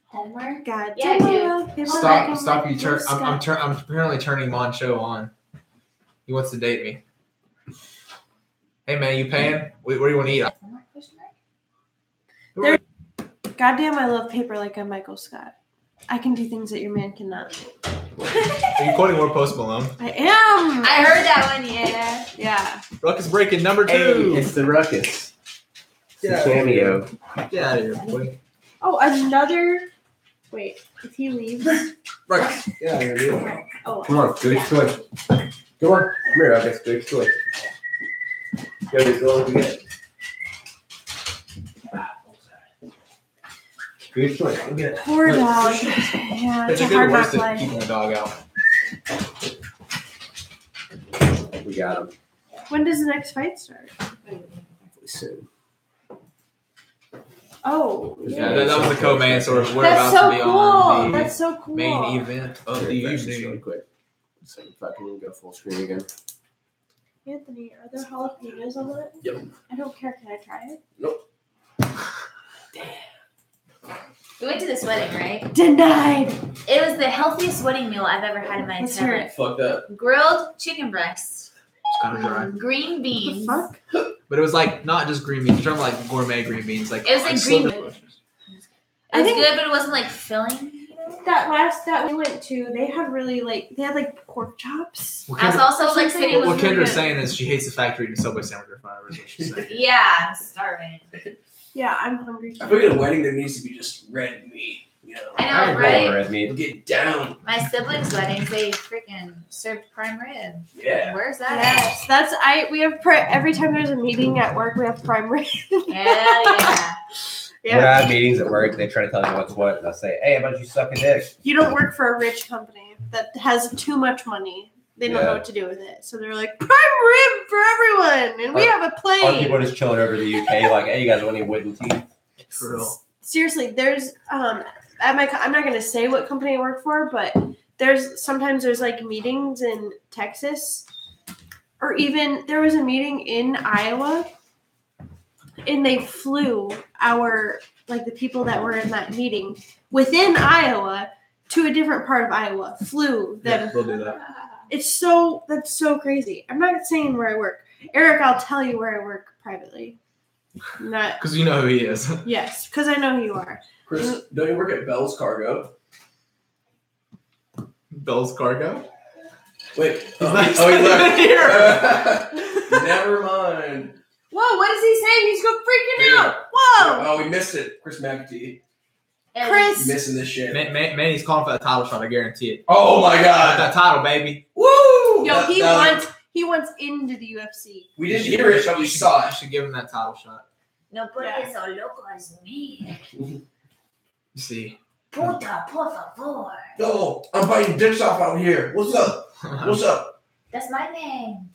Homework? God Yeah, damn. Stop! You turn. I'm apparently turning Moncho on. He wants to date me. Hey man, you paying? Where do you want to eat? Homework? Question mark? Goddamn, I love paper like I'm Michael Scott. I can do things that your man cannot. Are you quoting more Post Malone? I am. I heard that one, yeah. Yeah. Ruckus breaking number 2. Hey, it's the ruckus. It's Yeah. a cameo. Get out of here, boy. Oh, another. Wait, if he leaves. Right. Get out of here, dude. Oh. Come on, good choice. Come on. Come here, ruckus. Good choice. Go, just go over again. Good choice. Look at it. Poor dog. Yeah, It's it's a a good hard word knock to keeping life. the dog out. We got him. When does the next fight start? Soon. Oh, Yeah, that was the co-main, so we're that's about so to be cool. on the That's so cool. main event of the Just really evening. quick. So if I can go full screen again. Anthony, are there jalapenos on that? Yep. I don't care. Can I try it? We went to this wedding, right? Denied. It was the healthiest wedding meal I've ever had in my Let's hear entire it. Fucked up. grilled chicken breast, It's kind of dry. green The beans. fuck? But it was like not just green beans. You're talking like gourmet green beans. Like It was like sliver green- portions. It was think- good, but it wasn't like filling. You know? That we went to, they had pork chops. What I was Kendra, also like Something- sitting what with. Kendra's saying is she hates the fact we're eating Subway sandwich or fire. Is what she's saying. Yeah, I'm starving. Yeah, I'm hungry. I think at a wedding there needs to be just red meat. You know, I I know, ain't right? red meat. get down. My siblings' weddings, they freaking served prime rib. Yeah. Where's that Yes, we have every time there's a meeting at work, we have prime rib. at? Yeah. When I have meetings at work, they try to tell me what's what, and I say, "Hey, how about you suck a dick?" You don't work for a rich company that has too much money. They don't know Yeah. what to do with it. So they're like, prime rib for everyone. And we have a Or plane. people just chilling over to the UK, like, "Hey, you guys want any wooden teeth?" For real. Seriously, there's I'm not gonna say what company I work for, but sometimes there's like meetings in Texas, or even there was a meeting in Iowa, and they flew the people that were in that meeting within Iowa to a different part of Iowa. Flew them. Yeah, we'll do that. That's so crazy. I'm not saying where I work. Eric, I'll tell you where I work privately. Not Because you know who he is. yes, because I know who you are. Chris, don't you work at Bell's Cargo? Bell's Cargo. Wait. He's Oh, not he even left. here. Never mind. Whoa, what is he saying? He's go freaking out. Whoa, Oh, we missed it. Chris McAtee. Chris. Missing this shit. Manny's calling for that title shot. I guarantee it. Oh my Got god. that title, baby. Woo! Yo, That- he wants into the UFC. We didn't hear it, but we saw I it. should give him that title shot. No puede Yeah. so loco as me. You see. Puta, por favor. No, I'm biting dicks off out here. What's up? What's up? That's my name.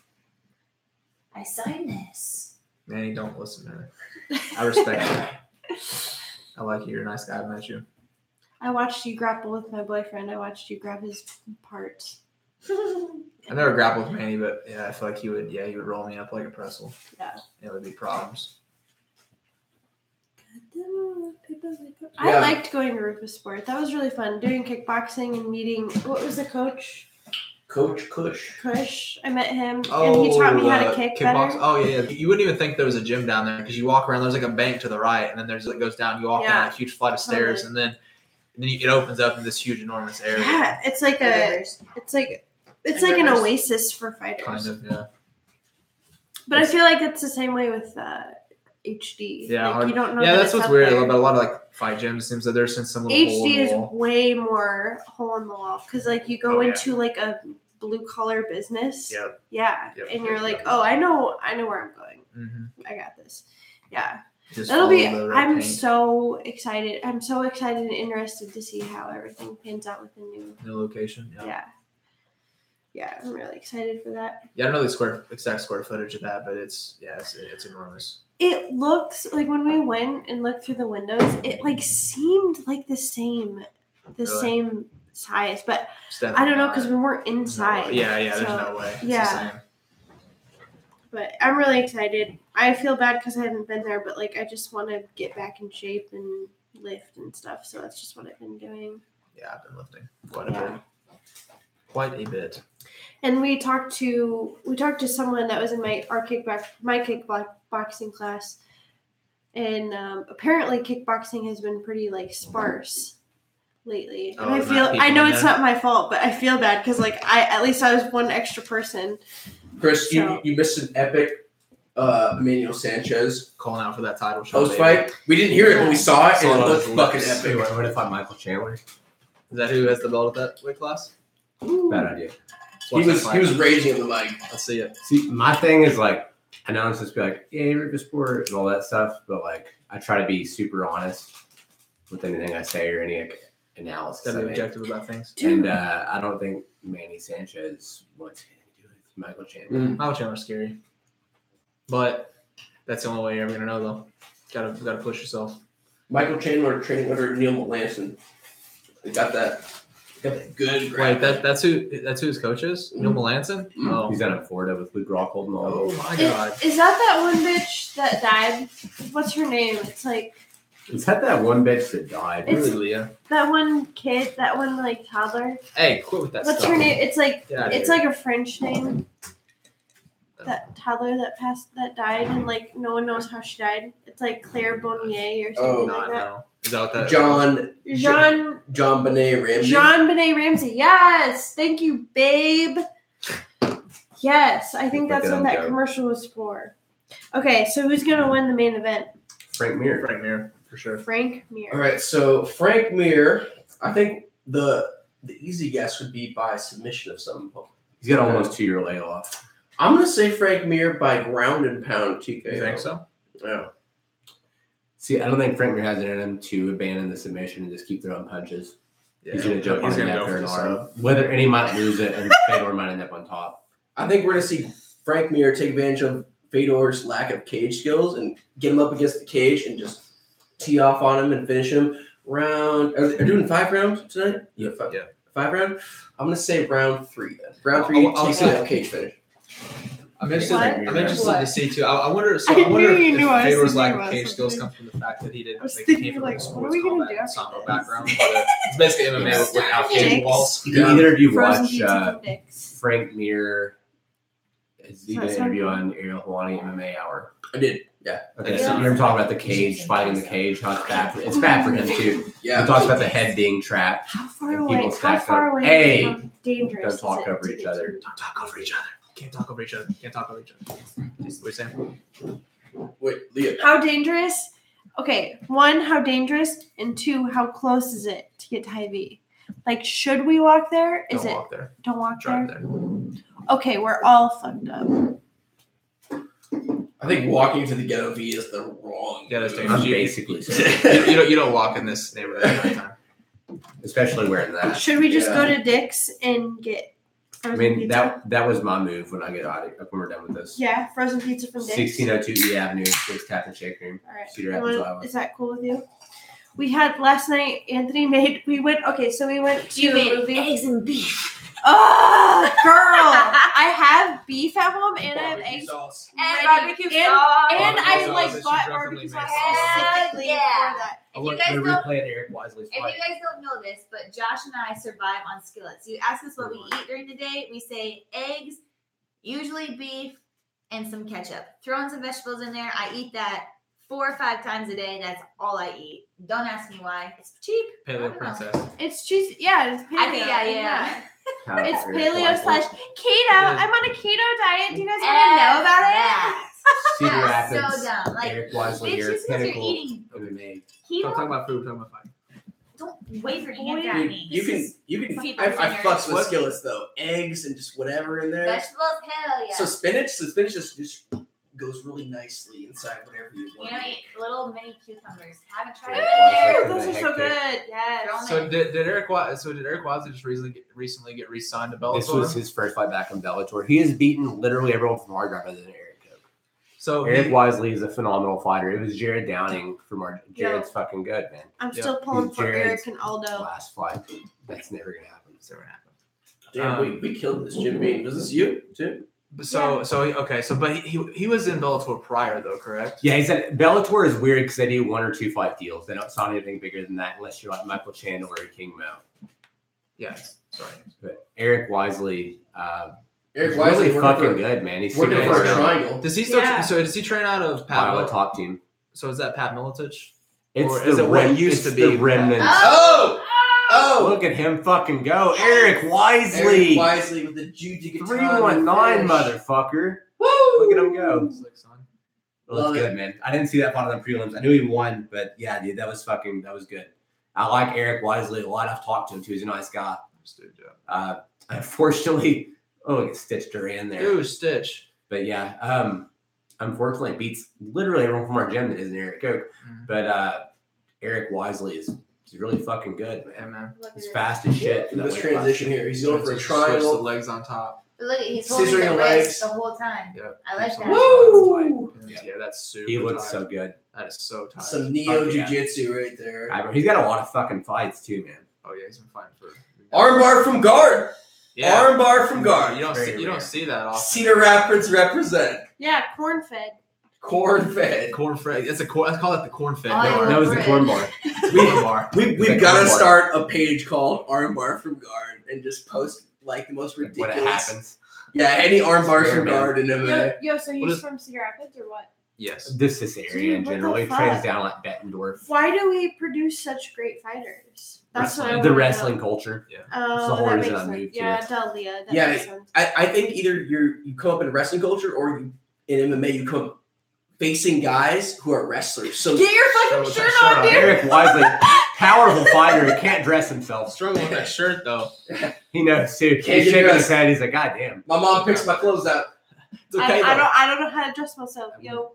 I signed this. Manny, don't listen to her. I respect you. I like you. You're a nice guy. I met you. I watched you grapple with my boyfriend. I watched you grab his parts. I never grappled with Manny, but yeah, I feel like he would roll me up like a pretzel. Yeah. It would be problems. I Yeah. liked going to Rufus Sport. That was really fun. Doing kickboxing and meeting. What was the coach? Coach Kush. Kush. I met him, and he taught me how to kick kickbox. better. Oh yeah, you wouldn't even think there was a gym down there because you walk around. There's like a bank to the right, and then it goes down. You walk down a huge flight of stairs, Totally. and then it opens up in this huge, enormous area. Yeah, it's like an oasis for fighters. Kind of, yeah. But I feel like it's the same way with HD. Yeah, like, you don't know. Yeah, that that's it's what's up weird there. about a lot of like fight gyms. It seems that there's some little hole in HD the is wall. way more hole in the wall because like you go Oh, yeah. into like a blue collar business. Yep. Yeah, Yep. and you're like, oh, I know where I'm going. Mm-hmm. I got this. Yeah, Just that'll be. follow the red I'm paint. so excited. I'm so excited and interested to see how everything pans out with the new. New location. Yeah. Yeah, I'm really excited for that. Yeah, I don't know the exact square footage of that, but it's enormous. It looks like when we went and looked through the windows, it like seemed like the same Really? same size, but It's I definitely don't know not. because we weren't There's no inside. way. Yeah, there's so- no way. It's yeah. the same. But I'm really excited. I feel bad because I haven't been there, but like I just want to get back in shape and lift and stuff. So that's just what I've been doing. Yeah, I've been lifting quite a Yeah. bit. Quite a bit. And we talked to someone that was in my kickboxing class, and apparently kickboxing has been pretty like sparse lately. And Oh, I not feel people I know in it's there? not my fault, but I feel bad because like I was one extra person. Chris, So- you missed an epic Emmanuel Sanchez Calling out for that title shot. post fight. We didn't hear it, but we saw it, Saw and it it on looked his fucking lips. epic. What if I'm Michael Chandler? Is that who has the belt at that weight class? Bad idea. He was raging on the mic. Let's see it. See, my thing is like, I know I'm supposed to be like, yeah, Rufus Sport and all that stuff, but like, I try to be super honest with anything I say or any like, analysis. Gotta I be make. objective about things. And I don't think Manny Sanchez wants anything to do with Michael Chandler. Mm. Michael Chandler's scary. But that's the only way you're ever gonna know, though. Gotta push yourself. Michael Chandler training under Neil Melanson. They got that good Wait, grab. that's who his coach is? Neil Melanson? Mhm. Oh. He's down in Florida with Luke Rockhold and all. Oh my god. Is that one bitch that died? What's her name? It's like Is that one bitch that died? It's- Really, Leah? that one kid, that one like toddler. Hey, quit with that What's stuff. her name? It's like Get outta it's here. like a French name. That toddler that died and like no one knows how she died. It's like Claire Bonnier or something Oh, like Not that. know. Is that what that? John Benet Ramsey. Jean-Benet Ramsey. Yes. Thank you, babe. Yes, I think Look that's at what him that go. commercial was for. Okay, so who's gonna win the main event? Frank Mir. Frank Mir, for sure. Frank Mir. All right, so Frank Mir, I think the easy guess would be by submission of some. He's got almost 2-year layoff. I'm gonna say Frank Mir by ground and pound TKO. You think so? Yeah. See, I don't think Frank Mir has it in him to abandon the submission and just keep throwing punches. Yeah. He's gonna jump on He's the gonna neck go or for an the arm. sub. Whether and he might lose it and Fedor might end up on top. I think we're gonna see Frank Mir take advantage of Fedor's lack of cage skills and get him up against the cage and just tee off on him and finish him. Are they doing 5 rounds tonight? Yeah. 5, Yeah. 5 round? I'm gonna say round 3 then. Round 3 I'll takes say- a cage finish. I'm interested. What? I'm interested What? to see too. I wonder. So I I wonder knew you if knew I was Fedor's thinking lack about of cage skills something. comes from the fact that he didn't. I was Like, thinking, he came from like, a what sports are we gonna combat do and after sambo this? background. But it's basically MMA without cage Dicks. walls. Did either of you Frozen watch pizza from Dick's. Frank Mir? Is he So did that's an interview something. on Ariel Helwani MMA Hour? I did. Yeah. Okay, Yeah. so you're talking about the cage, fighting the cage, how it's bad for it's bad for him too. Yeah. He talks about the head being trapped. How far And away? people How stacked far up. away? Hey! How dangerous? Don't talk is it over to each get other. to- Don't talk over each other. Can't talk over each other. Can't talk over each other. What you saying? Wait, Leah. How dangerous? Okay, 1, how dangerous, and 2, how close is it to get to Hy-Vee? Like, should we walk there? Is Don't it? walk there. Don't walk Drive there. there. Okay, we're all fucked up. I think walking to the ghetto V is the wrong. Yeah, that's move. dangerous. I'm basically saying, You don't walk in this neighborhood at night time. especially wearing that. Should we just Yeah. go to Dick's and get I frozen mean pizza? that was my move when I get out of when we're done with this. Yeah, frozen pizza from Dick's. 1602 E Avenue, Dick's Tap and Shake Room, All right. Cedar You Rapids, want- Iowa. Is that cool with you? We had last night. Anthony made. We went. Okay, so we went to You a made movie. eggs and beef. Oh, girl! I have beef at home and I have Barbecue eggs. sauce. And Ready. barbecue And- sauce. And Barbecue I sauce like that bought you barbecue definitely sauce make. specifically Yeah. for that. If you guys don't, replay at Eric Wisely's if you guys don't know this, but Josh and I survive on skillets. You ask us what we eat during the day, we say eggs, usually beef, and some ketchup. Throw in some vegetables in there. I eat that 4 or 5 times a day. That's all I eat. Don't ask me why. It's cheap. I Paleo don't know. princess. It's cheese. Yeah, it's paleo. I think, yeah. It's paleo slash keto. I'm on a keto diet. Do you guys want to know about it? Cedar That's Rapids, so dumb. Like, Eric Wisely bitch, here, just because you're Pinnacle eating MMA. Don't talk keto, about food. Talk about fight. don't wave your hand Boy, at Dude, me. you This can is I people's fucks with What? skillets though. Eggs and just whatever in there. vegetables, hell yeah. So spinach just goes really nicely inside whatever you You want. know, eat little mini cucumbers. Haven't tried Yeah, it. why is Those that are so hectic? good. Yes. So did Eric Wisely just recently get re-signed to Bellator? This was his first fight back in Bellator. He has beaten literally everyone from hard drive other than Eric Coke. so Eric he- Wisely is a phenomenal fighter. It was Jared Downing from our Jared's fucking good, man. I'm Yeah. still pulling for Jared's Eric and Aldo. Last fight. That's never gonna happen. It's never happened. Damn, we killed this Jim Beam. Was this you too? But he was in Bellator prior though, correct? Yeah, he said Bellator is weird because they do 1 or 2 fight deals. They don't sign anything bigger than that unless you're like Michael Chandler or King Mo. Yes. Sorry. But Eric Wisely, Eric is Wisely really fucking good, man. He's working super for a good. triangle. Does he still? Yeah. So does he train out of Pat? Iowa Mil- top team. So is that Pat Militich? It's Or the is it what it used it's to be? the remnants. Oh! Oh! Look at him fucking go. Eric Wisely. Eric Wisely with the Juji 319, motherfucker. Woo! Look at him go. Slick son. Well, that's Love good, man. I didn't see that part of the prelims. I knew he won, but yeah, dude, that was good. I like Eric Wisely a lot. I've talked to him too. He's a nice guy. Understood, yeah. Unfortunately, it stitched her in there. Ooh, Stitch. But yeah, unfortunately, it beats literally everyone from our gym that isn't Eric Coke. Mhm. But Eric Wisely is really fucking good, Yeah, man. man. He's fast as shit. Let's transition here. He's going for a Switch the triangle. legs on top. But look, he's holding Scissoring the legs. wrist the whole time. Yep. I like that. Woo! Yeah, that's super. He looks tight. so good. That is so tight. Some neo Fuck yeah. jiu-jitsu right there. He's got a lot of fucking fights too, man. Oh yeah, he's been fighting for. Armbar from guard. Yeah. Armbar from guard. You don't Very see, you don't rare. see that often. Cedar Rapids represent. Yeah, corn fed. Corn fed. Corn fed. It's a corn. Let's call it the corn fed. Oh, bar. yeah. That was the Right. corn bar. Corn bar. We've Like got to armbar. start a page called Armbar from Guard and just post like the most When ridiculous. it happens. Yeah, any armbars Yeah, from man. Guard in MMA. Yo, so What he's is- from Cedar Rapids or what? Yes. This area in Dude, what general. the He trains fuck? down like Bettendorf. Why do we produce such great fighters? That's what I Wrestling. The wanna wrestling know. culture. Oh, It's the whole that reason makes I sense. moved Yeah, here. tell Leah. That Yeah, makes sense. I think either you come up in wrestling culture or you, in MMA you come up facing guys who are wrestlers. So Get your fucking Show shirt that shirt on, on. dude. Eric Wisely, powerful fighter, he can't dress himself. Struggling with that shirt though. He knows too. Can't He's get shaking dressed. his head. He's like, God damn. my mom picks my clothes out. It's okay I though. don't know how to dress myself, yo.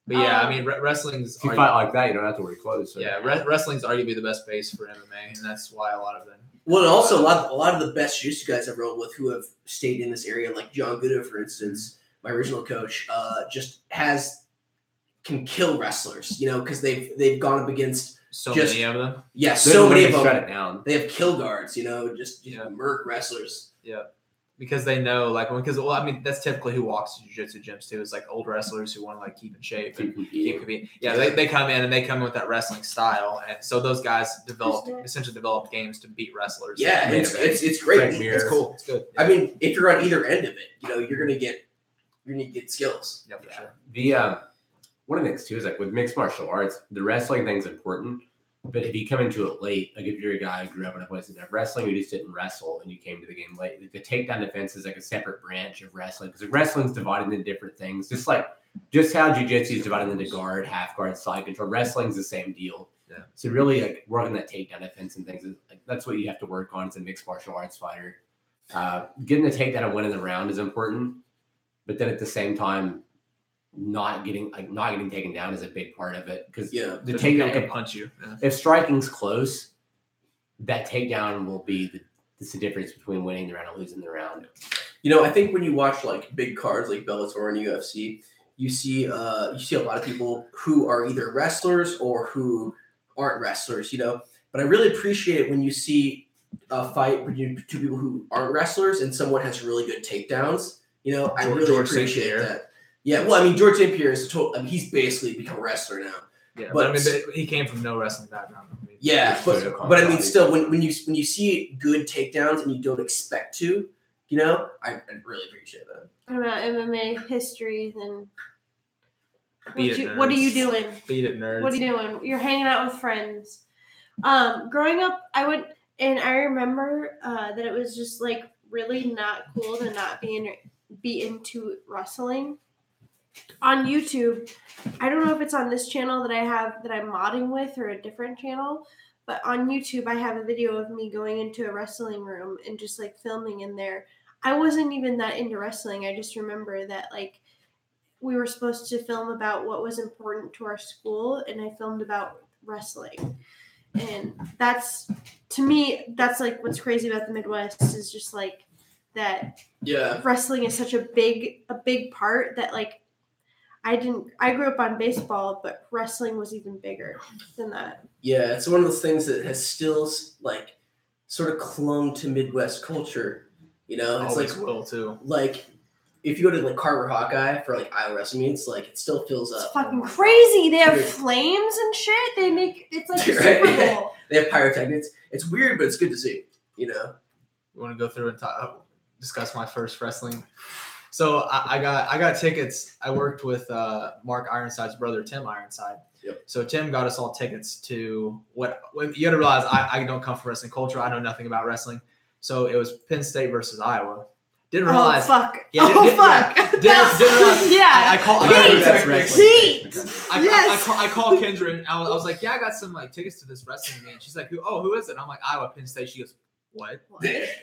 But yeah, I mean, wrestling's. If you fight like that, you don't have to wear clothes. So. Yeah, wrestling's arguably the best base for MMA, and that's why a lot of them. Well, and also a lot of the best jiu-jitsu guys I've rolled with who have stayed in this area, like John Guda, for instance, my original coach, can kill wrestlers, because they've gone up against So Just- many of them. They're so the many ones of that them. shut it down. They have kill guards, just Yeah. murk wrestlers. Because they know, that's typically who walks to jiu-jitsu gyms too. Is like old wrestlers who want to keep in shape and keep competing. Yeah, they come in and they come in with that wrestling style, and so those guys essentially develop games to beat wrestlers. Yeah, Main it's event. great. Frank Mir. It's cool. It's good. I mean, if you're on either end of it, you're gonna get skills. Yeah, for sure. The one of the things too is like with mixed martial arts, the wrestling thing's important. But if you come into it late, like if you're a guy who grew up in a place that had wrestling, you just didn't wrestle and you came to the game late, the takedown defense is like a separate branch of wrestling because wrestling's divided into different things. Just how jiu-jitsu is divided into guard, half guard, side control. Wrestling's the same deal. Yeah. So really, like working that takedown defense and things, that's what you have to work on as a mixed martial arts fighter. Getting the takedown and winning the round is important, but then at the same time, not getting taken down is a big part of it because Yeah. the Takedown takedown can punch you. Yeah. if striking's close, that takedown will be the difference between winning the round and losing the round. I think when you watch like big cards like Bellator and UFC, you see a lot of people who are either wrestlers or who aren't wrestlers. But I really appreciate it when you see a fight between two people who aren't wrestlers and someone has really good takedowns. I really George St. appreciate Pierre. that. Yeah, well, I mean, George St. Pierre is he's basically become a wrestler now. Yeah, But- but he came from no wrestling background. Yeah, It's but so I mean, complicated. still, when you see good takedowns and you don't expect to, I really appreciate that. Talking about MMA history, then Beat it, what are you nerds. doing? Beat it, nerds. What are you doing? You're hanging out with friends. Growing up, I remember that it was just like really not cool to not be into wrestling. On YouTube, I don't know if it's on this channel that I'm modding with or a different channel, but on YouTube I have a video of me going into a wrestling room and just like filming in there. I wasn't even that into wrestling. I just remember that like we were supposed to film about what was important to our school, and I filmed about wrestling. And that's, to me, that's like what's crazy about the Midwest is just like that Yeah. wrestling is such a big part that like I grew up on baseball, but wrestling was even bigger than that. Yeah, it's one of those things that has still like sort of clung to Midwest culture. It's Always like will too. if you go to like Carver Hawkeye for like Iowa wrestling meets, like it still fills It's up. fucking crazy. They have Dude. flames and shit. It's like the Right. Super Bowl. They have pyrotechnics. It's weird, but it's good to see. You want to go through and discuss my first wrestling? So I got tickets. I worked with Mark Ironside's brother, Tim Ironside. Yep. So Tim got us all tickets to what you got to realize. I don't come from wrestling culture. I know nothing about wrestling. So it was Penn State versus Iowa. Didn't realize. Oh fuck. Yeah, Fuck. Didn't realize. Yeah. I call. Heat. That's wrestling. Heat. I Yes. call Kendra and I was like, yeah, I got some like tickets to this wrestling game. She's like, who is it? And I'm like, Iowa, Penn State. She goes, what?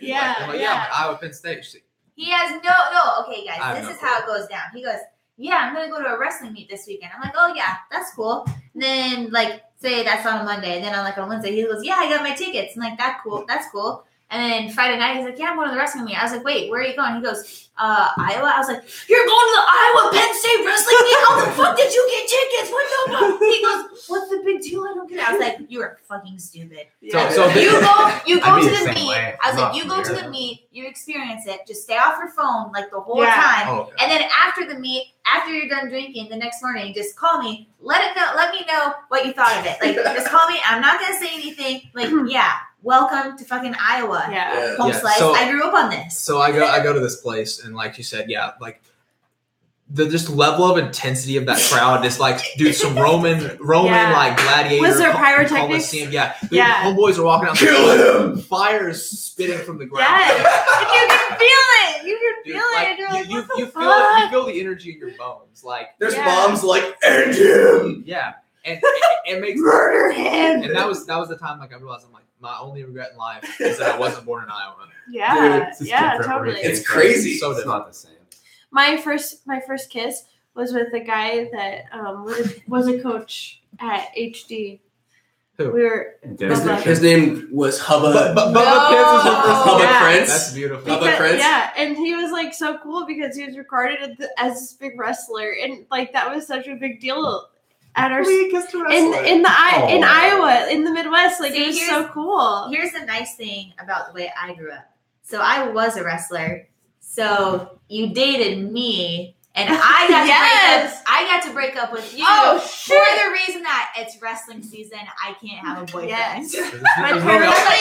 Yeah. I'm like, Yeah. I'm like, Iowa, Penn State. She's like, He has no. Okay, I guys, have this no is how it goes down. He goes, "Yeah, I'm gonna go to a wrestling meet this weekend." I'm like, "Oh yeah, that's cool." And then like say that's on a Monday, and then on like on Wednesday, he goes, "Yeah, I got my tickets." I'm like, "That's cool. And then Friday night, he's like, yeah, I'm going to the wrestling meet. I was like, wait, where are you going? He goes, Iowa. I was like, you're going to the Iowa Penn State wrestling meet? How the fuck did you get tickets? What the fuck? He goes, what's the big deal? I don't get it. I was like, you are fucking stupid. So You go I'd be to the the same meet. way. I was I'm like, you not go to familiar. the meet, you experience it. Just stay off your phone like the whole Yeah. time. Oh, And then after the meet, after you're done drinking, the next morning, just call me. Let me know what you thought of it. Like, just call me. I'm not gonna say anything. Like, yeah, welcome to fucking Iowa. Yeah. Home Yeah, slice. so- I grew up on this. So I go to this place, and like you said, yeah, like the just level of intensity of that crowd is like, dude, some Roman Yeah. like gladiator. Was there Col- pyrotechnics? Coliseum. Yeah, the Yeah. homeboys are walking out. Kill him! Fires spitting from the ground. Yes. And you can feel it. You can Dude, feel it. like, And you're like, you what the feel it, you fuck? feel the energy in your bones, like There's Yeah. moms like, end him! yeah, and it makes Murder him. And that was the time like I realized I'm like my only regret in life is that I wasn't born in Iowa. Yeah. Dude, It's just Yeah, different totally. reasons, It's right? crazy. So It's different. not the same. My first kiss was with a guy that was a coach at HD. Who? We were His name was Hubba. Bubba No. Prince is your first Hubba Yeah. Prince. That's beautiful. Bubba because- Prince? Yeah, and he was like so cool because he was regarded as this big wrestler, and like that was such a big deal at our in Iowa in the Midwest. Like See, it was here's- so cool. Here's the nice thing about the way I grew up. So I was a wrestler. So you dated me, and I got Yes. to break up with you Oh, for the reason that it's wrestling season. I can't have a boyfriend. Yes. I My was parents. like,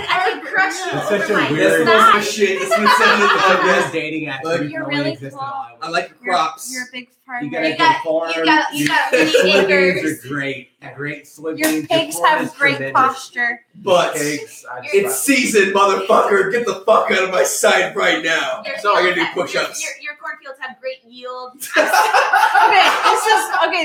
I could crush you It's such over a my weird- That's thigh. the shit. That's been said in the Like podcast. this dating app Like, didn't you're really really exist in cool. Iowa. I like crops. You're a big part You of got a it. You got- good farm. you got many soybeans acres. are great. Great soybeans. Your pigs corn have is great tremendous. posture. But Pigs, it's season, motherfucker. Get the fuck out of my sight right now. Your So I'm gonna do fields have- push-ups. Your cornfields have great yield.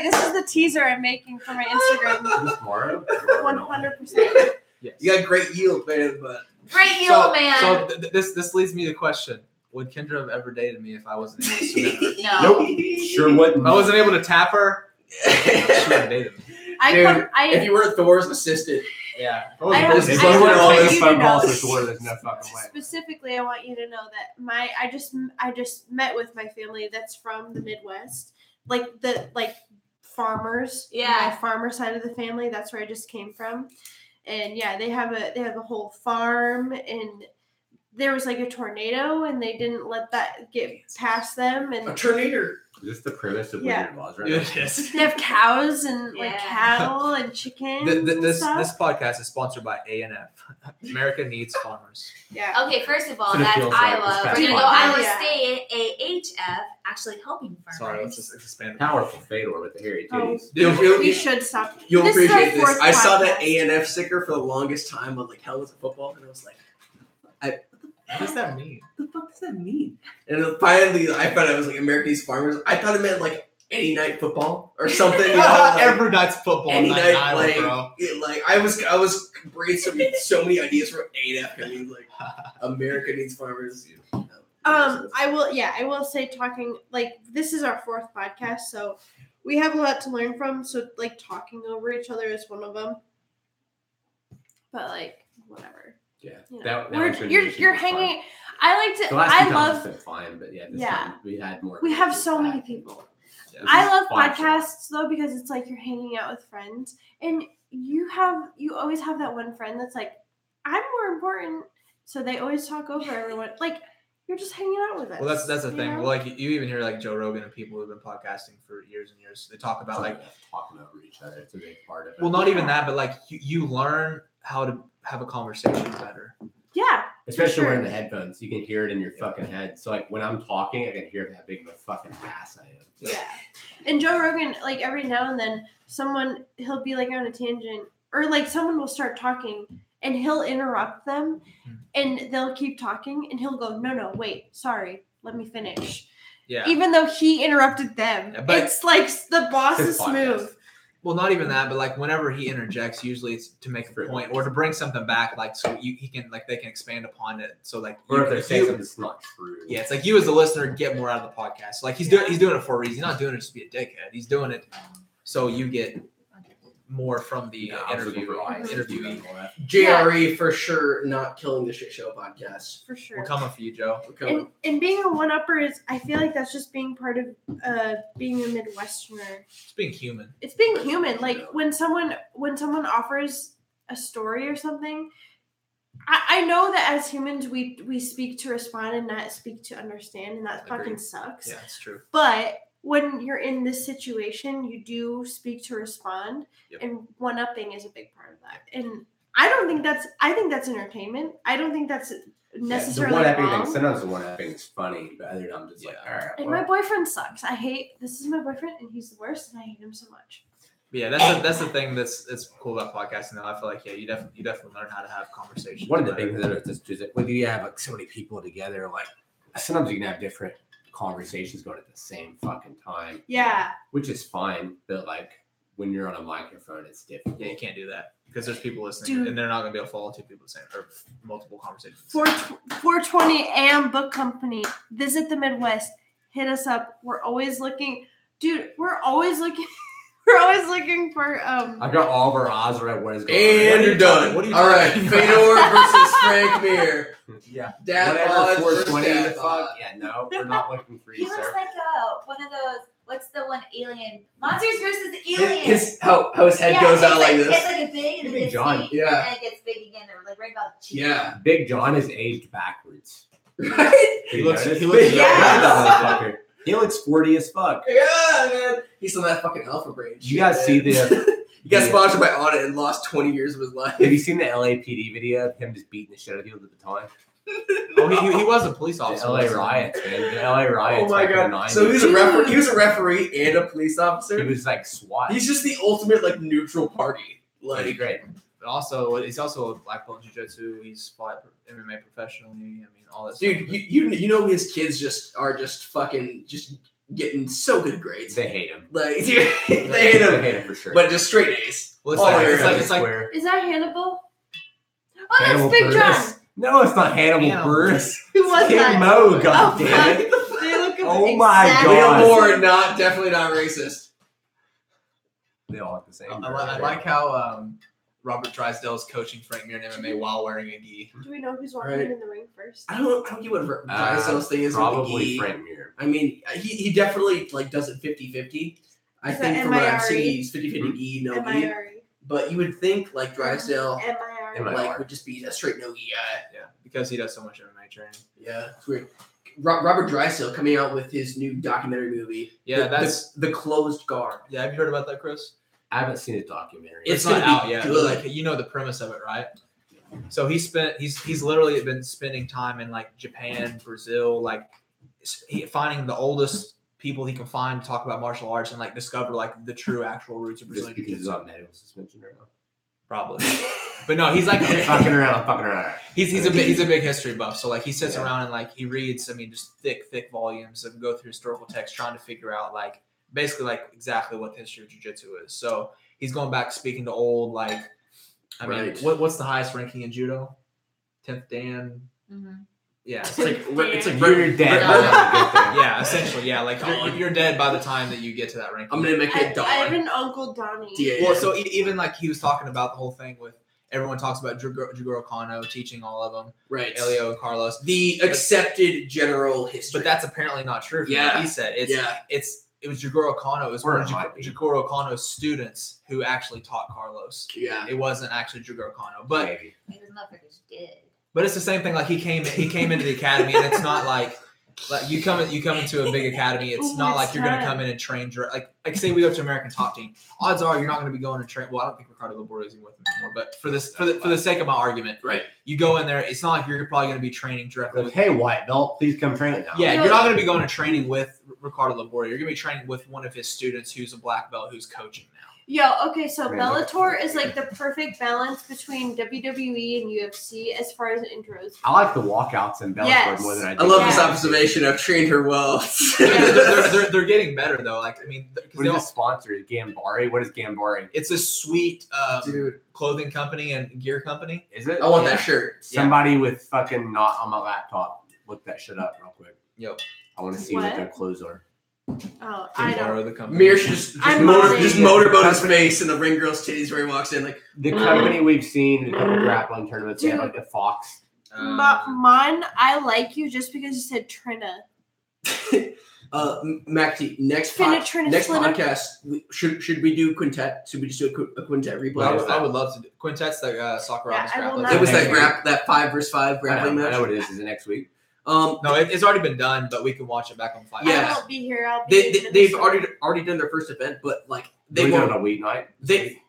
This is the teaser I'm making for my Instagram. Tomorrow? 100%. Yes. You got great yield, man, but Great yield, man. So this leads me to the question: would Kendra have ever dated me if I wasn't able to swim? no. Nope. Sure wouldn't. If I wasn't able to tap her, she would have dated me. if you were Thor's assistant, Yeah. I If have- you I want want to you take to a phone know- call for sure, there's no fucking way. Specifically, I want you to know that I just met with my family that's from the Midwest, like farmers. Yeah. My farmer side of the family. That's where I just came from, and yeah, they have a whole farm, and there was like a tornado, and they didn't let that get past them, a and tornado. Is this the premise of Yeah. Wizard of Oz right now? It is. they have cows and like Yeah. cattle and chickens. and This stuff. podcast is sponsored by A&F. America needs farmers. Yeah. Okay, first of all, That's what it that's feels like. Iowa. It's We're fast gonna go food. Iowa Yeah. State AHF, actually helping farmers. Sorry, let's just expand. Powerful Fedor with the hairy Oh. titties. We should stop. You'll This is our appreciate this. fourth I saw that podcast. A&F sticker for the longest time on like hell is it football, and I was like, What does that mean? what the fuck does that mean? And then finally, I found out it was like American East Farmers. I thought it meant like any night football or something. You know, like, Every night's football any night night, in Iowa, like, bro. like I was brainstorming so many ideas for A&F. I mean, like America needs farmers. I will say talking like this is our fourth podcast, so we have a lot to learn from. So like talking over each other is one of them. But like whatever. Yeah. You know, That we're, was really you're interesting. hanging. I like The to. last I two times love. it's been fine, but yeah, this Yeah. time we had more. We have so people many back. people. Yeah, I this love is fun. podcasts though because it's like you're hanging out with friends, and you always have that one friend that's like, I'm more important, so they always talk over everyone. Like you're just hanging out with us. Well, that's the you thing. know? Well, like you even hear like Joe Rogan and people who've been podcasting for years and years. They talk about like, talking over each other. It's a big part of it. well, not even Yeah. that, but like you learn how to have a conversation better. Yeah. Especially sure. wearing the headphones, you can hear it in your fucking head. So like when I'm talking, I can hear how big of a fucking ass I am. Yeah. And Joe Rogan, like every now and then, he'll be like on a tangent, or like someone will start talking and he'll interrupt them and they'll keep talking and he'll go, no, wait, sorry, let me finish. Yeah. Even though he interrupted them. Yeah, but- it's like the boss His is podcast. smooth. Well, not even that, but like whenever he interjects, usually it's to make a point or to bring something back, like so he can like they can expand upon it. So like Or if you- they say something that's not true. yeah, it's like you as the listener get more out of the podcast. Like he's doing it for a reason. He's not doing it just to be a dickhead. He's doing it so you get more from the interview. JRE for sure not killing the shit show podcast. For sure. We're coming for you, Joe. And being a one-upper is, I feel like that's just being part of being a Midwesterner. It's being human. It's being human. Like when someone offers a story or something, I know that as humans we speak to respond and not speak to understand, and that fucking sucks. Yeah, it's true. But when you're in this situation, you do speak to respond, and one-upping is a big part of that. And I think that's entertainment. I don't think that's necessarily the one-upping wrong. thing, sometimes the one-upping is funny, but other than I'm just like, all right. And my boyfriend sucks. This is my boyfriend, and he's the worst, and I hate him so much. Yeah, that's the thing that's cool about podcasting. Though I feel like you definitely learn how to have conversations. One of the big things is that when you have like so many people together, like sometimes you can have different conversations going at the same fucking time. Yeah. Which is fine, but like when you're on a microphone, it's different. Yeah, you can't do that because there's people listening, and they're not gonna be able to follow two people the same or multiple conversations. 420 AM Book Company. Visit the Midwest. Hit us up. We're always looking, dude. We're always looking for I've got all of our odds right. What is going on? And you're done. What are you all right, Fedor versus Frank Mir. Yeah. Dad odds versus 420. dad odds. Yeah, no, we're not looking for you, He looks sir. like one of those. What's the one alien? Monsters versus Aliens. His how his head goes out like this. It's like a big, and then Big it gets John. big, Yeah. and then it gets big again. They're like right about the cheek. Yeah. Big John is aged backwards. Right? He looks Motherfucker. He looks 40 as fuck. Yeah, man. He's on that fucking alpha brain. You guys see the? He got sponsored by Audit and lost 20 years of his life. Have you seen the LAPD video of him just beating the shit out of people at the time? Oh, he was a police officer. The LA riots, man. The LA riots. Oh my back in the god! 90s. So he was a referee and a police officer. He was like SWAT. He's just the ultimate like neutral party. Like Like great. But also, he's also a black belt in jiu-jitsu. He's fought MMA professionally. I mean, all that dude, stuff. you know his kids are fucking getting so good grades. They hate him. Like dude, they hate him. They hate him for sure. But just straight A's. Well, All it's around. like Is that Hannibal? Oh, Hannibal that's Big Buress. John. No, it's not Hannibal Buress. Who was Kim that? Mo, god Oh, damn it. fuck. They look Oh my exactly Leah God. Moore, definitely not racist. They all look the same. I like how Robert Drysdale is coaching Frank Mir in MMA while wearing a gi. Do we know who's walking Right. in the ring first? I don't get what Drysdale's thing is. Probably with the gi. Frank Mir. I mean, he definitely like does it 50-50. I Is think that from what I've MIRE? seen, he's 50-50 gi, no gi. M-I-R-E. But you would think like Drysdale M-I-R-E. like would just be a straight no gi guy. Yeah, because he does so much MMA training. Yeah, it's weird. Robert Drysdale coming out with his new documentary movie. Yeah, that's the Closed Guard. Yeah, have you heard about that, Chris? I haven't seen his documentary. It's not gonna out be yet. good. But like, you know the premise of it, right? So he's literally been spending time in like Japan, Brazil, like finding the oldest people he can find to talk about martial arts and like discover like the true actual roots of Just Brazilian because he's jiu-jitsu. on medical suspension right now. Probably, but no, he's like fucking around. He's a big history buff. So like he sits around and like he reads. I mean, just thick volumes and go through historical texts trying to figure out like basically like exactly what the history of jiu-jitsu is. So he's going back speaking to old like I mean Right. what's the highest ranking in judo? 10th Dan. Mm-hmm. Yeah, It's like You're dead. yeah, essentially, yeah. Like you're dead by the time that you get to that ranking. I'm gonna make it I have Don. an Uncle Donnie. Yeah. Well, so even like he was talking about the whole thing with everyone talks about Jigoro Kano teaching all of them, Right. Elio and Carlos. The accepted general history. But that's apparently not true. From Yeah. what he said it was Jigoro Kano. It was Or one of it might be. Jigoro Kano's students who actually taught Carlos. Yeah. It wasn't actually Jigoro Kano, but Maybe. Those motherfuckers dead. But it's the same thing. Like he came into the academy, and it's not like you come into a big academy. It's not like you're going to come in and train. Like say we go to American Top Team. Odds are you're not going to be going to train. Well, I don't think Ricardo Laborda is even with them anymore. But for the sake of my argument, Right. you go in there. It's not like you're probably going to be training directly. Like, hey, white belt, please come train it now. Yeah, you're not going to be going to training with Ricardo Laborda. You're going to be training with one of his students who's a black belt who's coaching now. Yo, okay, so Right. Bellator is like the perfect balance between WWE and UFC as far as intros. I like the walkouts in Bellator Yes. more than I do. I love this Yeah. observation. I've trained her well. they're getting better though. Like I mean, 'cause What is this sponsored? Gambari? What is Gambari? it's a sweet Dude, clothing company and gear company. Is it? I want that shirt. Somebody with fucking not on my laptop. Look that shit up real quick. Yep. I want to see what What? their clothes are. Oh, To I borrow don't. the company. Mir should just I'm motorboat his motivated. face and the ring girl's titties where he walks in. Like, The company we've seen in a couple grappling tournaments, they have like the Fox. Mon, I like you just because you said Trina. Maxie, next Trina Slina. podcast, should we do quintet? Should we just do a quintet replay? I would love to do quintets like soccer Yeah, office I will grappling. not It was Next that 5v5 grappling I match. know what it is. Is it next week? No, it's already been done, but we can watch it back on Fight. Yeah. I won't be here. I'll be in They've Minnesota. already done their first event, but like They they do it won't on a weeknight.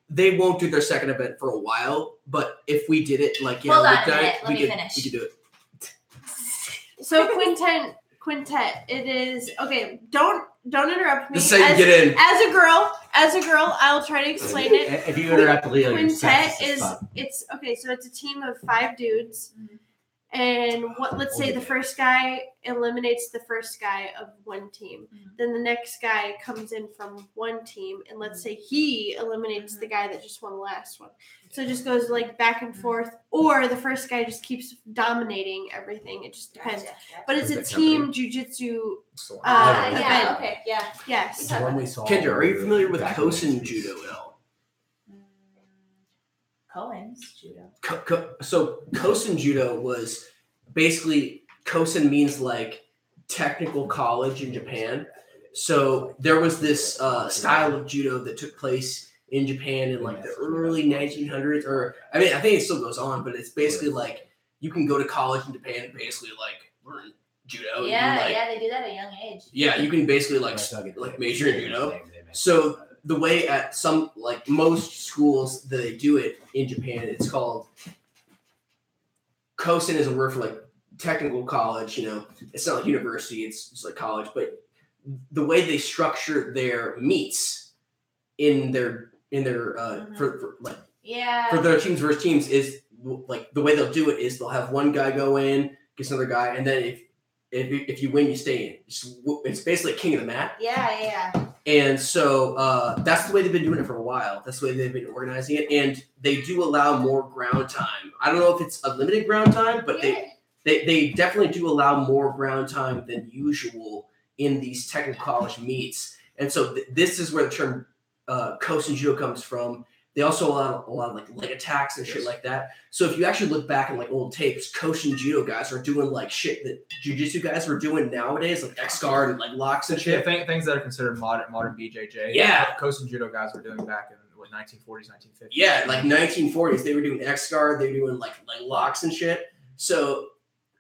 they won't do their second event for a while. But if we did it like Hold on a weeknight, minute, let we me could finish. we could do it. So quintet. It is okay. Don't interrupt me. This is how you get in. As a girl, I'll try to explain it. If you interrupt Leah, you're Quintet sexist as is fuck. it's okay. So it's a team of 5 dudes, Mhm. and let's say the first guy eliminates the first guy of one team. Mhm. Then the next guy comes in from one team, and let's say he eliminates the guy that just won the last one. So it just goes like back and forth, or the first guy just keeps dominating everything. It just depends. Gotcha. But it's a Is that team jujitsu. So, Yeah, event. okay, yeah. Yes. The one we saw Kendra, are you familiar with back Kosen in- judo at all? Cohen's judo. So Kosen judo was basically Kosen means like technical college in Japan. So there was this style of judo that took place in Japan in like the early 1900s, or I mean I think it still goes on, but it's basically like you can go to college in Japan and basically like learn judo. Yeah, you can, like, they do that at a young age. yeah, you can basically like major in judo. So the way at some like most schools that they do it in Japan, it's called Kosen is a word for like technical college. You know, it's not like university; it's just like college. But the way they structure their meets in their for like Yeah. for their teams versus teams is like the way they'll do it is they'll have one guy go in, gets another guy, and then if you win, you stay in. It's basically king of the mat. Yeah. And so that's the way they've been doing it for a while. That's the way they've been organizing it. And they do allow more ground time. I don't know if it's a limited ground time, but they definitely do allow more ground time than usual in these technical college meets. And so this is where the term Kosen Judo comes from. They also allow a lot of like leg attacks and shit like that. So if you actually look back in like old tapes, Kosen Judo guys are doing like shit that jiu-jitsu guys are doing nowadays, like X guard and like locks and yeah, shit. things that are considered modern BJJ. Yeah. Kosen judo guys were doing back in what 1940s, 1950s. Yeah, like 1940s, they were doing X guard, they were doing like locks and shit. So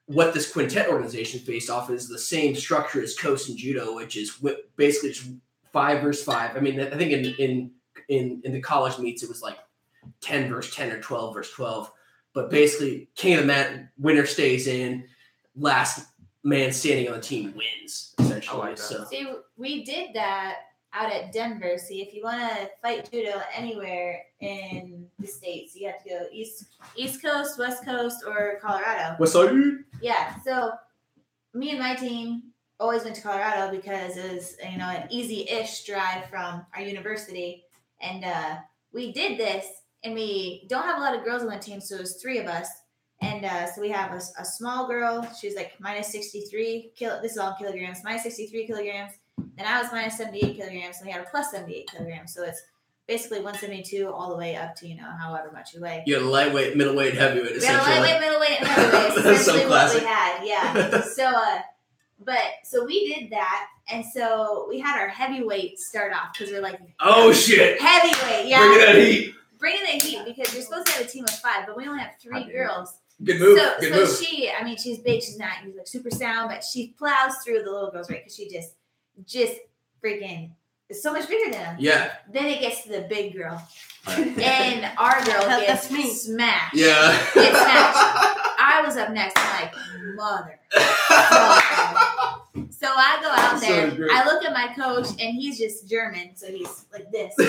what this quintet organization is based off is the same structure as Kosen Judo, which is basically just 5 versus 5. I mean, I think in the college meets it was like 10 versus 10 or 12 versus 12. But basically, king of the mat, winner stays in, last man standing on the team wins, essentially. I like that. So See, we did that out at Denver. See, if you want to fight judo anywhere in the States, you have to go East Coast, West Coast, or Colorado. what's up? Yeah, so me and my team always went to Colorado because it was, an easy-ish drive from our university. And we did this, and we don't have a lot of girls on the team, so it was 3 of us. And so we have a small girl. She was like minus 63. This is all kilograms. Minus 63 kilograms. Then I was minus 78 kilograms, and we had a plus 78 kilograms. So it's basically 172 all the way up to, however much you weigh. You had a lightweight, middleweight, heavyweight, We had a essentially. lightweight, middleweight, and heavyweight. That's so Essentially what classic. we had, yeah. So we did that, and so we had our heavyweight start off because we're like, Oh, shit. heavyweight, yeah. Bring that heat. Bringing the heat because you're supposed to have a team of 5, but we only have 3 girls. Good move. So Good move. she's big. She's not like super sound, but she plows through the little girls, right? Because she just freaking is so much bigger than them. Yeah. Then it gets to the big girl, and our girl That's gets me. smashed. Yeah. Gets smashed. I was up next. I'm like, mother. So I go out So there. great. I look at my coach, and he's just German, so he's like this. And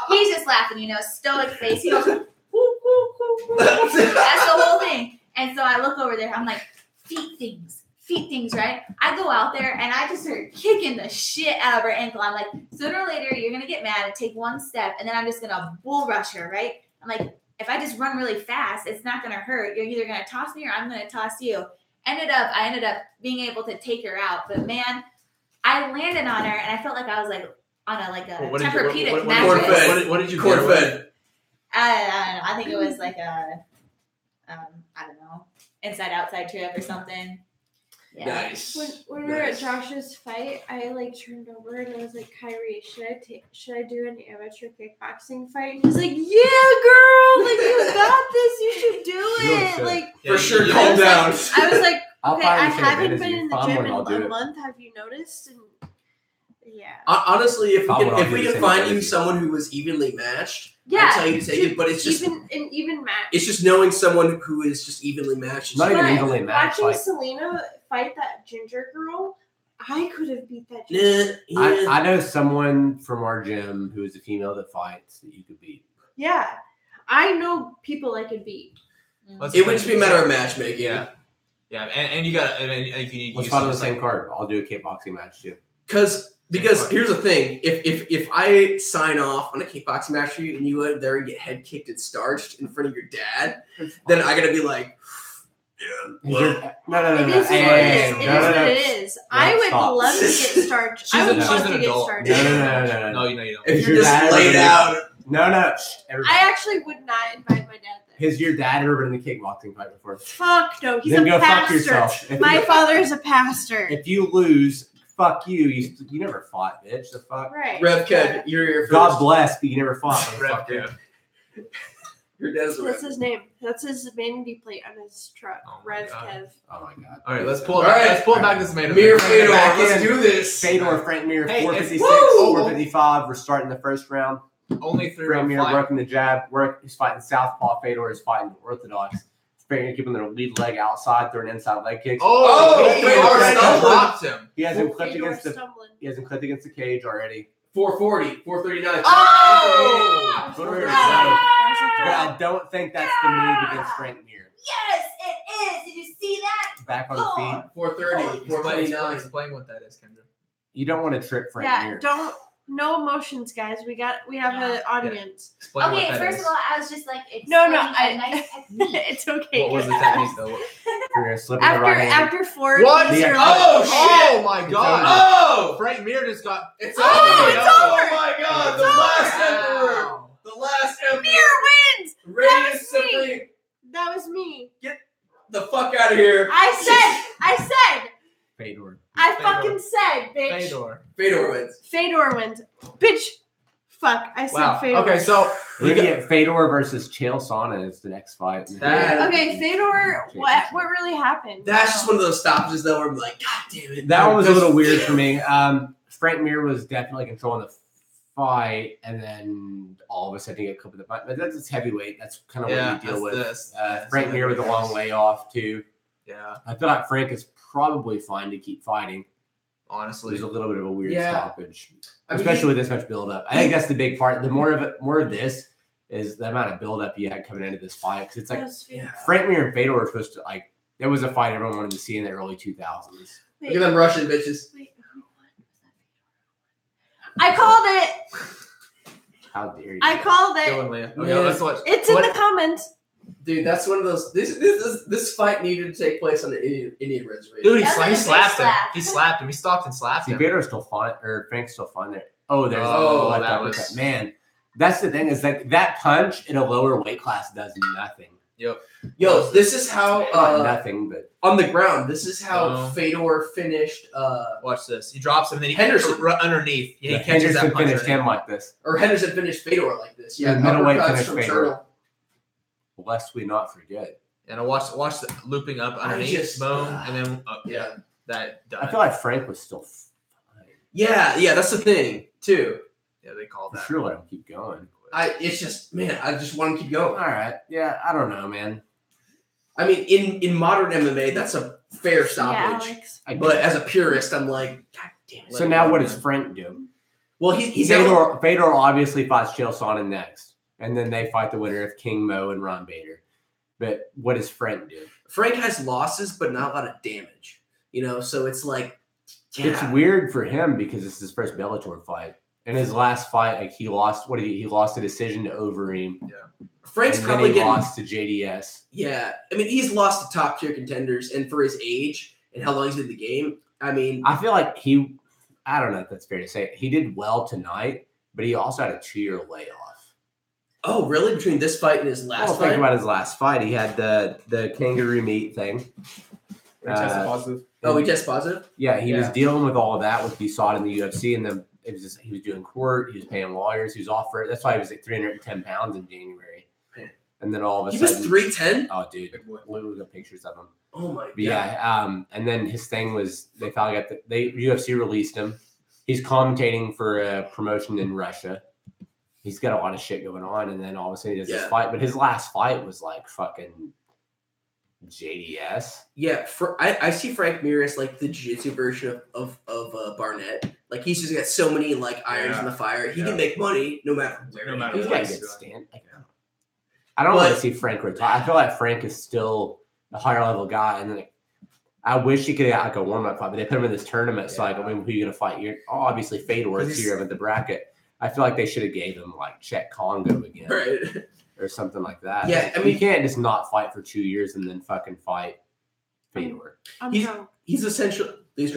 he's just laughing, stoic face. He goes, woo, woo, woo, woo. That's the whole thing. And so I look over there. I'm like, feet things, right? I go out there, and I just start kicking the shit out of her ankle. I'm like, sooner or later, you're gonna get mad and take one step, and then I'm just gonna bull rush her, right? I'm like, if I just run really fast, it's not gonna hurt. You're either gonna toss me or I'm gonna toss you. I ended up being able to take her out, but man, I landed on her, and I felt like I was like on a What did you- Tempur-Pedic what- mattress. What did you Corn get? fed. I don't know. I think it was like a, I don't know, inside outside trip or something. Yeah. Nice. When we were at Josh's fight, I like turned over and I was like, Kyrie, should I do an amateur kickboxing fight? And he's like, yeah, girl, like you got this, you should do it. should. Like Yeah, For sure, you- calm down. I was like, I'll okay, probably I say haven't that been is in the your gym fun in one, I'll do a it. month. Have you noticed? And yeah. Honestly, if I'll do we the can same find thing you as you. someone who was evenly matched, Yeah, I'd tell you to take it. But it's just even match. it's just knowing someone who is just evenly matched. Not even But evenly matched. Watching Like, Selena fight that ginger girl, I could have beat that ginger. Nah, yeah. I know someone from our gym who is a female that fights that you could beat. Yeah, I know people I could beat. It would just be a matter of matchmaking. Yeah, and you got and if you need Let's you fight on the just, same card. I'll do a kickboxing match too. Because Same here's the thing: if I sign off on a kickboxing match for you and you go out there and get head kicked and starched in front of your dad, then I gotta be like, No. It is what it is. It is what it is. I would stop. love to get starched. I would She's love an to get adult. starched. No. No, you know you don't. if Is you're your just dad laid ever out. No. I actually would not invite my dad there. Has your dad ever been in a kickboxing fight before? Fuck no, he's Then a go fuck pastor. yourself. If My you- father's a pastor. If you lose, fuck you. You never fought, bitch. The fuck. Right. Rev Kev, you're here first. God bless, but you never fought. Rev motherfucker. Kev. Your dad's a That's Rev. his name. That's his vanity plate on his truck. Oh my Rev God. Kev. Oh my god. All right, let's pull it All back. right. Let's pull it back this main Mir event. Fedor, Back let's in. do this. Fedor, Frank Mir, Hey, 456, woo! 455. We're starting the first round. Only 3 Frank round Mir fight. working the jab. He's fighting southpaw. Fedor is fighting orthodox. Frank Mir keeping their lead leg outside, throwing inside leg kicks. Oh, Fedor Fedor already stumbling. dropped him. He hasn't clipped Fedor against the. stumbling. He hasn't clipped against the cage already. 440, 439. Oh! Good move, Yeah. But I don't think that's the move against Frank Mir. Yes, it is. Did you see that? Back on the feet. 430, 429. Explain what that is, Kendra. You don't want to trip Frank Yeah, Mir. no emotions, guys. We have an audience. Explain what Okay, that first is. of all, I was just like, No, explaining no, a nice technique. It's okay. What was the technique though? You're gonna slip in the right hand. After four, What? these Yeah. are Oh, like- shit! Oh my It's god! Oh! Frank Mir just got. It's Oh, over! it's Oh over! my god, It's the over! last emperor! The last emperor! Mir wins. Radiant That's me. Supreme! That was me. The fuck out of here! I said. Fedor. I Fedor. fucking said, bitch. Fedor. Fedor wins. Fedor wins. Bitch. Fuck. I said Wow. Fedor. Okay, so We're gonna get Fedor versus Chael Sonnen is the next fight. That- Okay, Fedor. What really happened? That's just one of those stoppages though where I'm like, God damn it. That one was a little weird for me. Frank Mir was definitely controlling the fight, and then all of a sudden he got clipped in the fight. But that's just heavyweight. That's kind of yeah, what you deal with. this. Frank Mir with a long layoff too. Yeah, I feel like Frank is probably fine to keep fighting. honestly. There's a little bit of a weird Yeah. stoppage, I mean, especially with this much build-up. I think that's the big part. The more of this is the amount of build-up you had coming into this fight, because it's like yeah. Frank Mir and Fedor were supposed to like. There was a fight everyone wanted to see in the early 2000s. Look at them Russian bitches. Wait, who won? I called it. How dare you? I called Go it. and Leah. Okay, Yeah. let's watch. It's in What- the comments. Dude, that's one of those. This fight needed to take place on the Indian reservation. Dude, he That was a big slapped him. slap. He slapped him. He stopped and slapped See, him. Fedor's still fun, or Frank's still fun there. Oh, there's Oh, left that uppercut. was- Man, that's the thing is like that punch in a lower weight class does nothing. Yo, this is how Not nothing, but on the ground. This is how Oh. Fedor finished. Watch this. He drops him, and then he Henderson. underneath. Yeah, he yeah, catches Henderson that punch. finished him like this. Or Henderson finished Fedor like this. Yeah, The middleweight uppercuts finished from Fedor. Turtle. Lest we not forget. And I watch the looping up underneath, just- boom, and then Yeah. that I done. feel like Frank was still fine. Yeah, that's the thing too. Yeah, they call For that. sure, let him keep going. It's just, man, I just want to keep going. All right. Yeah, I don't know, man. I mean, in modern MMA, that's a fair Yeah, stoppage. Alex. But as a purist, I'm like, God damn it. So now what does Frank do? Well, he's able- Fedor obviously fights Chael Sonnen next. And then they fight the winner of King Mo and Ron Bader. But what does Frank do? Frank has losses, but not a lot of damage. You know, so it's like, It's yeah. weird for him because it's his first Bellator fight. In his last fight, like he lost. He lost a decision to Overeem. Frank's And then probably he getting. lost to JDS. Yeah, I mean, he's lost to top tier contenders, and for his age and how long he's been in the game, I mean, I feel like I don't know if that's fair to say. He did well tonight, but he also had a 2-year layoff. Oh, really? Between this fight and his last fight? Think about his last fight. He had the kangaroo meat thing. He tested positive. Oh, he tested positive? Yeah, he was dealing with all of that, which we saw it in the UFC, and then he was doing court, he was paying lawyers, he was off for it. That's why he was like 310 pounds in January. And then all of a sudden... He was 310? Oh, dude. Look at pictures of him. Oh, my God. Yeah, and then his thing was, they finally got UFC released him. He's commentating for a promotion in Russia. He's got a lot of shit going on, and then all of a sudden he does this fight. But his last fight was like fucking JDS. Yeah, I see Frank Mir as like the jiu-jitsu version of Barnett. Like he's just got so many like irons in the fire. He can make money no matter where. He's got a good stand. I don't want to see Frank retire. I feel like Frank is still a higher level guy, and like I wish he could have like a warm up fight, but they put him in this tournament. So like, I mean, who are you gonna fight? Obviously Fedor is here in the bracket. I feel like they should have gave him like Czech Congo again, right, or something like that. Yeah, I mean, you can't just not fight for 2 years and then fucking fight Fedor. He's essentially he's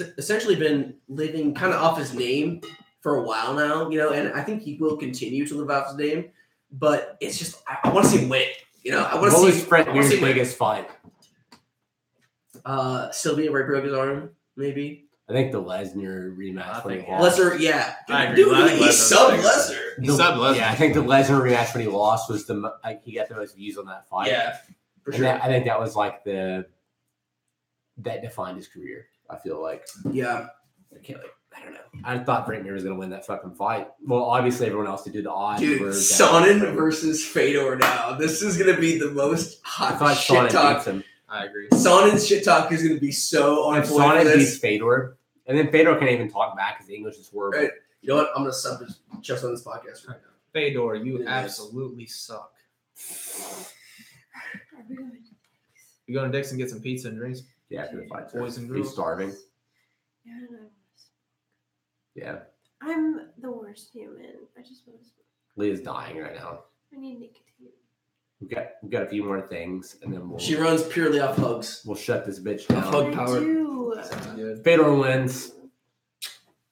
essentially been living kind of off his name for a while now, you know, and I think he will continue to live off his name. But it's just I want to see him win. You know, I want to see Frank Mir's biggest fight. Sylvia right broke his arm, maybe. I think the Lesnar rematch. Lesnar, yeah. I agree. Dude, he subbed Lesnar. He subbed Lesnar. Yeah, I think the Lesnar rematch when he lost was he got the most views on that fight. Yeah, for sure. I think that was like that defined his career. I feel like. Yeah. I don't know. I thought Frank Mir was going to win that fucking fight. Well, obviously everyone else to do the odds. Dude, Sonnen versus Fedor now. This is going to be the most hot shit talk. I agree. Sonnen's shit talk is going to be so on point. Sonnen beats Fedor, and then Fedor can't even talk back because the English is horrible. Right. You know what? I'm going to sub just on this podcast right now. Fedor, you absolutely suck. You go to Dick's and get some pizza and drinks? Yeah, after the fight. Boys and girls. He's starving. Yeah, I know. Yeah. I'm the worst human. I just want to smoke. Leah's dying right now. I need nicotine. We've got a few more things, and then she runs purely off hugs. We'll shut this bitch down. Hug power. Fedor wins.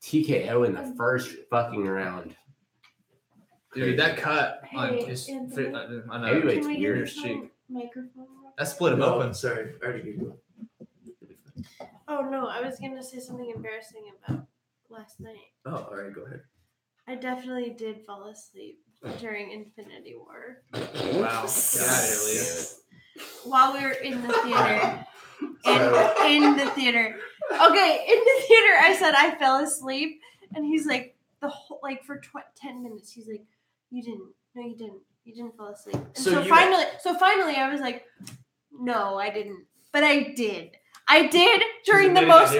TKO in the first fucking round. Dude, that cut on his heavyweight's weird. Cheek. Microphone. That split him open. Sorry, I already gave you. Oh no, I was gonna say something embarrassing about last night. Oh, all right, go ahead. I definitely did fall asleep during Infinity War. Wow. While we were in the theater. In the theater. Okay, in the theater I said I fell asleep, and he's like for 10 minutes he's like, you didn't fall asleep. And so finally I was like, no, I didn't. But I did. I did during the most